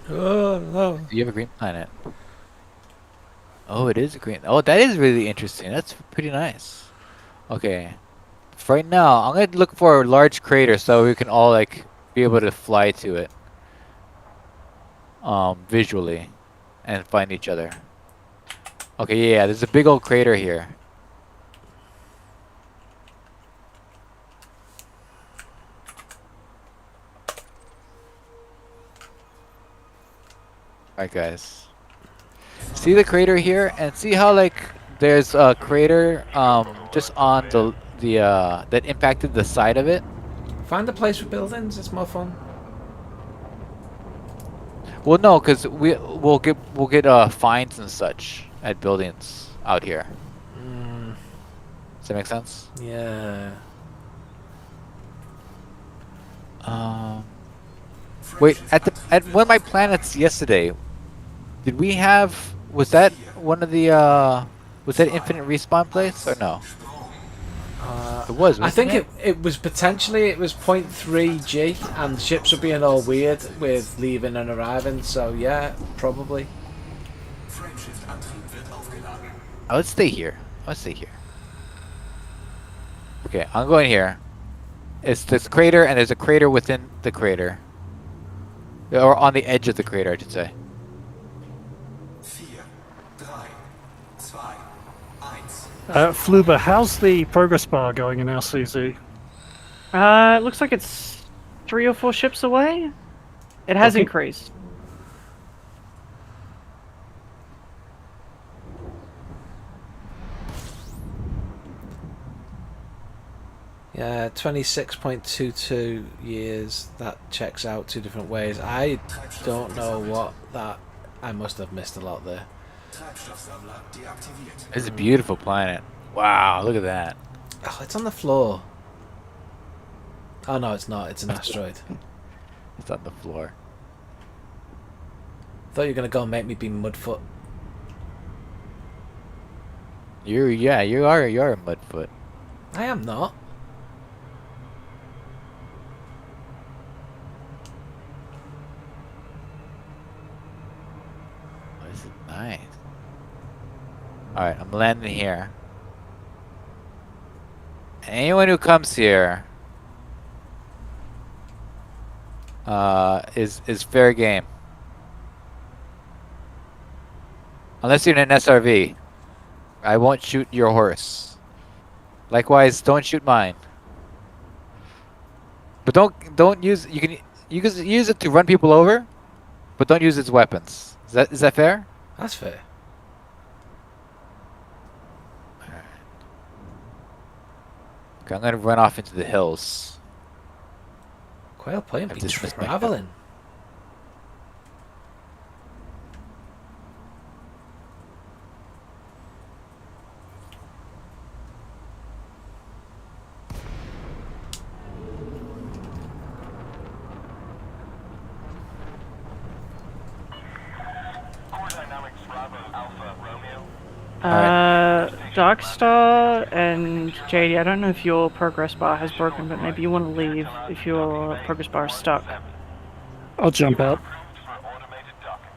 Oh no. You have a green planet. Oh, it is a green. Oh, that is really interesting. That's pretty nice. Okay. For right now, I'm gonna look for a large crater so we can all like be able to fly to it. Visually, and find each other. Okay, yeah, there's a big old crater here. Alright, guys. See the crater here, and see how like there's a crater just on the that impacted the side of it. Find a place for buildings. It's more fun. Well, no, because we'll get fines and such at buildings out here. Does that make sense? Yeah. Wait, at one of my planets yesterday, did we have? Was that one of the? Was that infinite respawn place or no? It was. I think wasn't it was potentially it was 0.3 G, and ships were being all weird with leaving and arriving. So yeah, probably. Let's stay here. Let's stay here. Okay, I'm going here. It's this crater, and there's a crater within the crater, or on the edge of the crater, I should say. 4, 3, 2, 1. Fluba, how's the progress bar going in our CZ? It looks like it's 3 or 4 ships away. It has Okay. increased. Yeah, 26.22 years. That checks out 2 different ways. I don't know what that. I must have missed a lot there. Treibstoffsammler deaktiviert. It's a beautiful planet. Wow, look at that. Oh, it's on the floor. Oh no, it's not. It's an asteroid. It's on the floor. Thought you were gonna go and make me be Mudfoot. You are a mudfoot. I am not. Oh, this is nice. Alright, I'm landing here. Anyone who comes here is fair game. Unless you're in an SRV. I won't shoot your horse. Likewise, don't shoot mine. But don't use you can use it to run people over, but don't use its weapons. Is that fair? That's fair. Okay, I'm gonna run off into the hills. Quail Point I've be disrespected. traveling. Core Dynamics Bravo Alpha Romeo. Darkstar and JD, I don't know if your progress bar has broken, but maybe you want to leave if your progress bar is stuck. I'll jump out. Approved for automated docking.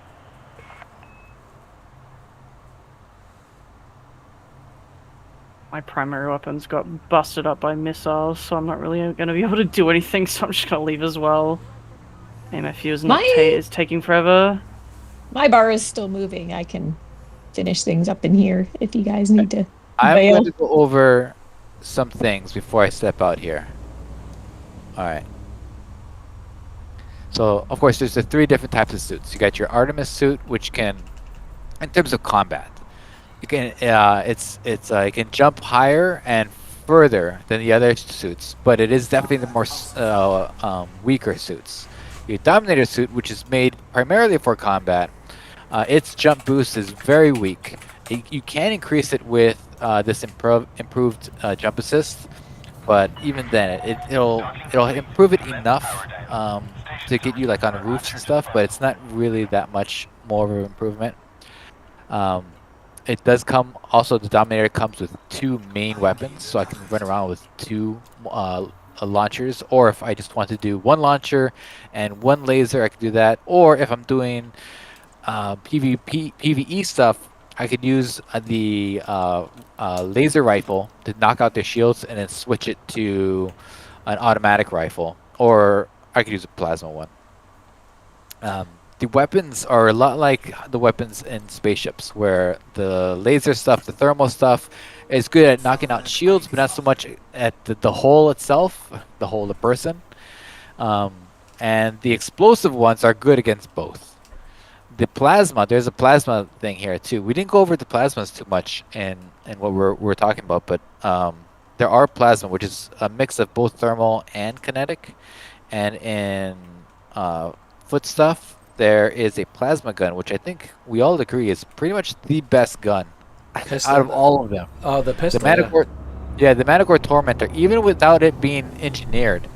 My primary weapons got busted up by missiles, so I'm not really going to be able to do anything, so I'm just going to leave as well. MFU is not is taking forever. My bar is still moving. I can finish things up in here if you guys need to I'm bail. going to go over some things before I step out here. Alright. So, of course, there's the 3 different types of suits. You got your Artemis suit, which can, in terms of combat, you can it can jump higher and further than the other suits, but it is definitely the more weaker suits. Your Dominator suit, which is made primarily for combat, its jump boost is very weak. You can increase it with this improved jump assist, but even then, it'll improve it enough to get you like on roofs and stuff, but it's not really that much more of an improvement. It does come also. The Dominator comes with 2 main weapons, so I can run around with 2 launchers. Or if I just want to do 1 launcher and 1 laser, I can do that. Or if I'm doing PvE stuff, I could use the laser rifle to knock out their shields and then switch it to an automatic rifle, or I could use a plasma one. The weapons are a lot like the weapons in spaceships, where the laser stuff, the thermal stuff, is good at knocking out shields, but not so much at the hull itself, the hull of the person. And the explosive ones are good against both. The plasma, there's a plasma thing here too. We didn't go over the plasmas too much in what we're talking about, but there are plasma, which is a mix of both thermal and kinetic. And in foot stuff, there is a plasma gun, which I think we all agree is pretty much the best gun out of all of them. Oh, the pistol. The Manticore, yeah, the Manticore Tormentor, even without it being engineered,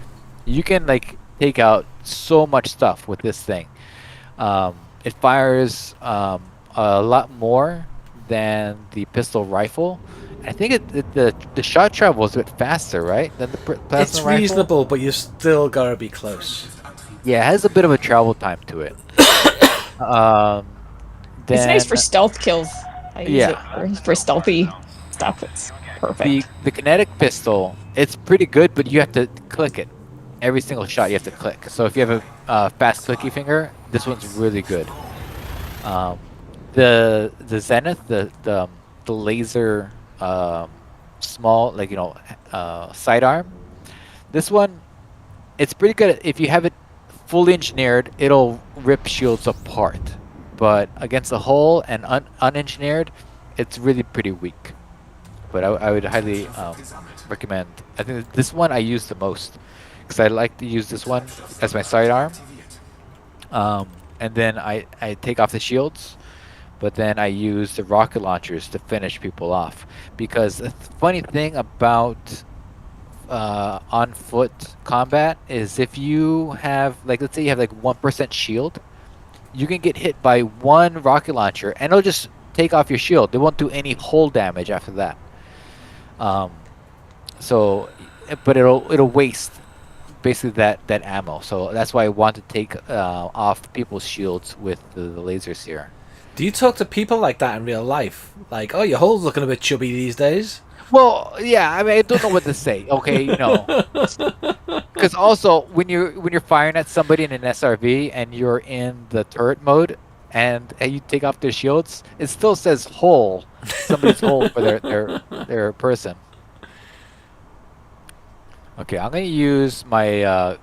you can like take out so much stuff with this thing. It fires a lot more than the pistol rifle. I think the shot travel is a bit faster, right, than the plasma It's rifle? reasonable, but you still gotta be close. Yeah, it has a bit of a travel time to it. It's nice for stealth kills. I use Yeah. it for stealthy stuff. It's perfect. The kinetic pistol, it's pretty good, but you have to click it. Every single shot you have to click. So if you have a fast clicky finger, this one's really good. The Zenith, the laser small, like, you know, sidearm. This one, it's pretty good. If you have it fully engineered, it'll rip shields apart. But against the hull and unengineered, it's really pretty weak. But I would highly recommend. I think this one I use the most, because I like to use this one as my sidearm. And then I take off the shields, but then I use the rocket launchers to finish people off. Because the funny thing about on foot combat is if you have, like, let's say you have like 1% shield, you can get hit by 1 rocket launcher and it'll just take off your shield. It won't do any hull damage after that. So, but it'll waste basically that ammo. So that's why I want to take off people's shields with the lasers here. Do you talk to people like that in real life? Like, oh, your hole's looking a bit chubby these days. Well, yeah. I mean, I don't know what to say. Okay, you know, because also when you're firing at somebody in an SRV and you're in the turret mode and you take off their shields, it still says hole, somebody's hole for their person. Okay, I'm gonna use my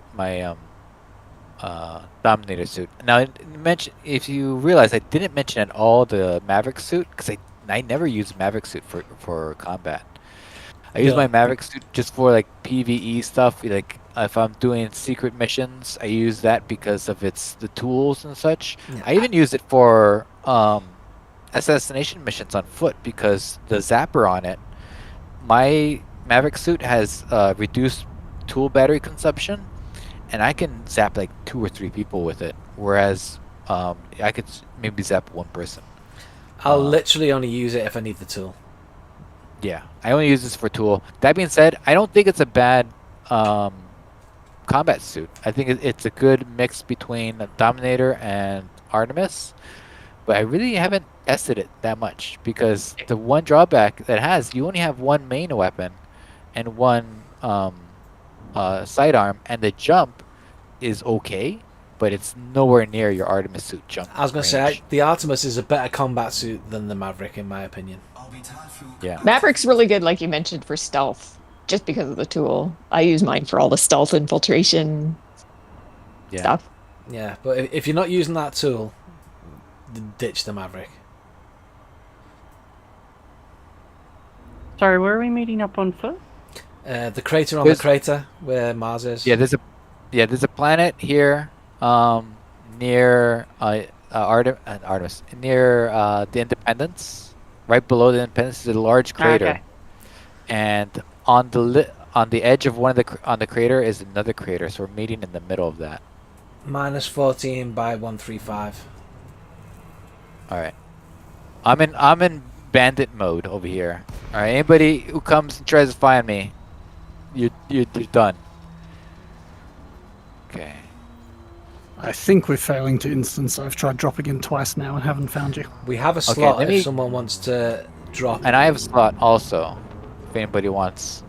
Dominator suit. Now, if you realize, I didn't mention at all the Maverick suit, because I never use Maverick suit for combat. I use my Maverick suit just for like PvE stuff. Like if I'm doing secret missions, I use that because of the tools and such. Yeah. I even use it for assassination missions on foot, because the zapper on it, my Maverick suit has reduced tool battery consumption, and I can zap like 2 or 3 people with it, whereas I could maybe zap 1 person. I'll literally only use it if I need the tool. Yeah, I only use this for tool. That being said, I don't think it's a bad combat suit. I think it's a good mix between a Dominator and Artemis, but I really haven't tested it that much, because the one drawback that has, you only have 1 main weapon and 1 sidearm, and the jump is okay, but it's nowhere near your Artemis suit jump. I was going to say, the Artemis is a better combat suit than the Maverick, in my opinion. Yeah. Maverick's really good, like you mentioned, for stealth, just because of the tool. I use mine for all the stealth infiltration stuff. Yeah, but if you're not using that tool, ditch the Maverick. Sorry, where are we meeting up on foot? The crater on the crater where Mars is. Yeah, there's a planet here near Artemis, near the Independence. Right below the Independence is a large crater, Okay. and on the edge of on the crater is another crater. So we're meeting in the middle of that. Minus 14 by 135. All right. I'm in bandit mode over here. All right. Anybody who comes and tries to find me, you're done. Okay. I think we're failing to instance. I've tried dropping in twice now and haven't found you. We have a slot let if me- someone wants to drop. And I have a slot also, if anybody wants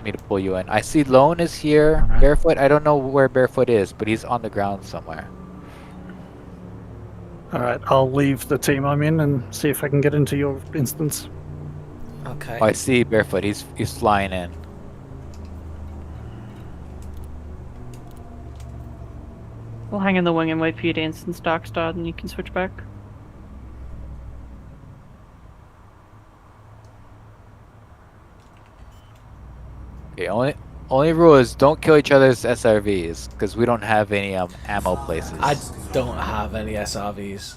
me to pull you in. I see Lone is here. Alright. Barefoot. I don't know where Barefoot is, but he's on the ground somewhere. Alright, I'll leave the team I'm in and see if I can get into your instance. Okay. Oh, I see Barefoot. He's flying in. We'll hang in the wing and wait for you to instance Darkstar, and you can switch back. Okay. Only rule is don't kill each other's SRVs because we don't have any ammo places. I don't have any SRVs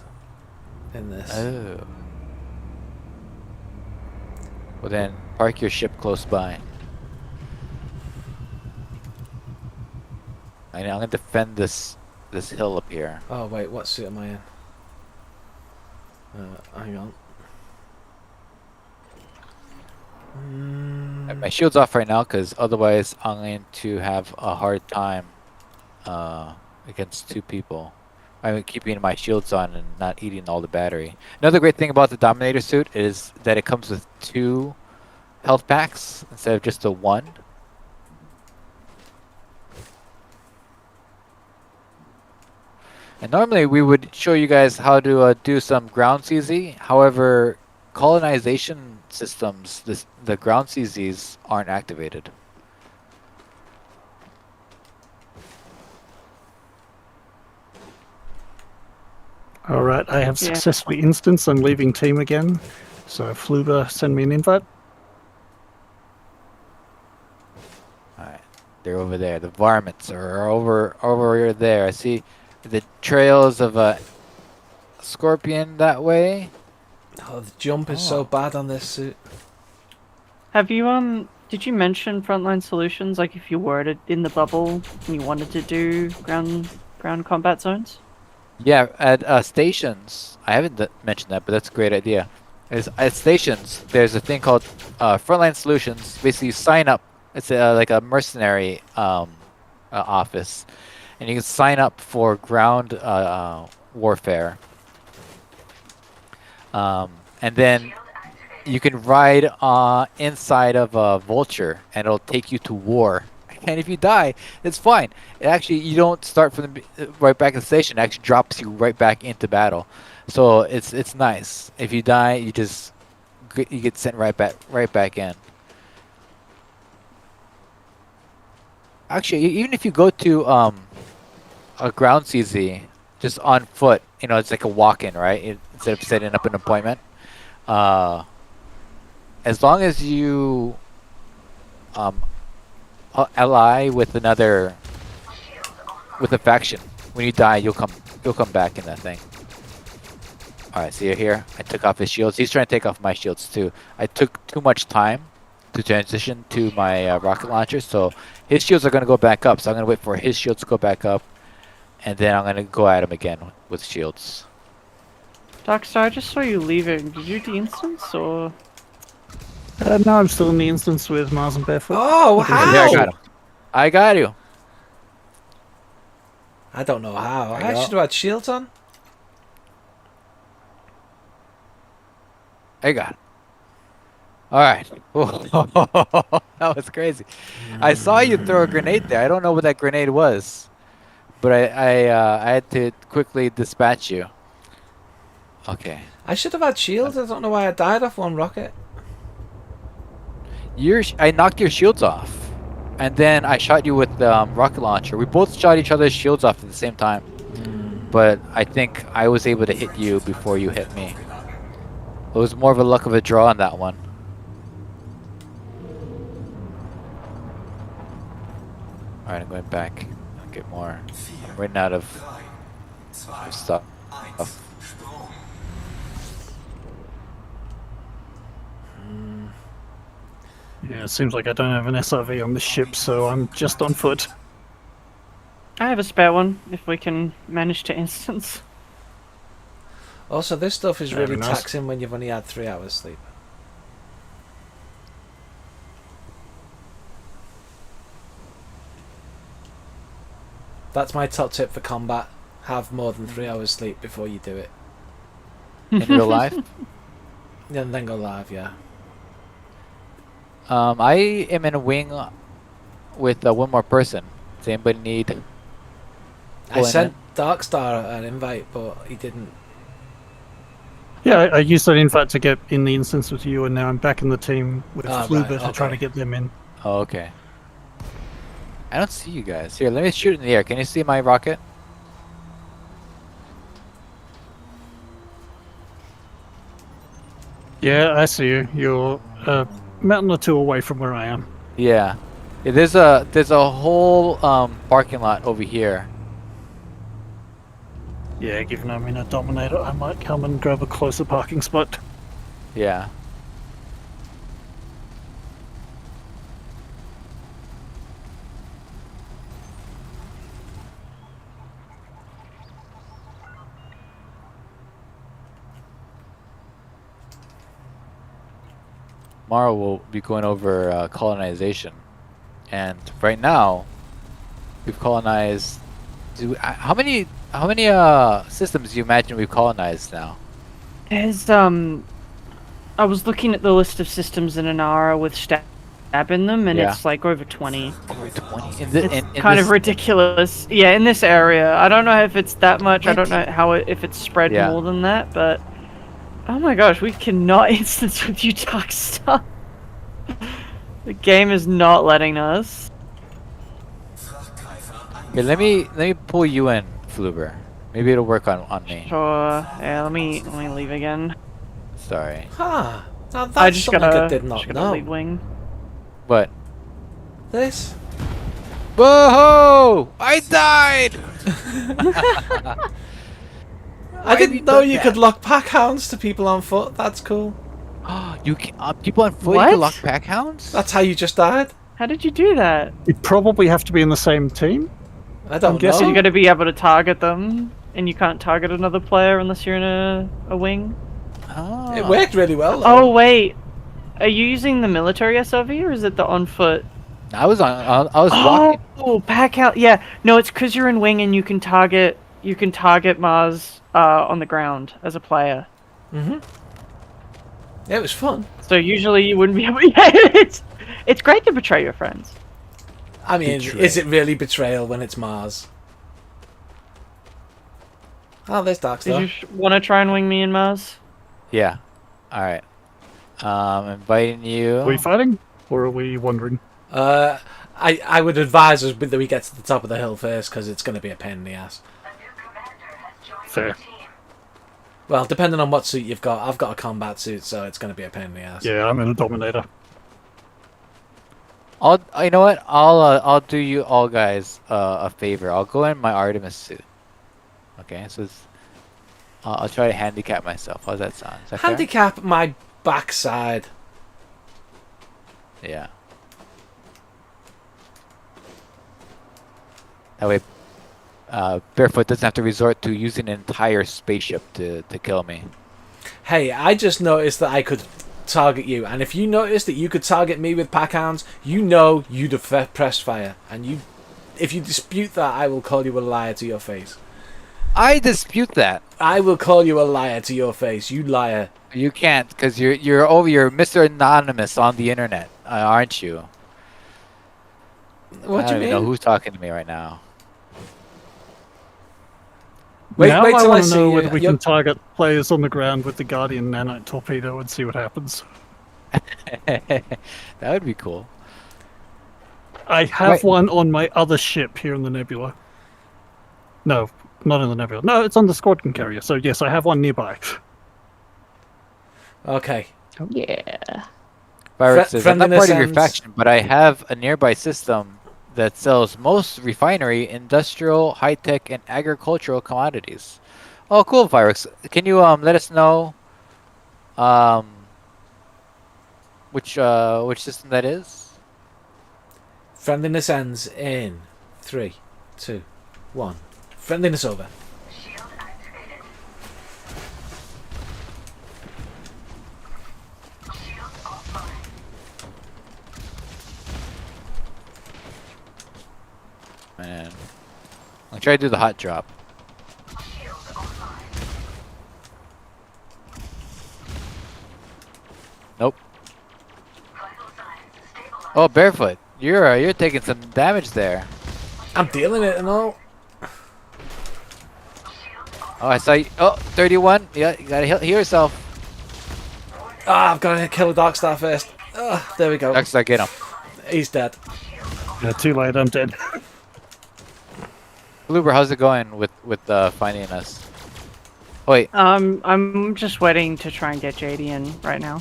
in this. Oh. Well then, park your ship close by. I'm gonna defend this hill up here. Oh wait, what suit am I in? Hang on. My shield's off right now because otherwise I'm going to have a hard time against two people. I'm keeping my shields on and not eating all the battery. Another great thing about the Dominator suit is that it comes with 2 health packs instead of just the 1. And normally we would show you guys how to do some ground CZ. However, colonization systems, the ground CZs aren't activated. Alright, I have successfully instanced. I'm leaving team again. So Fluber, send me an invite. Alright, they're over there. The varmints are over there. I see the trails of a scorpion that way. Oh, the jump is so bad on this suit. Have you did you mention Frontline Solutions? Like if you were in the bubble and you wanted to do ground combat zones? Yeah, at stations. I haven't mentioned that, but that's a great idea. At stations, there's a thing called Frontline Solutions. Basically, you sign up. It's like a mercenary office, and you can sign up for ground warfare. And then you can ride inside of a vulture, and it'll take you to war. And if you die, it's fine. It actually, you don't start from the right back at the station. It actually drops you right back into battle. So it's nice. If you die, you get sent right back in. Actually, even if you go to a ground CZ just on foot, it's like a walk-in, right? Instead of setting up an appointment. As long as you ally with a faction, when you die, you'll come back in that thing. All right, see you here. I took off his shields. He's trying to take off my shields too. I took too much time to transition to my rocket launcher, so his shields are gonna go back up. So I'm gonna wait for his shields to go back up, and then I'm gonna go at him again with shields. Darkstar, I just saw you leaving. Did you de-instance or? No, I'm still in the instance with Mars and Barefoot. Oh, how? There, I got him. I got you. I don't know how. There you I go. should have had shields on. I got it. All right. That was crazy. I saw you throw a grenade there. I don't know what that grenade was, but I had to quickly dispatch you. Okay. I should have had shields. I don't know why I died off one rocket. I knocked your shields off, and then I shot you with the rocket launcher. We both shot each other's shields off at the same time, but I think I was able to hit you before you hit me. It was more of a luck of a draw on that one. Alright, I'm going back. I'll get more. I'm running out of stuff. Yeah, it seems like I don't have an SRV on this ship, so I'm just on foot. I have a spare one if we can manage to instance. Also, this stuff is That'd really be nice. taxing when you've only had 3 hours sleep. That's my top tip for combat. Have more than 3 hours sleep before you do it. In real life. And then go live, yeah. I am in a wing with one more person. Does anybody need? I pulling sent in? Darkstar an invite, but he didn't. Yeah, I used that invite to get in the instance with you, and now I'm back in the team with Ah, Fluber right, to try to okay. get them in. Oh, okay. I don't see you guys. Here, let me shoot in the air. Can you see my rocket? Yeah, I see you. You're a mountain or two away from where I am. Yeah. Yeah, there's a whole parking lot over here. Yeah, given I'm in a Dominator, I might come and grab a closer parking spot. Yeah. Tomorrow we'll be going over colonization, and right now we've colonized. How many systems do you imagine we've colonized now? There's I was looking at the list of systems in Anara with stab in them, and Yeah. it's like over 20. Over 20. It's kind of ridiculous. Yeah, in this area. I don't know if it's that much. I don't know if it's spread Yeah. more than that, but oh my gosh, we cannot instance with you talk stuff. The game is not letting us. Here, let me pull you in, Fluber. Maybe it'll work on me. Sure. Yeah, let me leave again. Sorry. Huh. Now that's I just something gotta, I did not just gotta leave know. wing. What? This? Whoa! I died! I didn't know you could lock pack hounds to people on foot. That's cool. You can people on foot What? can lock pack hounds? That's how you just died? How did you do that? You probably have to be in the same team. I don't guessing So know. you gotta be able to target them, and you can't target another player unless you're in a wing. Oh. It worked really well, though. Oh wait, are you using the military SRV or is it the on foot? I was walking. Oh, pack out. Yeah, no, it's because you're in wing and you can target Mars on the ground as a player. Mm-hmm. Yeah, it was fun. So usually you wouldn't be able. Yeah, it's great to betray your friends. I mean, Betray. is it really betrayal when it's Mars? Oh, there's Darkstar. Did you want to try and wing me in Mars? Yeah. All right. Inviting you. Are we fighting? Or are we wandering? I would advise us that we get to the top of the hill first, because it's going to be a pain in the ass. Fair. Well, depending on what suit you've got. I've got a combat suit, so it's going to be a pain in the ass. Yeah, I'm in a Dominator. You know what? I'll do you all guys a favor. I'll go in my Artemis suit. Okay, so I'll try to handicap myself. How's that sound? Is that fair? Handicap my backside. Yeah. That way, Barefoot doesn't have to resort to using an entire spaceship to kill me. Hey, I just noticed that I could target you, and if you noticed that you could target me with pack hounds, you know you'd have pressed fire. And if you dispute that, I will call you a liar to your face. I dispute that. I will call you a liar to your face, you liar. You can't, because you're Mr. Anonymous on the internet, aren't you? What I do don't you even know mean? who's talking to me right now. Wait now till I I want to see know you. whether we You're- can target players on the ground with the Guardian nanite torpedo and see what happens. That would be cool. I have Right. one on my other ship here in the Nebula. No, not in the Nebula. No, it's on the squadron carrier. So yes, I have one nearby. Okay. Yeah. Virus says, I'm not friendliness part of your ends. faction, but I have a nearby system that sells most refinery, industrial, high-tech, and agricultural commodities. Oh, cool, Virus. Can you let us know which system that is? Friendliness ends in 3, 2, 1. Friendliness over. Man. I'll try to do the hot drop. Nope. Oh, Barefoot. You're taking some damage there. I'm dealing it and all. Oh, I saw you. Oh, 31. Yeah, you gotta heal yourself. Ah, I've got to kill the Darkstar first. There we go. Darkstar, get him. He's dead. Yeah, too late. I'm dead. Bloober, how's it going with finding us? Oh, wait. I'm just waiting to try and get JD in right now.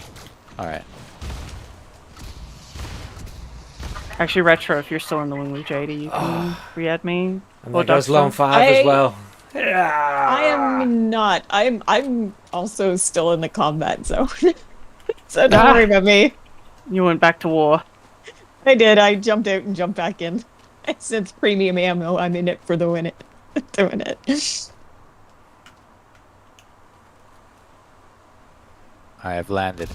All right. Actually, Retro, if you're still in the wing with JD, you can re-add me. And there goes Lone 5 as well. Yeah. I am not. I'm also still in the combat zone. So don't worry about me. You went back to war. I did. I jumped out and jumped back in. Since premium ammo, I'm in it for the win it. Doing it. I have landed.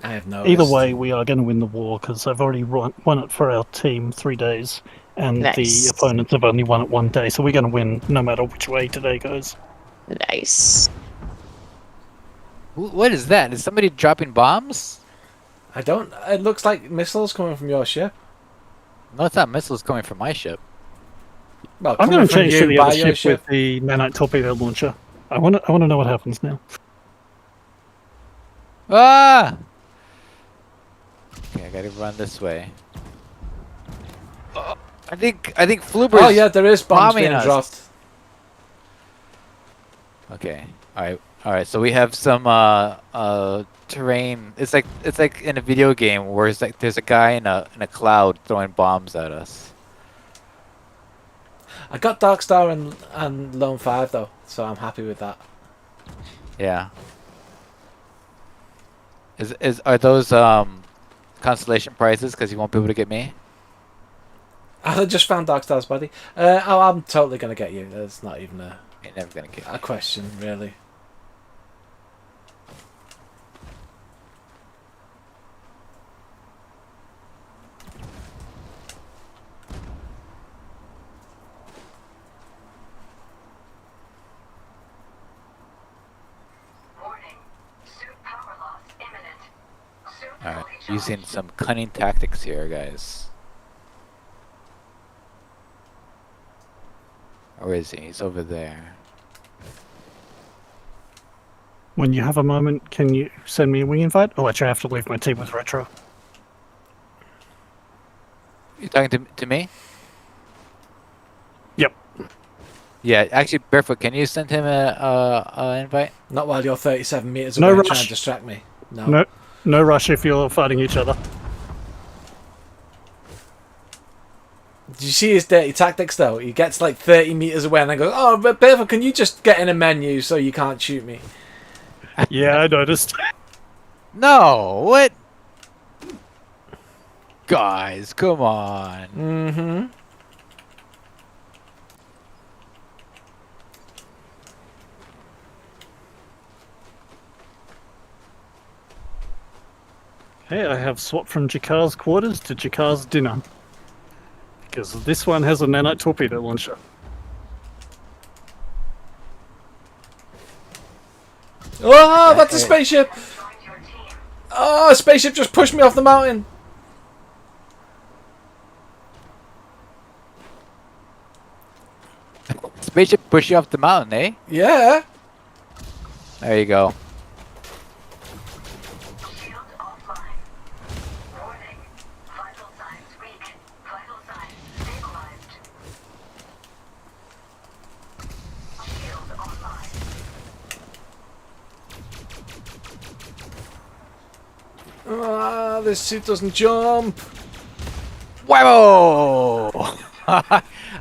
I have no. Either way, we are going to win the war because I've already won it for our team 3 days, and Nice. the opponents have only won it 1 day, so we're going to win no matter which way today goes. Nice. What is that? Is somebody dropping bombs? I don't. It looks like missiles coming from your ship. No, it's not missiles coming from my ship. Well, I'm coming going to from change you to the by other your ship with the nanite torpedo launcher. I want to know what happens now. Ah! Okay, I gotta run this way. Oh, I think Floober's Oh yeah, there is bombs bombing being us. dropped. Okay. All right. So we have some terrain. It's like in a video game where it's like there's a guy in a cloud throwing bombs at us. I got Darkstar and Lone 5 though, so I'm happy with that. Yeah. Are those constellation prizes because you won't be able to get me? I just found Darkstar's body. I'm totally gonna get you. That's not even You're never gonna get a me. question, really. Alright, using some cunning tactics here, guys. Where is he? He's over there. When you have a moment, can you send me a wing invite? Oh, actually, I have to leave my team with Retro. You talking to me? Yep. Yeah, actually, Barefoot, can you send him a invite? Not while you're 37 meters No away and rush. trying to distract me. No. No rush if you're fighting each other. Did you see his dirty tactics though? He gets like 30 meters away and then goes, "Oh, but Barefoot, can you just get in a menu so you can't shoot me?" Yeah, I noticed. No, what? Guys, come on. Mm-hmm. Hey, I have swapped from Jakar's quarters to Jakar's dinner. Because this one has a nanite torpedo launcher. Oh, that's a spaceship! Oh, a spaceship just pushed me off the mountain! Spaceship push you off the mountain, eh? Yeah! There you go. Ah, this suit doesn't jump! Whoa!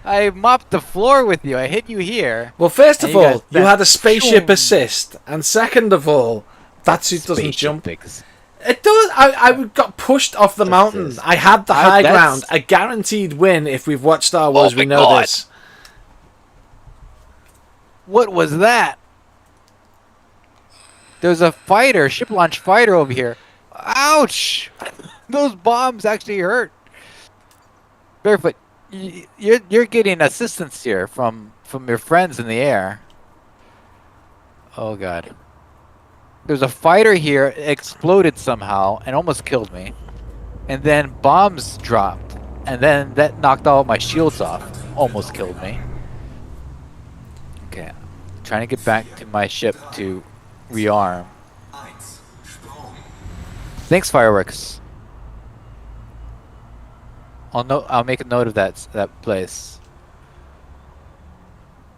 I mopped the floor with you. I hit you here. Well, first of And you all, got you that had a spaceship shoom. assist, and second of all, that suit doesn't Spaceship jump. pigs. It does. I got pushed off the mountain. is- I had the How- high that's- ground. A guaranteed win if we've watched Star Wars. Oh We my know God. this. What was that? There's a fighter, ship launch fighter over here. Ouch! Those bombs actually hurt. Barefoot, you're getting assistance here from your friends in the air. Oh god. There's a fighter here, it exploded somehow and almost killed me. And then bombs dropped. And then that knocked all my shields off. Almost killed me. Okay. Trying to get back to my ship to rearm. Thanks, fireworks. I'll make a note of that place.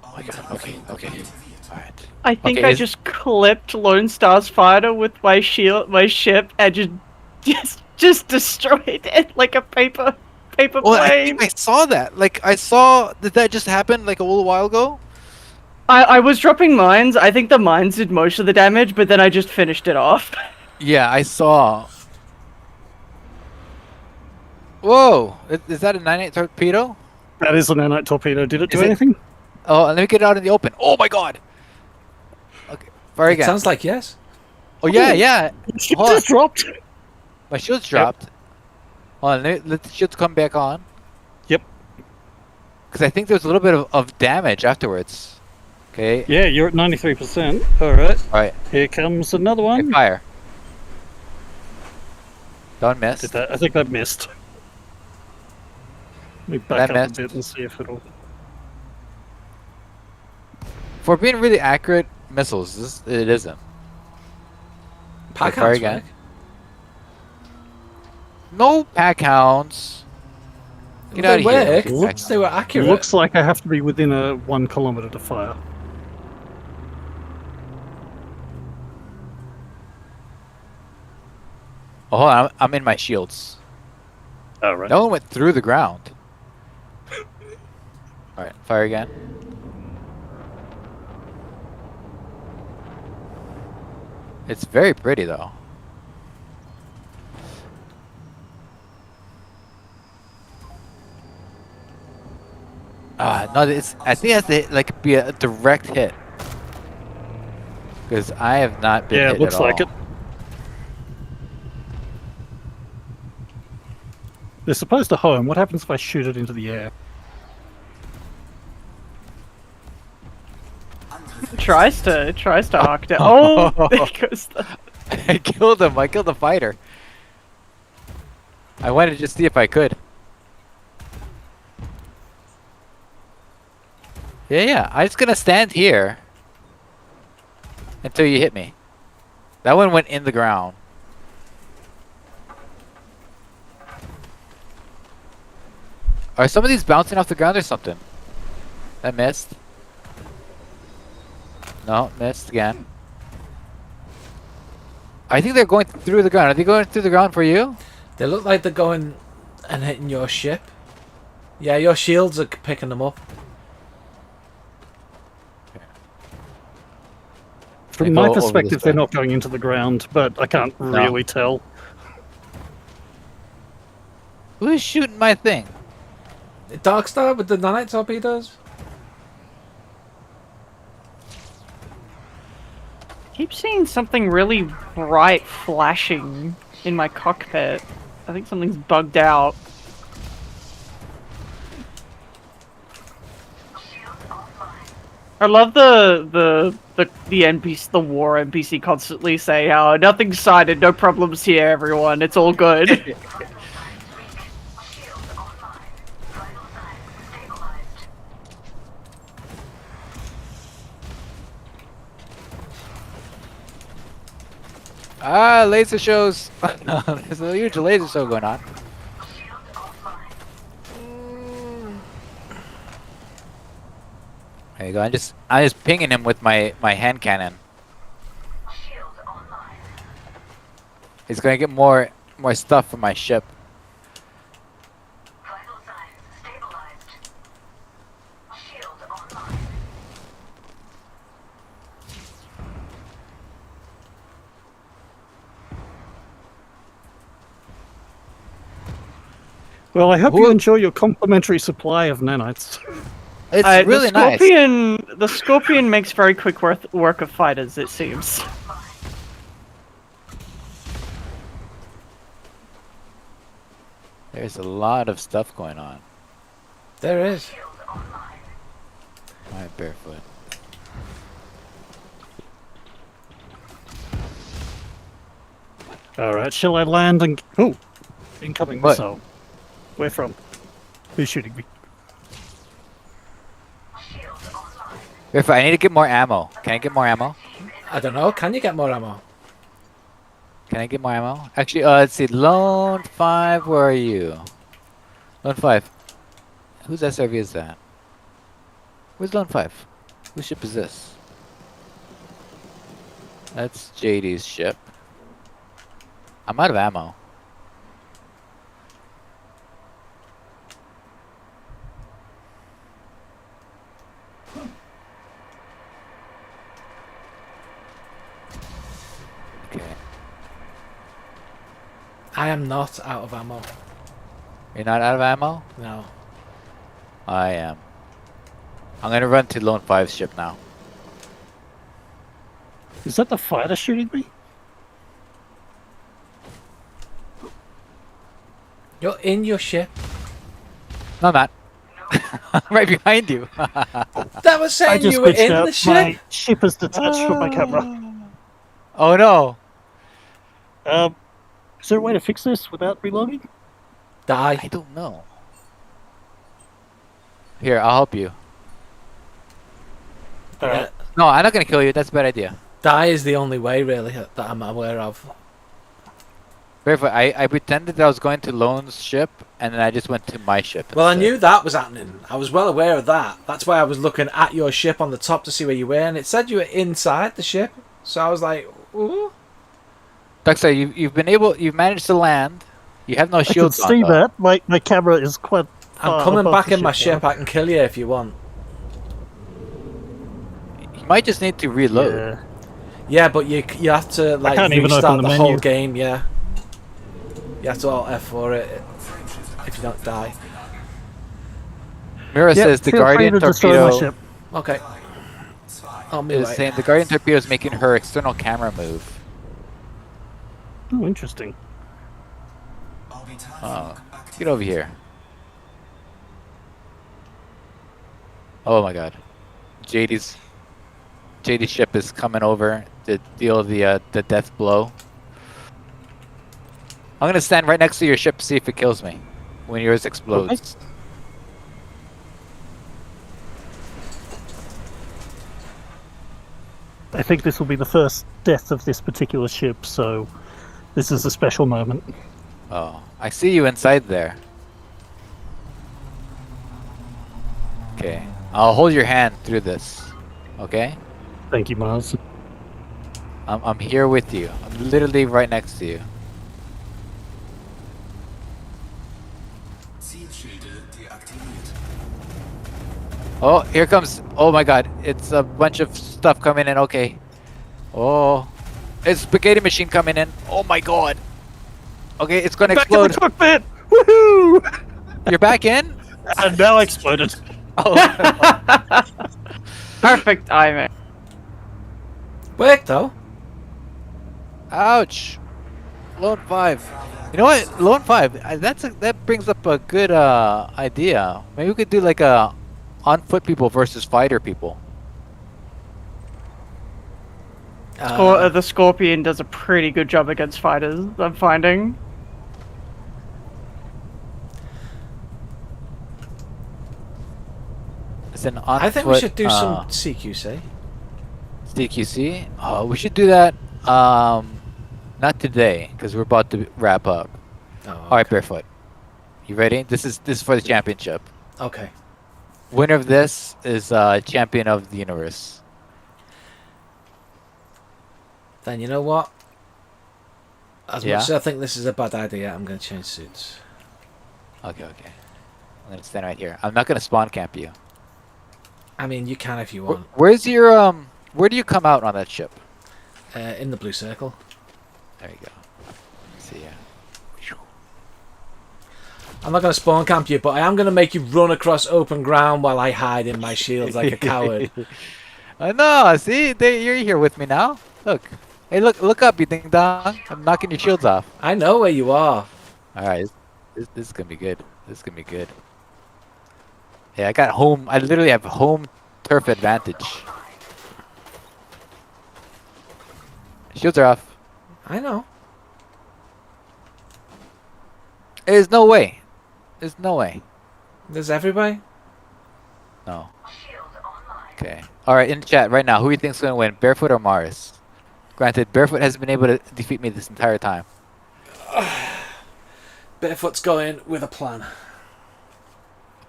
Oh my god, okay. Alright. I think Okay, I just clipped Lone Star's fighter with my ship, and just destroyed it like a paper Well, I plane. think I saw that. Like, did that just happen like a little while ago? I was dropping mines. I think the mines did most of the damage, but then I just finished it off. Yeah, I saw. Whoa! Is that a 9.8 torpedo? That is an nanite torpedo. Did it do Is it- anything? Oh, let me get it out in the open. Oh my god! Okay, fire It again. sounds like yes. Oh yeah. Ship Hold on. just dropped. My shield's dropped. Hold on, let the shields come back on. Yep. Because I think there's a little bit of damage afterwards. Okay. Yeah, you're at 93%. Alright. Alright. Here comes another Okay, one. fire. Don't miss. Did that? I think that missed. Let me back That up missed. a bit and see if it'll... For being really accurate missiles, it isn't. Pack fire hounds, again. right? No pack hounds. Get out of here. Worked. Looks- They were accurate. Looks like I have to be within a 1 kilometer to fire. Oh, hold on, I'm in my shields. Alright. No one went through the ground. Alright, fire again. It's very pretty though. No, I think it has to be a direct hit. Because I have not been Yeah, hit it looks at like all. it. They're supposed to home. What happens if I shoot it into the air? tries to arc down. Oh, there goes the... I killed him. I killed the fighter. I wanted to just see if I could. Yeah. I'm just gonna stand here until you hit me. That one went in the ground. Are some of these bouncing off the ground or something? That missed. No, missed again. I think they're going through the ground. Are they going through the ground for you? They look like they're going and hitting your ship. Yeah, your shields are picking them up. From They my go over perspective, this they're way. not going into the ground, but I can't really tell. Who's shooting my thing? Darkstar with the nanite torpedoes? keep seeing something really bright flashing in my cockpit. I think something's bugged out. I love the NPC, the war NPC constantly say how nothing's sighted, no problems here, everyone. It's all good. Ah, laser shows. There's a huge laser show going on. There you go. I'm just pinging him with my hand cannon. He's gonna get more stuff from my ship. Well, I hope Who- you enjoy your complimentary supply of nanites. It's really nice. The Scorpion makes very quick work of fighters, it seems. There's a lot of stuff going on. There is. Alright, Barefoot. Alright, shall I land and... Oh! Incoming What? missile. Where from? Who's shooting me? Barefoot, I need to get more ammo. Can I get more ammo? I don't know. Can you get more ammo? Can I get more ammo? Actually, let's see. Lone 5, where are you? Lone 5. Whose SRV is that? Where's Lone 5? Whose ship is this? That's JD's ship. I'm out of ammo. Okay. I am not out of ammo. You're not out of ammo? No. I am. I'm gonna run to Lone 5's ship now. Is that the fighter shooting me? You're in your ship. No, I'm not. I'm right behind you. That was I saying just you were glitched in out. the ship. My ship is detached from my camera. Oh no. Is there a way to fix this without reloading? I Die. don't know. Here, I'll help you. Yeah. No, I'm not gonna kill you. That's a bad idea. Die is the only way, really, that I'm aware of. Barefoot, I pretended that I was going to Lone's ship, and then I just went to my ship. Well, I instead. knew that was happening. I was well aware of that. That's why I was looking at your ship on the top to see where you were, and it said you were inside the ship. So I was like, ooh. Duxar, you've managed to land. You have no I can shields on. see though. that. My camera is quite far I'm coming above back the in my now. ship. I can kill you if you want. You might just need to reload. Yeah. Yeah, but you have to like can't even restart open the the whole menu. game. Yeah. You have to alt F for it if you don't die. Mira Yep, says the feel free Guardian to destroy my torpedo ship. Okay. I'll be is right. saying the Guardian torpedo is making her external camera move. Oh, interesting. Oh, get over here. Oh my God, JD's ship is coming over to deal the death blow. I'm gonna stand right next to your ship, see if it kills me when yours explodes. I think this will be the first death of this particular ship, so this is a special moment. Oh, I see you inside there. Okay, I'll hold your hand through this. Okay, Thank you, Mars. I'm here with you. I'm literally right next to you. Zielschilde deaktiviert. Oh, here comes. Oh my God, it's a bunch of stuff coming in. Okay. Oh, it's spaghetti machine coming in. Oh my God. Okay, it's gonna Back in the explode. cockpit! Woohoo! You're back in. And now exploded. Oh. Perfect timing. Worked though. Ouch. Lone 5. You know what? Lone 5. That brings up a good idea. Maybe we could do like a on foot people versus fighter people. The Scorpion does a pretty good job against fighters, I'm finding. It's an on I think we foot, should do some CQC. CQC. Oh, we should do that. Not today because we're about to wrap up. Oh, All right, Barefoot. You ready? This is for the championship. Okay. Winner of this is champion of the universe. Then you know what? As Yeah? much as I think this is a bad idea, I'm going to change suits. Okay. I'm gonna stand right here. I'm not gonna spawn camp you. I mean, you can if you want. Where's your Where do you come out on that ship? In the blue circle. There you go. See ya. I'm not going to spawn camp you, but I am going to make you run across open ground while I hide in my shields like a coward. I know. See, you're here with me now. Look. Hey, look up, you ding dong. I'm knocking your shields off. I know where you are. All right, this is gonna be good. This is gonna be good. Yeah, I got home. I literally have home turf advantage. Shields are off. I know. There's no way. There's no way. There's everybody. No. Okay. All right, in the chat right now, who do you think's gonna win, Barefoot or Mars? Granted, Barefoot has been able to defeat me this entire time. Barefoot's going with a plan.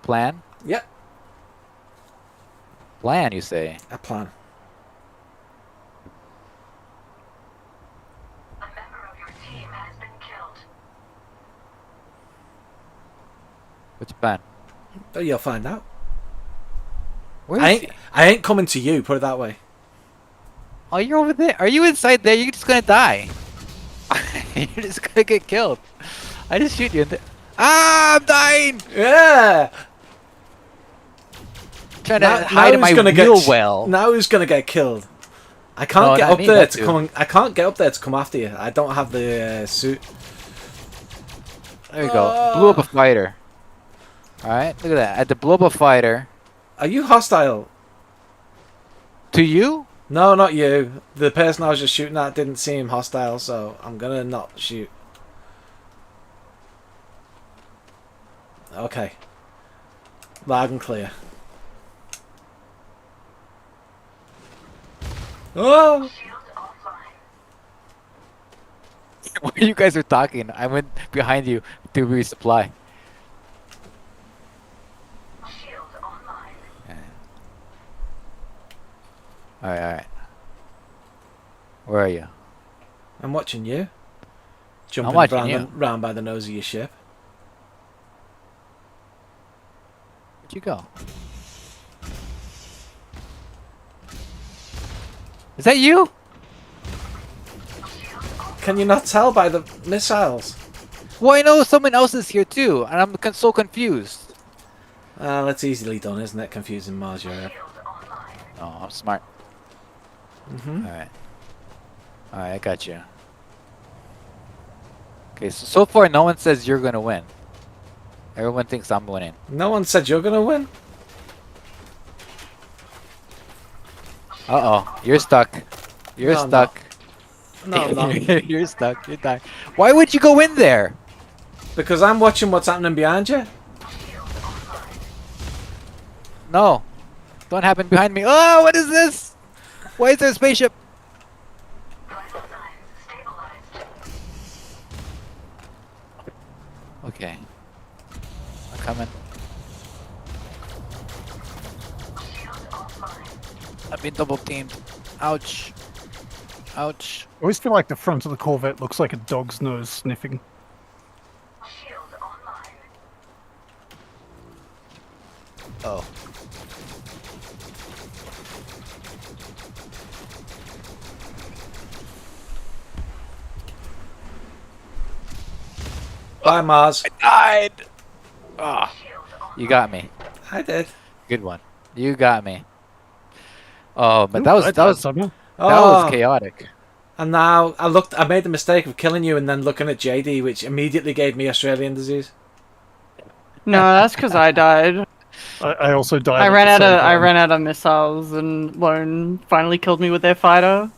Plan? Yep, Plan, you say? a plan. A member of your team has been killed. What's your plan? Oh, you'll find out. Where I is he? ain't coming to you. Put it that way. Oh, you're over there. Are you inside there? You're just gonna die. You're just gonna get killed. I just shoot you in there. Ah, I'm dying! Yeah. Trying to hide in my wheel well. Now who's gonna get killed? I can't No, get not up me, there not to you. come. I can't get up there to come after you. I don't have the suit. There you go. Blew up a fighter. Alright, look at that. I had to blow up a fighter. Are you hostile? To you? No, not you. The person I was just shooting at didn't seem hostile, so I'm gonna not shoot. Okay. Loud and clear. Oh! While you guys were talking, I went behind you to resupply. Alright, alright. Where are you? I'm watching you. Jumping watching round, you. round by the nose of your ship. Where'd you go? Is that you? Can you not tell by the missiles? Well, I know someone else is here too, and I'm so confused. That's easily done, isn't it? Confusing Mars Europe. Oh, I'm smart. Alright. Alright, I got you. Okay, so far no one says you're gonna win. Everyone thinks I'm winning. No one said you're gonna win. Uh-oh, you're stuck. You're No, I'm stuck. No, I'm not. You're stuck. You're dying. Why would you go in there? Because I'm watching what's happening behind you. No. Don't happen behind me. Oh, what is this? Why is there a spaceship? Okay. I'm coming. I've been double teamed. Ouch. Ouch. I always feel like the front of the Corvette looks like a dog's nose sniffing. Oh. Bye, Mars. I died. Ah. You got me. I did. Good one. You got me. Oh, but Ooh, that was Oh. chaotic. And now I made the mistake of killing you and then looking at JD, which immediately gave me Australian disease. No, that's because I died. I also died. I at ran the out same of time. ran out of missiles, and Lone finally killed me with their fighter.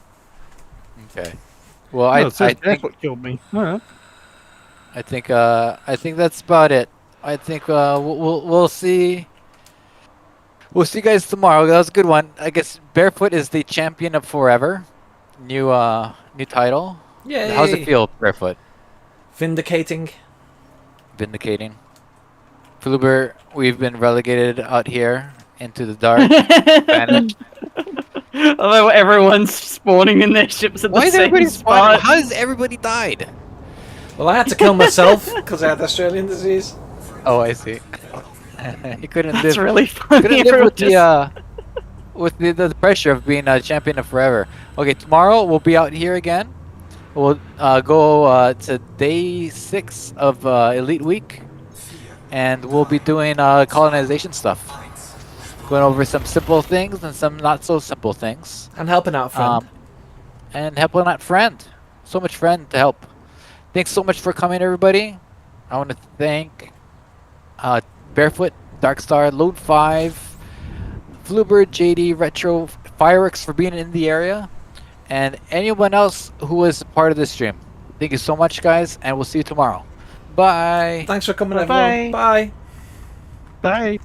Okay. Well, No, it says I think Barefoot killed me. Alright. I think that's about it. I think we'll see. We'll see you guys tomorrow. That was a good one. I guess Barefoot is the champion of forever. New title. Yay. How's it feel, Barefoot? Vindicating. Vindicating. Fluber, we've been relegated out here into the dark. Vanished. Although everyone's spawning in their ships at Why the is same everybody spawning? spot. How has everybody died? Well, I had to kill myself because I had Australian disease. Oh, I see. He couldn't That's live. really funny. Couldn't live with the pressure of being a champion of forever. Okay, tomorrow we'll be out here again. We'll go to day 6 of Elite Week. and we'll be doing colonization stuff. Going over some simple things and some not so simple things. And helping out, friend. And helping out friend. So much friend to help. Thanks so much for coming, everybody. I want to thank Barefoot, Darkstar, Load 5, Fluebird, JD, Retro, Fireworks for being in the area, and anyone else who was part of this stream. Thank you so much, guys, and we'll see you tomorrow. Bye. Thanks for coming, Bye-bye. everyone. Bye. Bye.